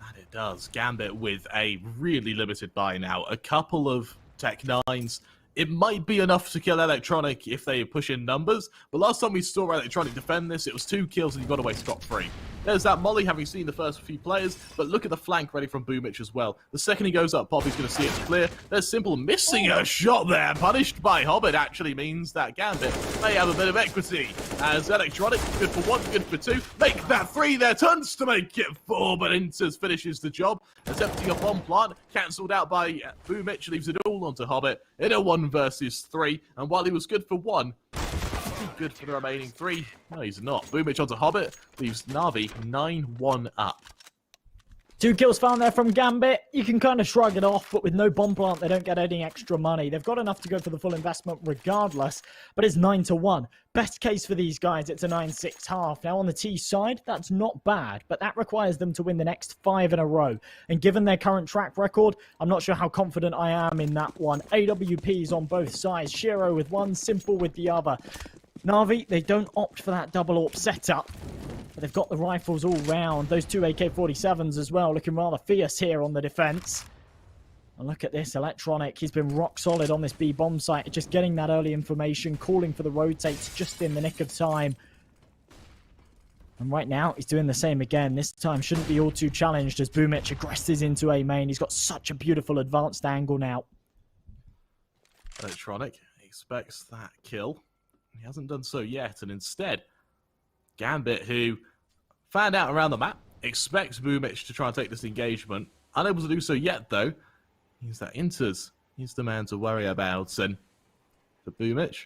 And it does. Gambit with a really limited buy now. A couple of Tech 9s. It might be enough to kill Electronic if they push in numbers, but last time we saw Electronic defend this, it was 2 kills and he got away scot-free. There's that Molly, having seen the first few players, but look at the flank ready from Boomich as well. The second he goes up, Poppy's going to see it's clear. There's Simple missing a shot there. Punished by Hobbit actually means that Gambit may have a bit of equity. As Electronic, good for 1, good for 2. Make that 3 there, turns to make it 4, but Inters finishes the job. Attempting a bomb plant, cancelled out by Boomich, leaves it all onto Hobbit in a 1 versus 3. And while he was good for 1, good for the remaining 3. No, he's not. Boomich onto Hobbit leaves Na'Vi 9-1 up. 2 kills found there from Gambit. You can kind of shrug it off, but with no bomb plant, they don't get any extra money. They've got enough to go for the full investment regardless, but it's 9-1. Best case for these guys, it's a 9-6 half. Now on the T side, that's not bad, but that requires them to win the next 5 in a row. And given their current track record, I'm not sure how confident I am in that one. AWPs on both sides. Shiro with one, Simple with the other. Na'Vi, they don't opt for that double AWP setup, but they've got the rifles all round. Those 2 AK-47s as well, looking rather fierce here on the defense. And look at this, Electronic. He's been rock solid on this B bomb site, just getting that early information, calling for the rotates just in the nick of time. And right now, he's doing the same again. This time shouldn't be all too challenged as Boomich aggresses into A main. He's got such a beautiful advanced angle now. Electronic expects that kill. He hasn't done so yet, and instead, Gambit, who found out around the map, expects Boomich to try and take this engagement. Unable to do so yet, though, means that Inters is the man to worry about. And for Boomich,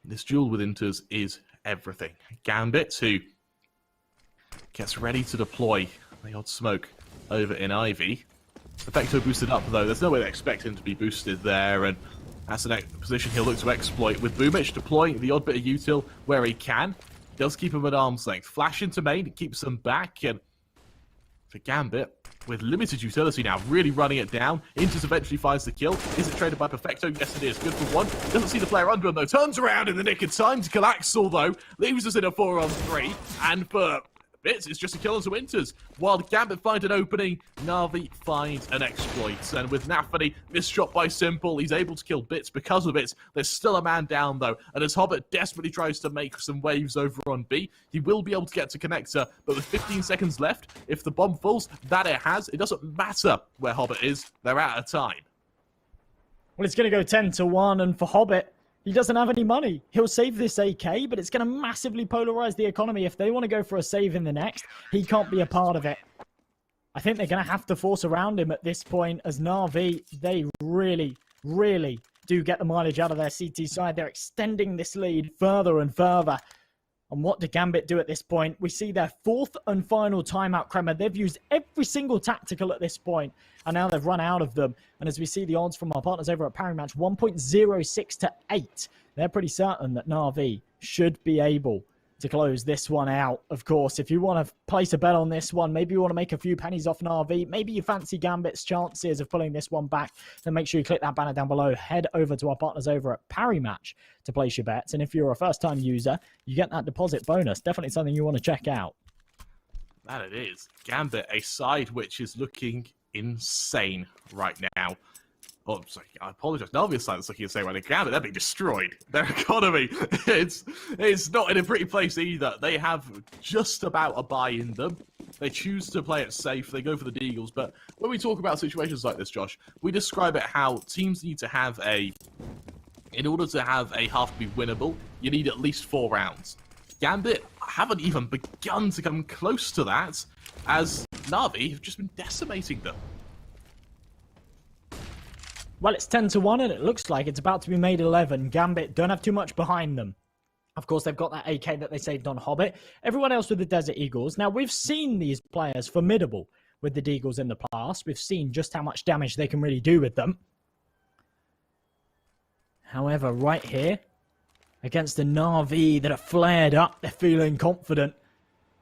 this duel with Inters is everything. Gambit, who gets ready to deploy the odd smoke over in Ivy. Perfecto boosted up, though. There's no way they expect him to be boosted there, and that's the next position he'll look to exploit, with Boomich deploying the odd bit of util where he can. does keep him at arm's length. Flash into main, it keeps them back, and for Gambit, with limited utility now, really running it down. Intus eventually finds the kill. Is it traded by Perfecto? Yes, it is. Good for one. Doesn't see the player under him, though. Turns around in the nick of time to kill Axel, though. Leaves us in a 4-on-3. And for Bits, it's just a kill into Winters. While Gambit find an opening, Na'Vi finds an exploit. And with Nafany, missed shot by Simple, he's able to kill Bits because of it. There's still a man down, though. And as Hobbit desperately tries to make some waves over on B, he will be able to get to Connector. But with 15 seconds left, if the bomb falls, that it has, it doesn't matter where Hobbit is. They're out of time. Well, it's going to go 10-1, and for Hobbit, he doesn't have any money. He'll save this AK, but it's going to massively polarize the economy. If they want to go for a save in the next, he can't be a part of it. I think they're going to have to force around him at this point, as Na'Vi, they really, really do get the mileage out of their CT side. They're extending this lead further and further. And what do Gambit do at this point? We see their fourth and final timeout, Kremer. They've used every single tactical at this point, and now they've run out of them. And as we see the odds from our partners over at Parry Match, 1.06 to 8. They're pretty certain that Na'Vi should be able to close this one out. Of course, if you want to place a bet on this one, maybe you want to make a few pennies off Na'Vi, maybe you fancy Gambit's chances of pulling this one back, then make sure you click that banner down below. Head over to our partners over at Parry Match to place your bets. And if you're a first-time user, you get that deposit bonus. Definitely something you want to check out. That it is. Gambit, a side which is looking insane right now. Oh, sorry, I apologize. Na'Vi's side is looking insane right now. Gambit, they're being destroyed. Their economy, it's not in a pretty place either. They have just about a buy in them. They choose to play it safe. They go for the Deagles. But when we talk about situations like this, Josh, we describe it how teams need to have in order to have a half be winnable, you need at least 4 rounds. Gambit haven't even begun to come close to that, as Na'Vi have just been decimating them. Well, it's 10-1, and it looks like it's about to be made 11. Gambit don't have too much behind them. Of course, they've got that AK that they saved on Hobbit. Everyone else with the Desert Eagles. Now, we've seen these players formidable with the Deagles in the past. We've seen just how much damage they can really do with them. However, right here, against the Na'Vi that are flared up, they're feeling confident.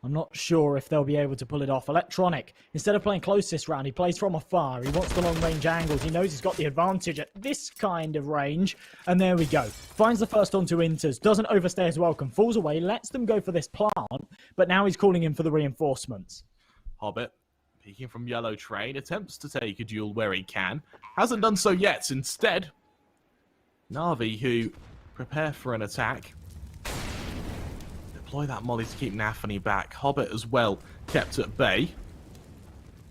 I'm not sure if they'll be able to pull it off. Electronic, instead of playing close this round, he plays from afar. He wants the long-range angles. He knows he's got the advantage at this kind of range. And there we go. Finds the first onto Inters. Doesn't overstay his welcome. Falls away. Lets them go for this plant. But now he's calling in for the reinforcements. Hobbit, peeking from Yellow Train, attempts to take a duel where he can. Hasn't done so yet. Instead, Na'Vi, who prepare for an attack, deploy that molly to keep Nafany back. Hobbit as well kept at bay.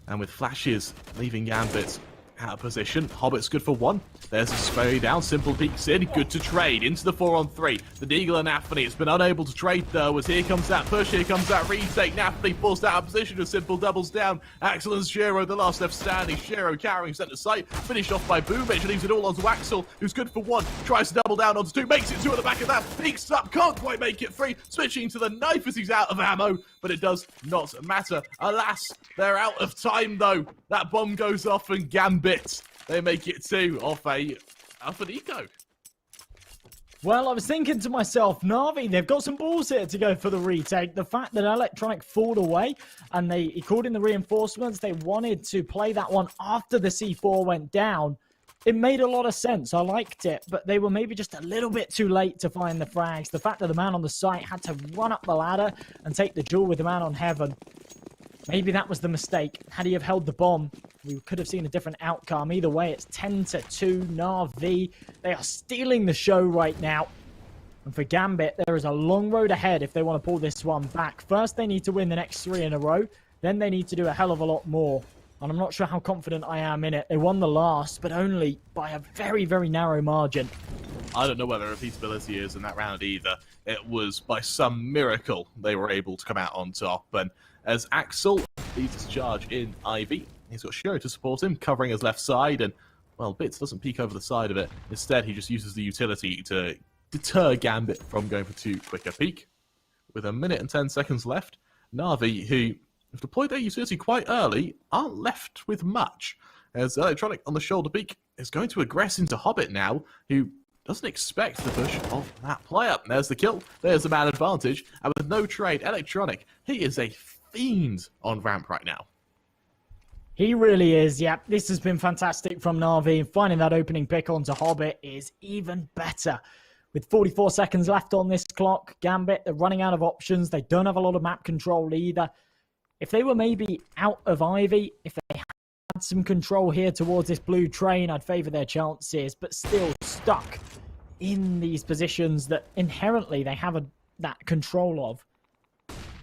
And with flashes leaving Gambit out of position, Hobbit's good for 1. There's a spray down. Simple peeks in. Good to trade. Into the 4-on-3. The Deagle and Nafany has been unable to trade though, as here comes that push. Here comes that retake. Nafany forced out of position as Simple doubles down. Axel and Shiro, the last left standing. Shiro carrying centre sight. Finished off by Boomich. Leaves it all onto Axel, who's good for 1. Tries to double down onto 2. Makes it 2 at the back of that. Peeks up. Can't quite make it 3. Switching to the knife as he's out of ammo. But it does not matter. Alas, they're out of time though. That bomb goes off and Gambit, they make it 2 off an eco. Well, I was thinking to myself, Na'Vi, they've got some balls here to go for the retake. The fact that Electronic fought away and he called in the reinforcements, they wanted to play that one after the C4 went down. It made a lot of sense. I liked it, but they were maybe just a little bit too late to find the frags. The fact that the man on the site had to run up the ladder and take the duel with the man on heaven, maybe that was the mistake. Had he have held the bomb, we could have seen a different outcome. Either way, it's 10-2. Na'Vi, they are stealing the show right now. And for Gambit, there is a long road ahead if they want to pull this one back. First, they need to win the next 3 in a row. Then they need to do a hell of a lot more. And I'm not sure how confident I am in it. They won the last, but only by a very, very narrow margin. I don't know whether repeatability is in that round either. It was by some miracle they were able to come out on top. And as Axel leads his charge in Ivy, he's got Shiro to support him, covering his left side. And, well, Bits doesn't peek over the side of it. Instead, he just uses the utility to deter Gambit from going for too quick a peek. With 1 minute and 10 seconds left, Na'Vi, who have deployed their utility quite early, aren't left with much, as Electronic on the shoulder peak is going to aggress into Hobbit now, who doesn't expect the push of that player. There's the kill. There's the man advantage. And with no trade, Electronic, he is a fiend on ramp right now. He really is, yeah. This has been fantastic from Na'Vi. Finding that opening pick onto Hobbit is even better. With 44 seconds left on this clock, Gambit, they're running out of options. They don't have a lot of map control either. If they were maybe out of Ivy, if they had some control here towards this blue train, I'd favour their chances, but still stuck in these positions that inherently they have that control of.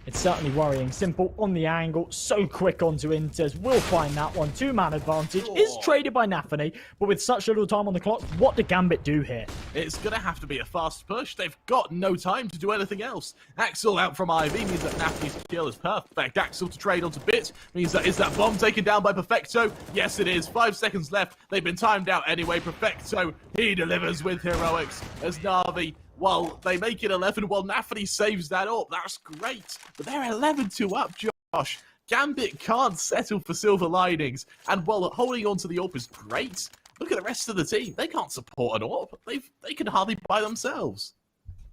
It's certainly worrying. Simple on the angle, so quick onto Inters. Will find that one. Two-man advantage is traded by Nafany, but with such little time on the clock, what did Gambit do here? It's going to have to be a fast push. They've got no time to do anything else. Axel out from Ivy means that Nafany's kill is perfect. Axel to trade onto Bit means that is that bomb taken down by Perfecto? Yes, it is. 5 seconds left. They've been timed out anyway. Perfecto, he delivers with heroics as Na'Vi, well, they make it 11 while Nafany saves that up. That's great. But they're 11-2 up, Josh. Gambit can't settle for silver linings. And while holding on to the AWP is great, look at the rest of the team. They can't support an AWP. They can hardly buy themselves.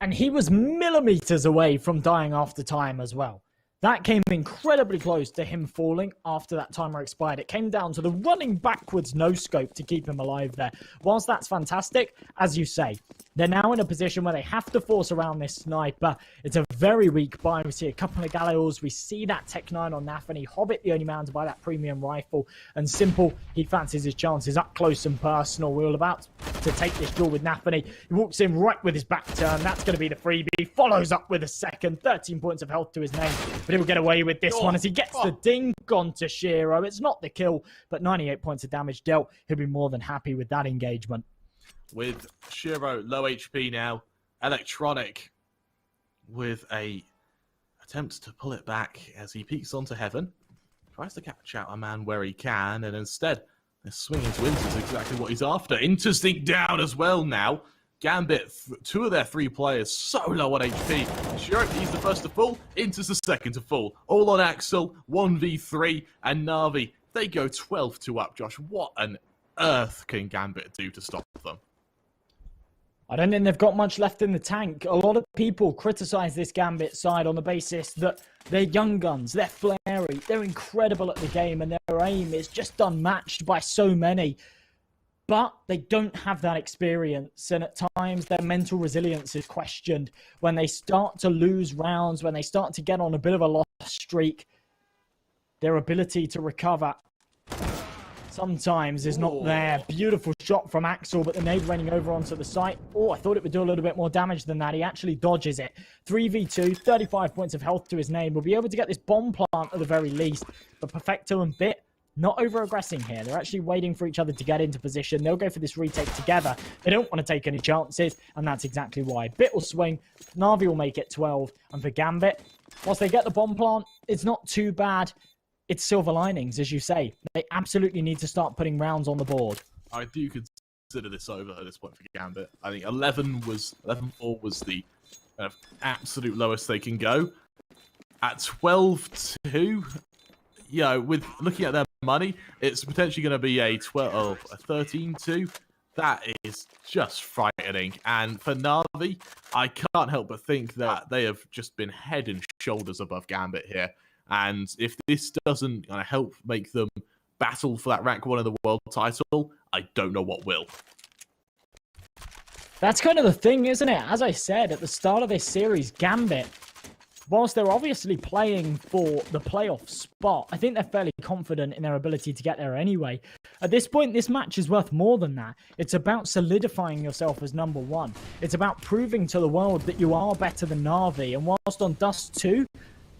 And he was millimeters away from dying after time as well. That came incredibly close to him falling after that timer expired. It came down to the running backwards no-scope to keep him alive there. Whilst that's fantastic, as you say, they're now in a position where they have to force around this sniper. It's a very weak buy. We see a couple of Gallios. We see that Tech 9 on Nafany. Hobbit, the only man to buy that premium rifle. And Simple, he fancies his chances up close and personal. We're all about to take this duel with Nafany. He walks in right with his back turn. That's going to be the freebie. Follows up with a second. 13 points of health to his name. But he'll get away with this one as he gets the dink onto Shiro. It's not the kill, but 98 points of damage dealt. He'll be more than happy with that engagement. With Shiro low HP now, Electronic with a attempt to pull it back as he peeks onto Heaven. Tries to catch out a man where he can, and instead, the swing into Inters is exactly what he's after. Interstinct down as well now. Gambit, 2 of their 3 players so low on HP. Shiro, he's the first to fall. Inters the second to fall. All on Axel, 1v3, and Na'Vi, they go 12-2 up. Josh, what on earth can Gambit do to stop them? I don't think they've got much left in the tank. A lot of people criticize this Gambit side on the basis that they're young guns, they're flary, they're incredible at the game, and their aim is just unmatched by so many. But they don't have that experience, and at times their mental resilience is questioned. When they start to lose rounds, when they start to get on a bit of a loss streak, their ability to recover sometimes is not there. Beautiful shot from Axel, but the nade running over onto the site. Oh, I thought it would do a little bit more damage than that. He actually dodges it. 3v2, 35 points of health to his name. We'll be able to get this bomb plant at the very least. But Perfecto and Bit, not over-aggressing here. They're actually waiting for each other to get into position. They'll go for this retake together. They don't want to take any chances, and that's exactly why. Bit will swing. Na'Vi will make it 12. And for Gambit, whilst they get the bomb plant, it's not too bad. It's silver linings, as you say. They absolutely need to start putting rounds on the board. I do consider this over at this point for Gambit. I think 11-4 was the absolute lowest they can go. At 12-2, with looking at their money, it's potentially going to be a 13-2. That is just frightening. And for Na'Vi, I can't help but think that they have just been head and shoulders above Gambit here. And if this doesn't help make them battle for that rank 1 of the world title, I don't know what will. That's kind of the thing, isn't it? As I said at the start of this series, Gambit, whilst they're obviously playing for the playoff spot, I think they're fairly confident in their ability to get there anyway. At this point, this match is worth more than that. It's about solidifying yourself as number 1. It's about proving to the world that you are better than Na'Vi. And whilst on Dust 2,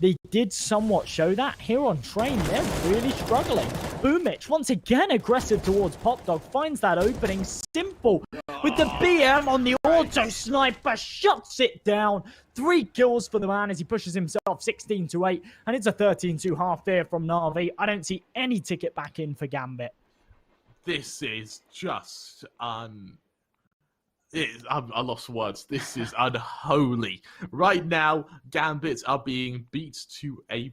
they did somewhat show that. Here on Train, they're really struggling. Boomich, once again aggressive towards Popdog, finds that opening. Simple with the BM on the auto sniper, shuts it down. 3 kills for the man as he pushes himself 16-8, and it's a 13-2 half here from Na'Vi. I don't see any ticket back in for Gambit. This is just I lost words. This is unholy. Right now, Gambit are being beat to a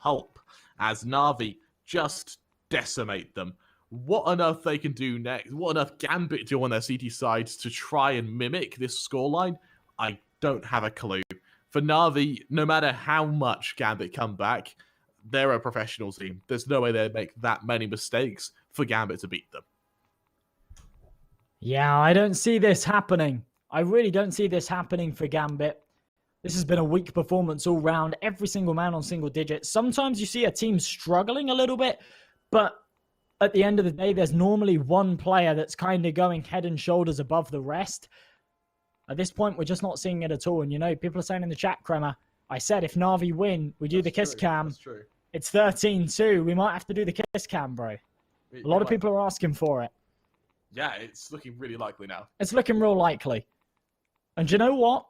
pulp as Na'Vi just decimate them. What on earth they can do next, what on earth Gambit do on their CT sides to try and mimic this scoreline, I don't have a clue. For Na'Vi, no matter how much Gambit come back, they're a professional team. There's no way they'd make that many mistakes for Gambit to beat them. Yeah, I don't see this happening. I really don't see this happening for Gambit. This has been a weak performance all round. Every single man on single digits. Sometimes you see a team struggling a little bit, but at the end of the day, there's normally one player that's kind of going head and shoulders above the rest. At this point, we're just not seeing it at all. And, you know, people are saying in the chat, Kremer, I said if Na'Vi win, we do the kiss cam. That's true. It's 13-2. We might have to do the kiss cam, bro. A lot of people are asking for it. Yeah, it's looking really likely now. It's looking real likely. And you know what?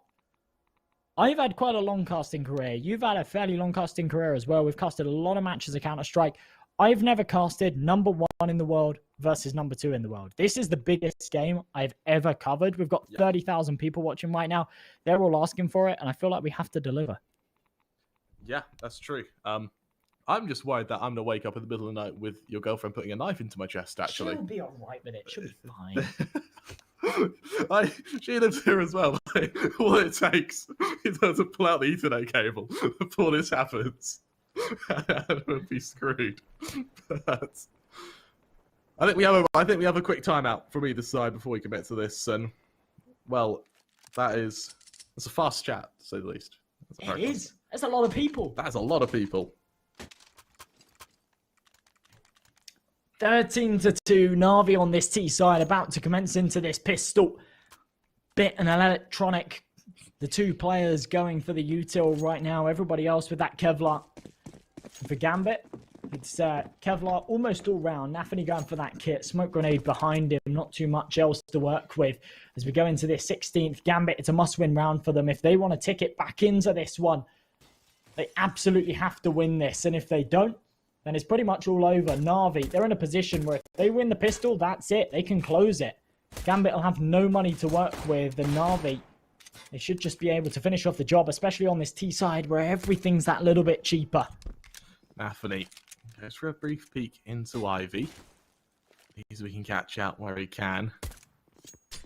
I've had quite a long casting career. You've had a fairly long casting career as well. We've casted a lot of matches of Counter-Strike. I've never casted number 1 in the world versus number 2 in the world. This is the biggest game I've ever covered. We've got 30,000 people watching right now. They're all asking for it, and I feel like we have to deliver. Yeah, that's true. I'm just worried that I'm going to wake up in the middle of the night with your girlfriend putting a knife into my chest, actually. She'll be all right with it. She'll be fine. She lives here as well. All it takes is her to pull out the Ethernet cable before this happens. And we'll be screwed. But I think we have a quick timeout from either side before we commit to this, and well, it's a fast chat to say the least. It is. That's a lot of people. That's a lot of people. 13-2, Na'Vi on this T side, about to commence into this pistol. Bit and Electronic, the two players going for the util right now. Everybody else with that Kevlar. For Gambit, it's Kevlar almost all round. Nafany going for that kit. Smoke grenade behind him. Not too much else to work with. As we go into this 16th Gambit, it's a must-win round for them. If they want to ticket back into this one, they absolutely have to win this. And if they don't, then it's pretty much all over. Na'Vi, they're in a position where if they win the pistol, that's it. They can close it. Gambit will have no money to work with. And Na'Vi, they should just be able to finish off the job, especially on this T side where everything's that little bit cheaper. Nafany goes for a brief peek into Ivy. We can catch out where he can.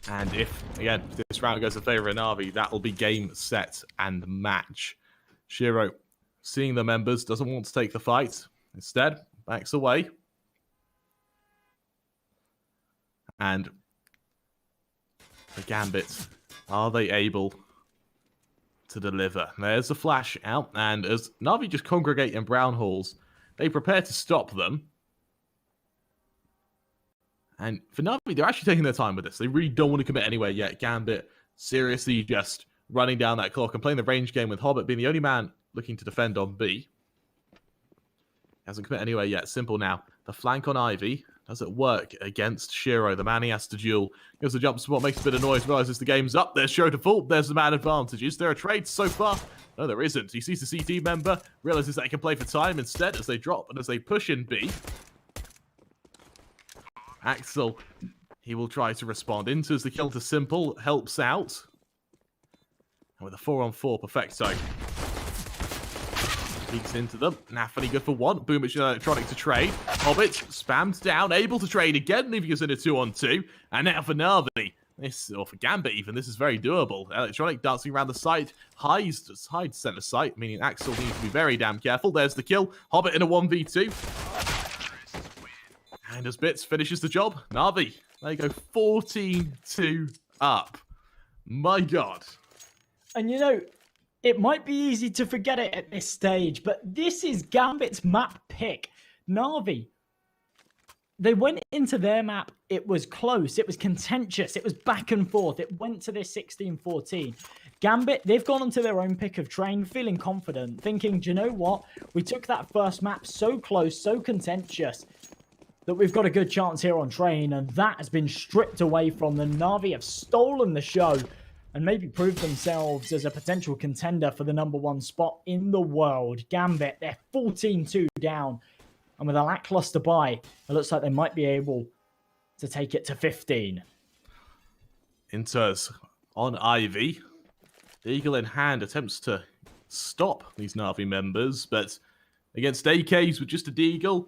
And if, again, this round goes in favour of Na'Vi, that'll be game, set, and match. Shiro, seeing the members, doesn't want to take the fight. Instead, backs away. And the Gambit, are they able to deliver? There's the flash out, and as Na'Vi just congregate in brown halls, they prepare to stop them. And for Na'Vi, they're actually taking their time with this. They really don't want to commit anywhere yet. Gambit seriously just running down that clock and playing the range game with Hobbit being the only man looking to defend on B. Hasn't commit anywhere yet. Simple now. The flank on Ivy. Does it work against Shiro? The man he has to duel. Goes to jump spot, makes a bit of noise, realizes the game's up. There's Shiro to fall. There's the man advantage. Is there a trade so far? No, there isn't. He sees the CT member, realizes that he can play for time instead as they drop and as they push in B. Axel, he will try to respond. Enters the kill to Simple, helps out. And with a 4-on-4 perfecto. Peeks into them. Nafany good for one. Boomich Electronic to trade. Hobbit spammed down, able to trade again, leaving us in a 2-on-2. And now for Na'Vi. This, or for Gambit even, this is very doable. Electronic dancing around the site. Hides center site, meaning Axel needs to be very damn careful. There's the kill. Hobbit in a 1v2. And as Bits finishes the job, Na'Vi, they go 14-2 up. My God. And you know, it might be easy to forget it at this stage, but this is Gambit's map pick. Na'Vi, they went into their map. It was close. It was contentious. It was back and forth. It went to this 16-14. Gambit, they've gone onto their own pick of train, feeling confident, thinking, do you know what? We took that first map so close, so contentious, that we've got a good chance here on train, and that has been stripped away from them. Na'Vi have stolen the show and maybe proved themselves as a potential contender for the #1 spot in the world. Gambit, they're 14-2 down. And with a lackluster buy, it looks like they might be able to take it to 15. Inters on Ivy. Eagle in hand attempts to stop these Na'Vi members, but against AKs with just a Deagle,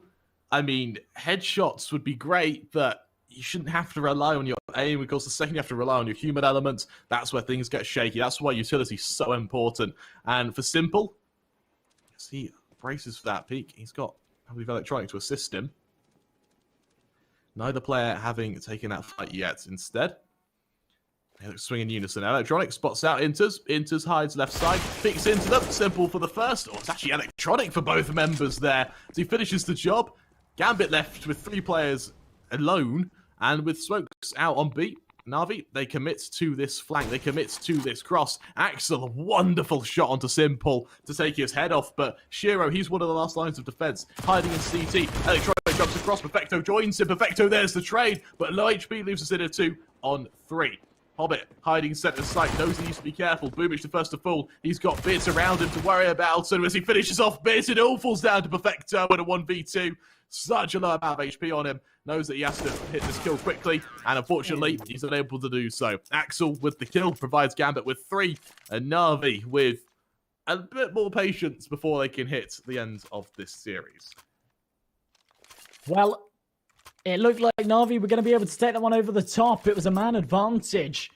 I mean, headshots would be great, but you shouldn't have to rely on your aim, because the second you have to rely on your human elements, that's where things get shaky. That's why utility is so important. And for Simple, as he braces for that peak, he's got, I believe, Electronic to assist him. Neither player having taken that fight yet. Instead, they swing in unison. Electronic spots out Inters. Inters hides left side, peeks into them. Simple for the first. Oh, it's actually Electronic for both members there. As he finishes the job, Gambit left with 3 players alone, and with Smokes out on B. Na'Vi, they commit to this flank, they commit to this cross. Axel, a wonderful shot onto Simple to take his head off, but Shiro, he's one of the last lines of defense, hiding in CT. Electronic jumps across, Perfecto joins him, Perfecto, there's the trade, but low HP leaves us in a 2-on-3. Hobbit, hiding center sight, knows he needs to be careful. Boomich the first to fall. He's got Bit around him to worry about, and as he finishes off Bit, it all falls down to Perfecto in a 1v2. Such a low amount of HP on him. Knows that he has to hit this kill quickly, and unfortunately, he's unable to do so. Axel with the kill provides Gambit with 3, and Na'Vi with a bit more patience before they can hit the end of this series. Well, it looked like Na'Vi were going to be able to take that one over the top. It was a man advantage.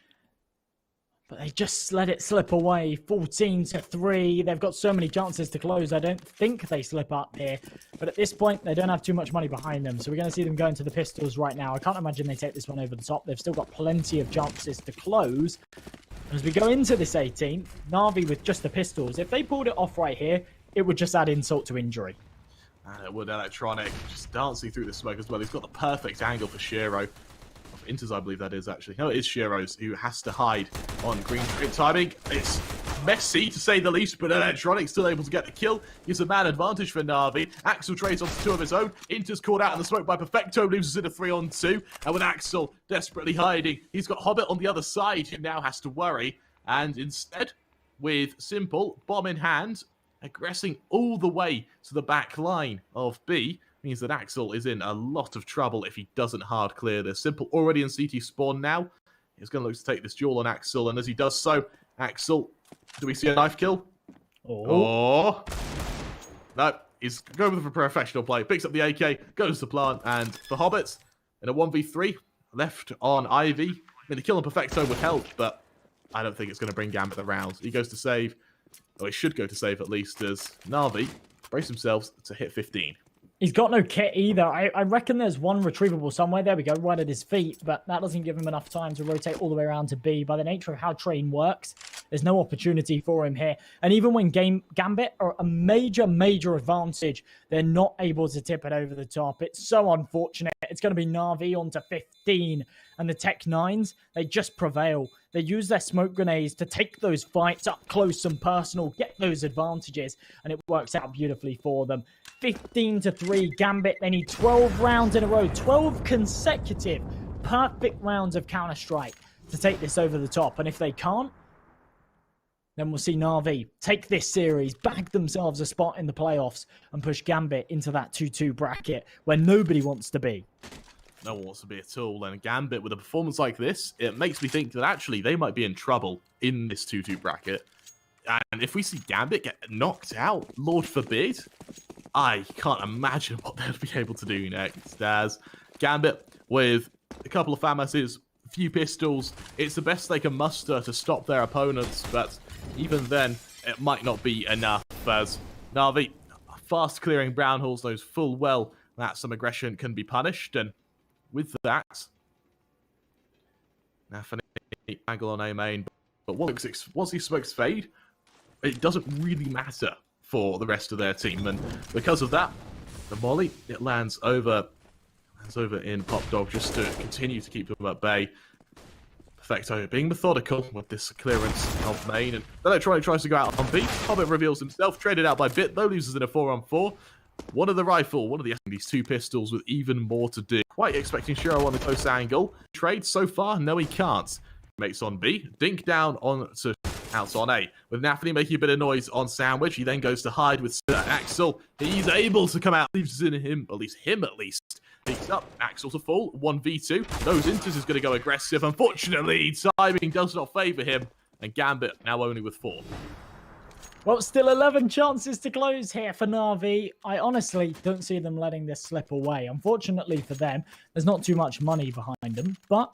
But they just let it slip away. 14-3. They've got so many chances to close. I don't think they slip up here. But at this point, they don't have too much money behind them. So we're going to see them going to the pistols right now. I can't imagine they take this one over the top. They've still got plenty of chances to close. As we go into this 18, Na'Vi with just the pistols. If they pulled it off right here, it would just add insult to injury. And it would. Electronic just dancing through the smoke as well. He's got the perfect angle for Shiro. Inters, I believe that is actually. No, it is Shiro's who has to hide on green screen timing. It's messy to say the least, but Electronic still able to get the kill. Gives a man advantage for Na'Vi. Axel trades onto 2 of his own. Inter's caught out in the smoke by Perfecto, leaves us in a 3-on-2. And with Axel desperately hiding, he's got Hobbit on the other side who now has to worry. And instead, with Simple, bomb in hand, aggressing all the way to the back line of B, means that Axel is in a lot of trouble if he doesn't hard clear this. Simple already in CT spawn now. He's going to look to take this duel on Axel, and as he does so, Axel, do we see a knife kill? Oh. No, he's going for professional play. Picks up the AK, goes to plant, and for Hobbits, in a 1v3, left on Ivy. I mean, the kill on Perfecto would help, but I don't think it's going to bring Gambit the round. He goes to save, or he should go to save at least, as Na'Vi brace themselves to hit 15. He's got no kit either. I reckon there's one retrievable somewhere. There we go, right at his feet. But that doesn't give him enough time to rotate all the way around to B. By the nature of how Train works, there's no opportunity for him here. And even when Gambit are a major advantage, they're not able to tip it over the top. It's so unfortunate. It's going to be Na'Vi on to 15. And the Tech 9s, they just prevail. They use their smoke grenades to take those fights up close and personal, get those advantages, and it works out beautifully for them. 15-3, Gambit. They need 12 rounds in a row, 12 consecutive perfect rounds of Counter-Strike to take this over the top. And if they can't, then we'll see Na'Vi take this series, bag themselves a spot in the playoffs, and push Gambit into that 2-2 bracket where nobody wants to be. No one wants to be at all, and Gambit, with a performance like this, it makes me think that actually they might be in trouble in this 2-2 bracket. And if we see Gambit get knocked out, Lord forbid, I can't imagine what they'll be able to do next. As Gambit, with a couple of FAMASs, a few pistols, it's the best they can muster to stop their opponents, but even then, it might not be enough, as Na'Vi, fast clearing brown halls, knows full well that some aggression can be punished, and with that, Nafani angle on A main, but once these smokes fade, it doesn't really matter for the rest of their team, and because of that, the molly, it lands over in Pop Dog just to continue to keep them at bay. Perfecto being methodical with this clearance of main, and Electronic tries to go out on B. Hobbit reveals himself, traded out by Bit, though loses in a 4-on-4. One of these 2 pistols with even more to do. Quite expecting Shiro on the close angle. Trade so far, no he can't. Mates on B, Dink down on to out on A. With Nafani making a bit of noise on Sandwich, he then goes to hide with Axel. He's able to come out, leaves in him at least. Picks up, Axel to fall, 1v2. Knows Inters is going to go aggressive. Unfortunately, timing does not favour him, and Gambit now only with 4. Well, still 11 chances to close here for Na'Vi. I honestly don't see them letting this slip away. Unfortunately for them, there's not too much money behind them. But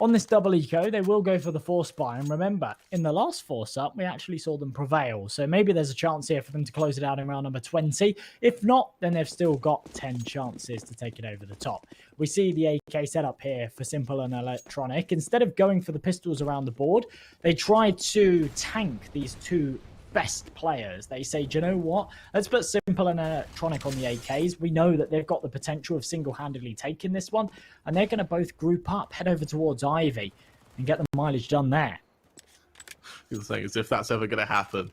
on this double eco, they will go for the force buy. And remember, in the last force up, we actually saw them prevail. So maybe there's a chance here for them to close it out in round number 20. If not, then they've still got 10 chances to take it over the top. We see the AK set up here for Simple and Electronic. Instead of going for the pistols around the board, they try to tank these two best players. They say, do you know what? Let's put Simple and Electronic on the AKs. We know that they've got the potential of single-handedly taking this one, and they're going to both group up, head over towards Ivy, and get the mileage done there. You're saying as if that's ever going to happen.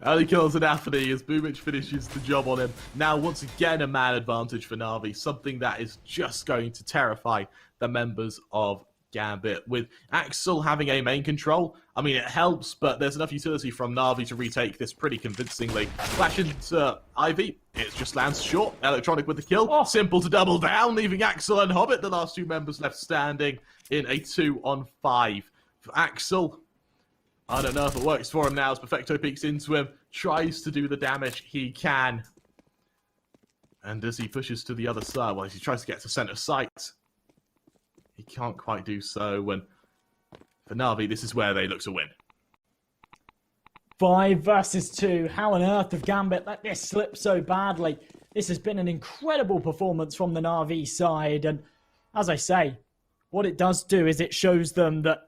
Early kills an Anthony as Boomich finishes the job on him. Now, once again, a man advantage for Na'Vi, something that is just going to terrify the members of Gambit. With Axel having a main control, I mean, it helps, but there's enough utility from Na'Vi to retake this pretty convincingly. Flash into Ivy, it just lands short. Electronic with the kill. Simple to double down, leaving Axel and Hobbit, the last two members left standing, in a 2-on-5. For Axel, I don't know if it works for him now as Perfecto peeks into him, tries to do the damage he can. And as he pushes to the other side, well, as he tries to get to center sight, he can't quite do so, and for Na'Vi, this is where they look to win. 5 versus 2. How on earth have Gambit let this slip so badly? This has been an incredible performance from the Na'Vi side, and as I say, what it does do is it shows them that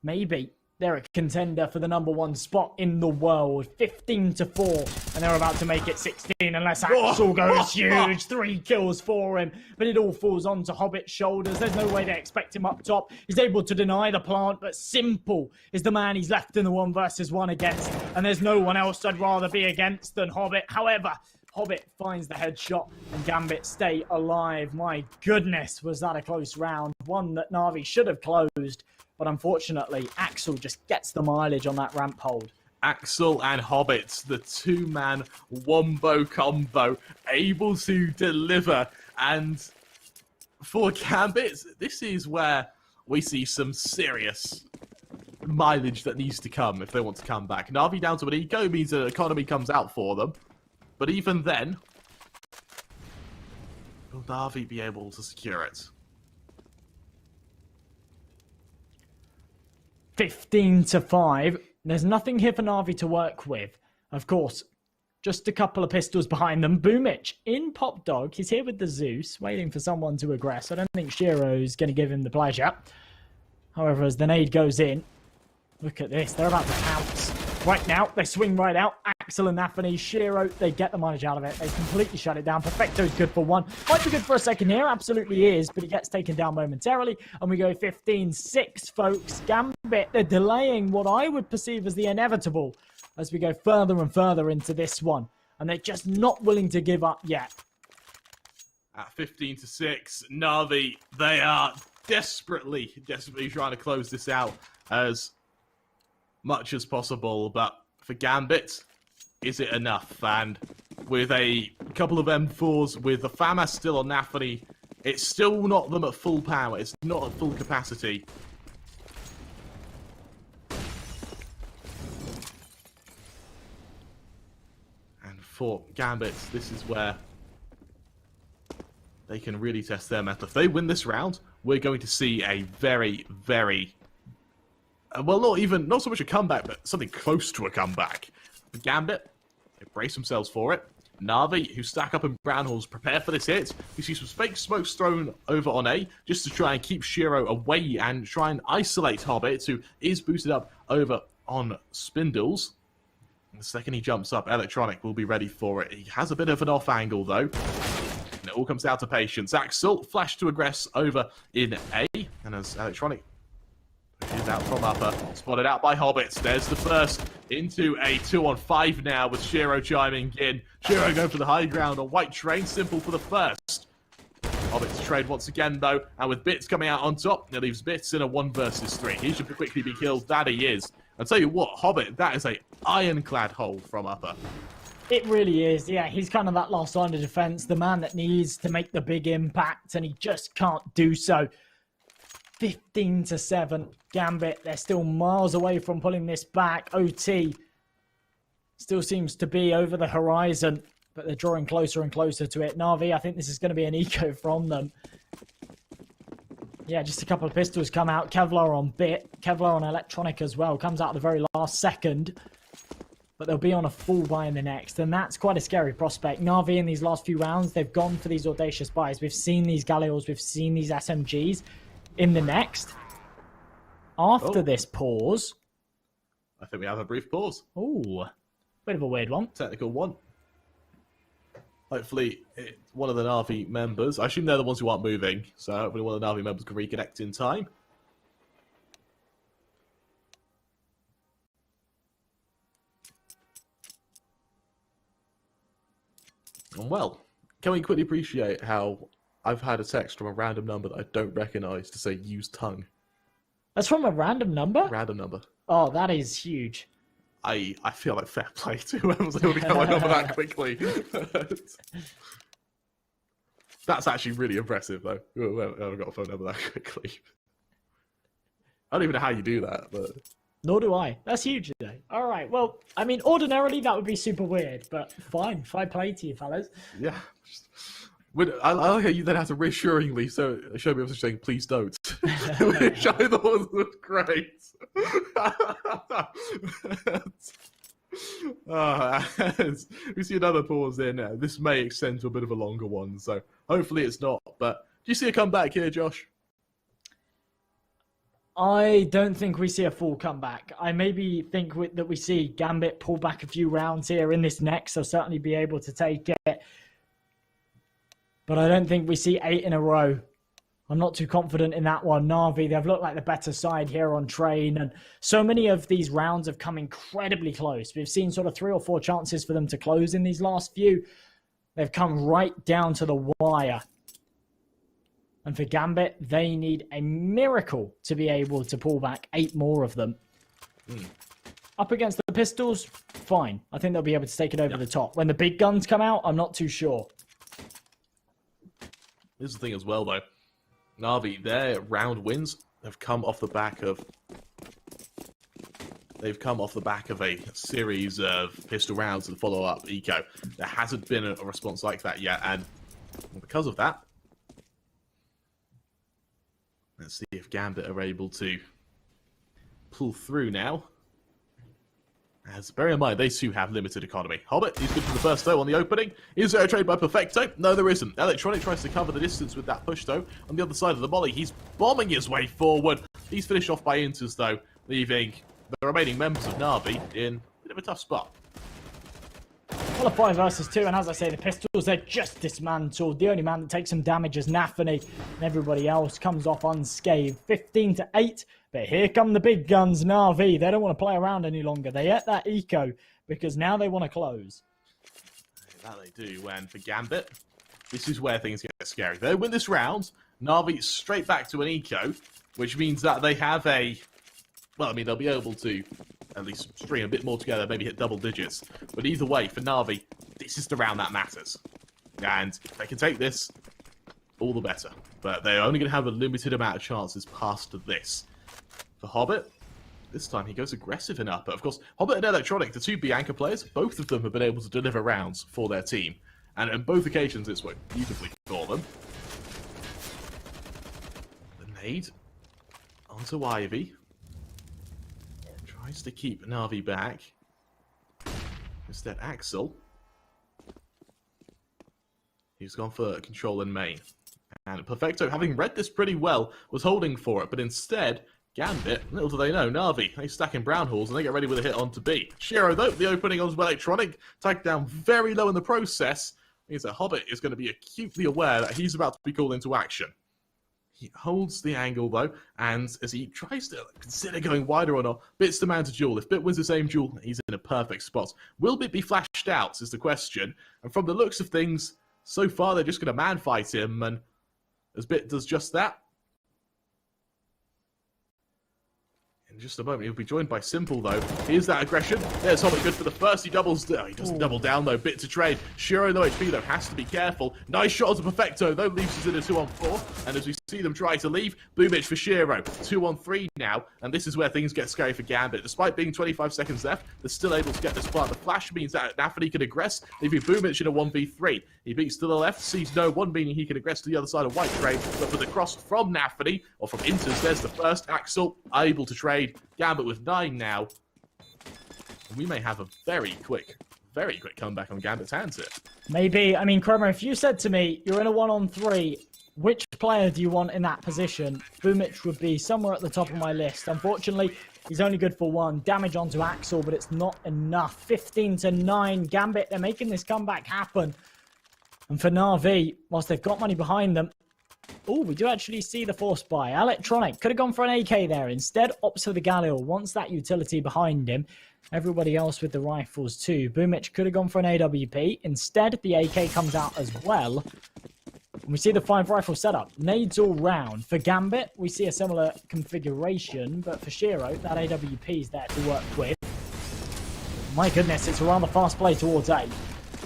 maybe they're a contender for the #1 spot in the world. 15-4, and they're about to make it 16 unless Axel goes huge. 3 kills for him, but it all falls onto Hobbit's shoulders. There's no way they expect him up top. He's able to deny the plant, but Simple is the man he's left in the 1 versus 1 against, and there's no one else I'd rather be against than Hobbit. However, Hobbit finds the headshot and Gambit stay alive. My goodness, was that a close round. One that Na'Vi should have closed. But unfortunately, Axel just gets the mileage on that ramp hold. Axel and Hobbit, the two-man wombo combo, able to deliver. And for Gambit, this is where we see some serious mileage that needs to come if they want to come back. Na'Vi down to an eco means an economy comes out for them. But even then, will Na'Vi be able to secure it? 15-5. There's nothing here for Na'Vi to work with. Of course, just a couple of pistols behind them. Boomich in Pop Dog. He's here with the Zeus, waiting for someone to aggress. I don't think Shiro's going to give him the pleasure. However, as the nade goes in, look at this. They're about to pounce. Right now, they swing right out. Axel and Anthony, Shiro, they get the mileage out of it. They completely shut it down. Perfecto's good for 1. Might be good for a second here. Absolutely is, but he gets taken down momentarily. And we go 15-6, folks. Gambit, they're delaying what I would perceive as the inevitable as we go further and further into this one. And they're just not willing to give up yet. At 15-6, Na'Vi, they are desperately trying to close this out as much as possible, but for Gambit, is it enough? And with a couple of M4s, with the FAMAS still on Anthony, it's still not them at full power, it's not at full capacity. And for Gambit, this is where they can really test their mettle. If they win this round, we're going to see a very, very... well, not so much a comeback, but something close to a comeback. The Gambit, they brace themselves for it. Na'Vi, who stack up in brown halls, prepare for this hit. We see some fake smokes thrown over on A, just to try and keep Shiro away and try and isolate Hobbit, who is boosted up over on Spindles. And the second he jumps up, Electronic will be ready for it. He has a bit of an off angle, though. And it all comes down to patience. Axel, flash to aggress over in A, and as Electronic is out from upper, spotted out by Hobbits. There's the first into a 2-on-5 now with Shiro chiming in. Shiro going for the high ground on White Train. Simple for the first. Hobbits trade once again though, and with Bits coming out on top, it leaves Bits in a 1 versus 3. He should quickly be killed. That he is. I'll tell you what, Hobbit, that is a ironclad hold from upper. It really is, yeah. He's kind of that last line of defense, the man that needs to make the big impact, and he just can't do so. 15-7. Gambit, they're still miles away from pulling this back. OT still seems to be over the horizon, but they're drawing closer and closer to it. Na'Vi, I think this is going to be an eco from them. Yeah, just a couple of pistols come out. Kevlar on bit. Kevlar on electronic as well. Comes out at the very last second. But they'll be on a full buy in the next. And that's quite a scary prospect. Na'Vi in these last few rounds, they've gone for these audacious buys. We've seen these Galleos. We've seen these SMGs. In the next, after this pause... I think we have a brief pause. Ooh, bit of a weird one. Technical one. Hopefully, one of the Na'Vi members... I assume they're the ones who aren't moving. So hopefully one of the Na'Vi members can reconnect in time. Well, can we quickly appreciate how I've had a text from a random number that I don't recognise to say use tongue? That's from a random number? Random number. Oh, that is huge. I feel like fair play to whoever was able to get my number that quickly. That's actually really impressive, though. Whoever got a phone number that quickly. I don't even know how you do that, but... Nor do I. That's huge today. All right. Well, I mean, ordinarily that would be super weird, but fine. Fair play to you, fellas. Yeah. I like how you then have to reassuringly show me what saying, please don't. Which I thought was great. We see another pause in. This may extend to a bit of a longer one, so hopefully it's not. But do you see a comeback here, Josh? I don't think we see a full comeback. I maybe think that we see Gambit pull back a few rounds here in this next. They'll certainly be able to take it. But I don't think we see 8 in a row. I'm not too confident in that one. Na'Vi, they've looked like the better side here on train. And so many of these rounds have come incredibly close. We've seen sort of 3 or 4 chances for them to close in these last few. They've come right down to the wire. And for Gambit, they need a miracle to be able to pull back 8 more of them. Up against the pistols, fine. I think they'll be able to take it over the top. When the big guns come out, I'm not too sure. Here's the thing as well, though. Na'Vi, their round wins have come off the back of... They've come off the back of a series of pistol rounds and follow-up eco. There hasn't been a response like that yet, and because of that, let's see if Gambit are able to pull through now. As bear in mind, they too have limited economy. Hobbit, he's good for the first though on the opening. Is there a trade by Perfecto? No, there isn't. Electronic tries to cover the distance with that push though. On the other side of the molly, he's bombing his way forward. He's finished off by Inters though, leaving the remaining members of Na'Vi in a bit of a tough spot. Well, a 5 versus 2, and as I say, the pistols, they're just dismantled. The only man that takes some damage is Nafany, and everybody else comes off unscathed. 15-8, but here come the big guns, Na'Vi. They don't want to play around any longer. They ate that eco, because now they want to close. That they do, and for Gambit, this is where things get scary. They win this round, Na'Vi straight back to an eco, which means that they have a... Well, I mean, they'll be able to at least string a bit more together, maybe hit double digits. But either way, for Na'Vi, this is the round that matters. And if they can take this, all the better. But they're only going to have a limited amount of chances past this. For Hobbit, this time he goes aggressive enough. But of course, Hobbit and Electronic, the 2 Bianca players, both of them have been able to deliver rounds for their team. And on both occasions, it's worked beautifully for them. The nade onto Ivy. Tries to keep Na'Vi back. Instead, Axel. He's gone for control in main. And Perfecto, having read this pretty well, was holding for it. But instead, Gambit, little do they know, Na'Vi, they stack in brown halls and they get ready with a hit onto B. Shiro, though, the opening onto Electronic, tagged down very low in the process, means that Hobbit is going to be acutely aware that he's about to be called into action. He holds the angle, though, and as he tries to consider going wider or not, Bit's the man to duel. If Bit wins the same duel, he's in a perfect spot. Will Bit be flashed out, is the question. And from the looks of things, so far they're just going to man-fight him, and as Bit does just that, in just a moment. He'll be joined by Simple, though. Here's that aggression. There's Hobbit good for the first. He doubles. Oh, he doesn't double down, though. Bit to trade. Shiro, low HP, though, has to be careful. Nice shot onto Perfecto, though. Leaves us in a 2-on-4. And as we see them try to leave, Boomich for Shiro. 2-on-3 now. And this is where things get scary for Gambit. Despite being 25 seconds left, they're still able to get this plant. The flash means that Nafany can aggress, leaving Boomich in a 1v3. He beats to the left, sees no one, meaning he can aggress to the other side of White Trade. But with the cross from Nafany, or from Inters, there's the first. Axel able to trade. Gambit with 9 now. And we may have a very quick comeback on Gambit's hands here. Maybe. I mean, Cromer, if you said to me, you're in a 1-on-3, which player do you want in that position? Boomich would be somewhere at the top of my list. Unfortunately, he's only good for 1. Damage onto Axel, but it's not enough. 15-9. Gambit, they're making this comeback happen. And for Na'Vi, whilst they've got money behind them, oh, we do actually see the force buy. Electronic could have gone for an AK there. Instead, opts for the Galil. Wants that utility behind him. Everybody else with the rifles too. Boomich could have gone for an AWP. Instead, the AK comes out as well. And we see the 5 rifle setup. Nades all round. For Gambit, we see a similar configuration. But for Shiro, that AWP is there to work with. My goodness, it's a rather fast play towards A.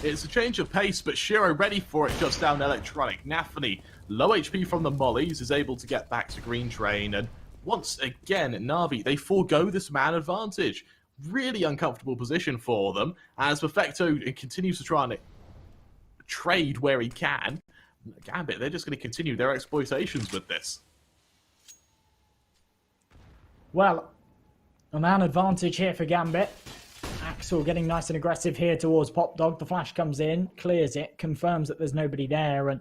It's a change of pace, but Shiro ready for it, just down Electronic. Nafany, low HP from the mollies, is able to get back to Green Train, and once again, Na'Vi, they forego this man advantage. Really uncomfortable position for them, as Perfecto continues to try and trade where he can. Gambit, they're just going to continue their exploitations with this. Well, a man advantage here for Gambit. Axel getting nice and aggressive here towards Pop Dog. The flash comes in, clears it, confirms that there's nobody there. And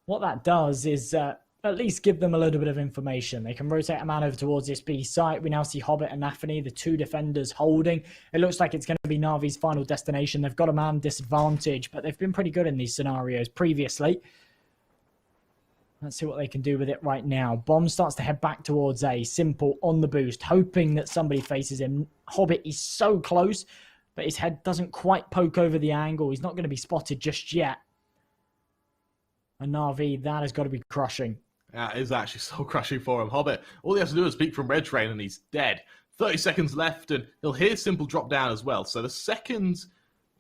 what that does is at least give them a little bit of information. They can rotate a man over towards this B site. We now see Hobbit and Nafany, the 2 defenders holding. It looks like it's going to be Na'Vi's final destination. They've got a man disadvantage, but they've been pretty good in these scenarios previously. Let's see what they can do with it right now. Bomb starts to head back towards A. Simple on the boost, hoping that somebody faces him. Hobbit is so close, but his head doesn't quite poke over the angle. He's not going to be spotted just yet. And Na'Vi, that has got to be crushing. That is actually so crushing for him. Hobbit, all he has to do is peek from Red Train and he's dead. 30 seconds left and he'll hear Simple drop down as well. So the second,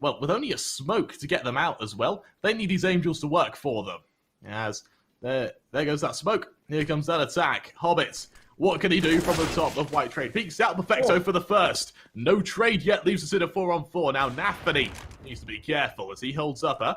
well, with only a smoke to get them out as well, they need these Angels to work for them. As there goes that smoke. Here comes that attack. Hobbit, what can he do from the top of White Trade? Peeks out Perfecto for the first. No trade yet, leaves us in a 4-on-4. Now Nafany needs to be careful as he holds up her.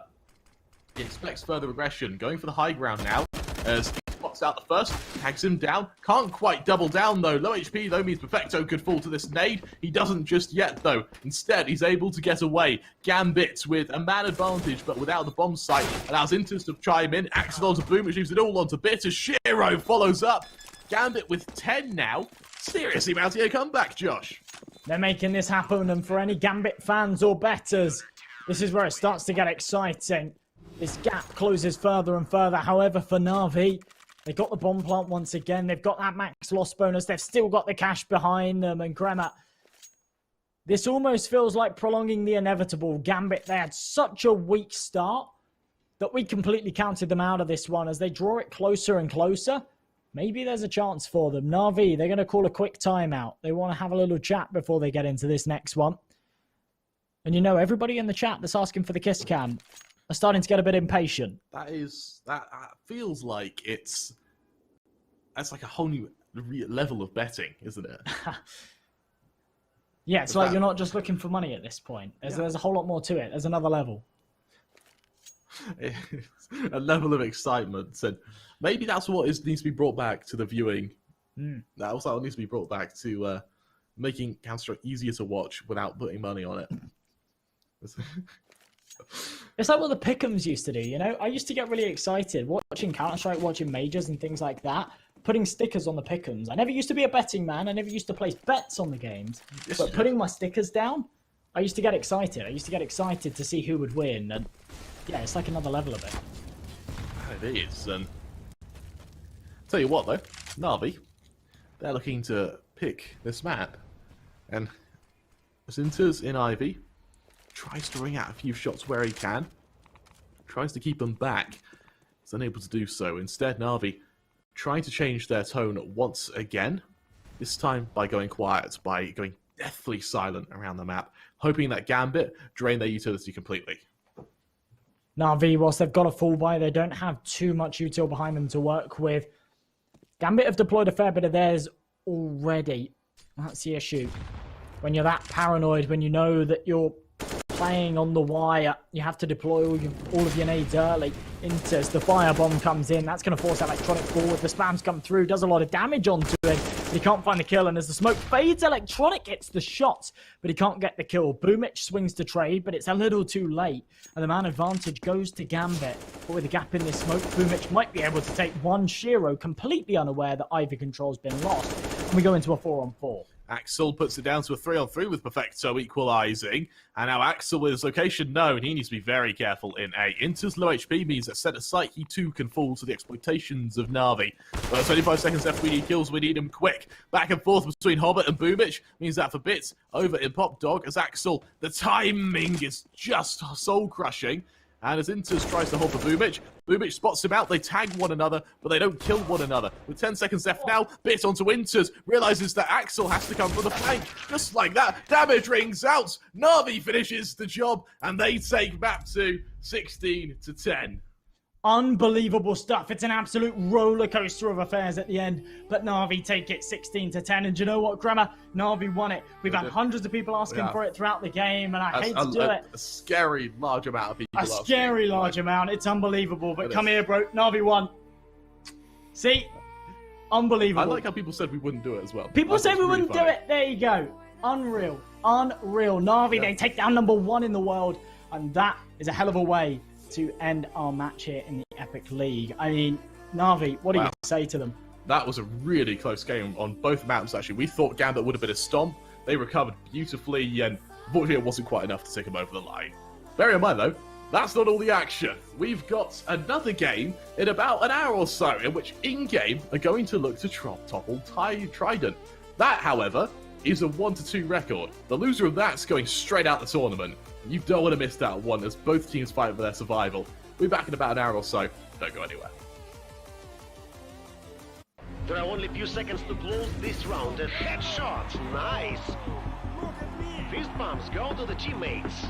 He expects further aggression. Going for the high ground now as he spots out the first. Tags him down. Can't quite double down though. Low HP though means Perfecto could fall to this nade. He doesn't just yet though. Instead, he's able to get away. Gambit with a man advantage but without the bomb sight. Allows Inters to chime in. Axel onto Boom, which leaves it all onto Bit as Shiro follows up. Gambit with 10 now. Seriously mounting a comeback, Josh. They're making this happen, and for any Gambit fans or bettors, this is where it starts to get exciting. This gap closes further and further. However, for Na'Vi, they got the bomb plant once again. They've got that max loss bonus. They've still got the cash behind them. And Gremmer, this almost feels like prolonging the inevitable. Gambit, they had such a weak start that we completely counted them out of this one. As they draw it closer and closer, maybe there's a chance for them. Na'Vi, they're going to call a quick timeout. They want to have a little chat before they get into this next one. And you know, everybody in the chat that's asking for the kiss cam are starting to get a bit impatient. That feels like that's like a whole new level of betting, isn't it? Yeah, it's like you're not just looking for money at this point. There's a whole lot more to it. There's another level. It's a level of excitement, and maybe that's what needs to be brought back to the viewing. That's what needs to be brought back to making Counter-Strike easier to watch without putting money on it. It's like what the Pick'ems used to do, you know? I used to get really excited watching Counter-Strike, watching majors and things like that, putting stickers on the Pick'ems. I never used to be a betting man. I never used to place bets on the games. But putting my stickers down, I used to get excited. I used to get excited to see who would win. And yeah, it's like another level of it. It is. And tell you what, though, Na'Vi, they're looking to pick this map. And Zinters in Ivy tries to ring out a few shots where he can. Tries to keep them back. He's unable to do so. Instead, Na'Vi trying to change their tone once again. this time by going quiet, by going deathly silent around the map, hoping that Gambit drain their utility completely. Na'Vi, whilst they've got a full buy, they don't have too much util behind them to work with. Gambit have deployed a fair bit of theirs already. That's the issue. When you're that paranoid, when you know that you're playing on the wire, you have to deploy all of your nades early. As the firebomb comes in, that's going to force Electronic forward. The spams come through, does a lot of damage onto him, but he can't find the kill. And as the smoke fades, Electronic hits the shot, but he can't get the kill. Boomich swings to trade, but it's a little too late. And the man advantage goes to Gambit. But with a gap in this smoke, Boomich might be able to take one Shiro, completely unaware that Ivy control's been lost. And we go into a 4-on-4. Axel puts it down to a 3-on-3 with Perfecto equalising. And now Axel with his location known, he needs to be very careful in A. Inter's low HP means that set aside, he too can fall to the exploitations of Na'Vi. But 25 seconds left, we need kills, we need them quick. Back and forth between Hobbit and Boomich means that for Bits over in Pop Dog as Axel, the timing is just soul-crushing. And as Inters tries to hold the Boomich, Boomich spots him out, they tag one another, but they don't kill one another. With 10 seconds left now, Bit onto Inters, realizes that Axel has to come from the flank. Just like that, damage rings out, Na'Vi finishes the job, and they take map 2, 16-10. Unbelievable stuff. It's an absolute roller coaster of affairs at the end, but Na'Vi take it 16-10. And do you know what, Grammar? Na'Vi won it. We've had hundreds of people asking for it throughout the game, and I hate to do it. A scary large amount of people. A scary large amount. It's unbelievable. But come here, bro. Na'Vi won. See? Unbelievable. I like how people said we wouldn't do it as well. People said we wouldn't do it. There you go. Unreal. Unreal. Na'Vi, they take down #1 in the world, and that is a hell of a way to end our match here in the Epic League. I mean, Na'Vi, what do you say to them? That was a really close game on both maps, actually. We thought Gambit would have been a stomp. They recovered beautifully, and unfortunately it wasn't quite enough to take them over the line. Bear in mind, though, that's not all the action. We've got another game in about an hour or so, in which in-game are going to look to topple Trident. That, however, is a 1-2 record. The loser of that's going straight out the tournament. You don't want to miss that one, as both teams fight for their survival. We'll be back in about an hour or so. Don't go anywhere. There are only a few seconds to close this round. A headshot, nice. Fist bumps go to the teammates.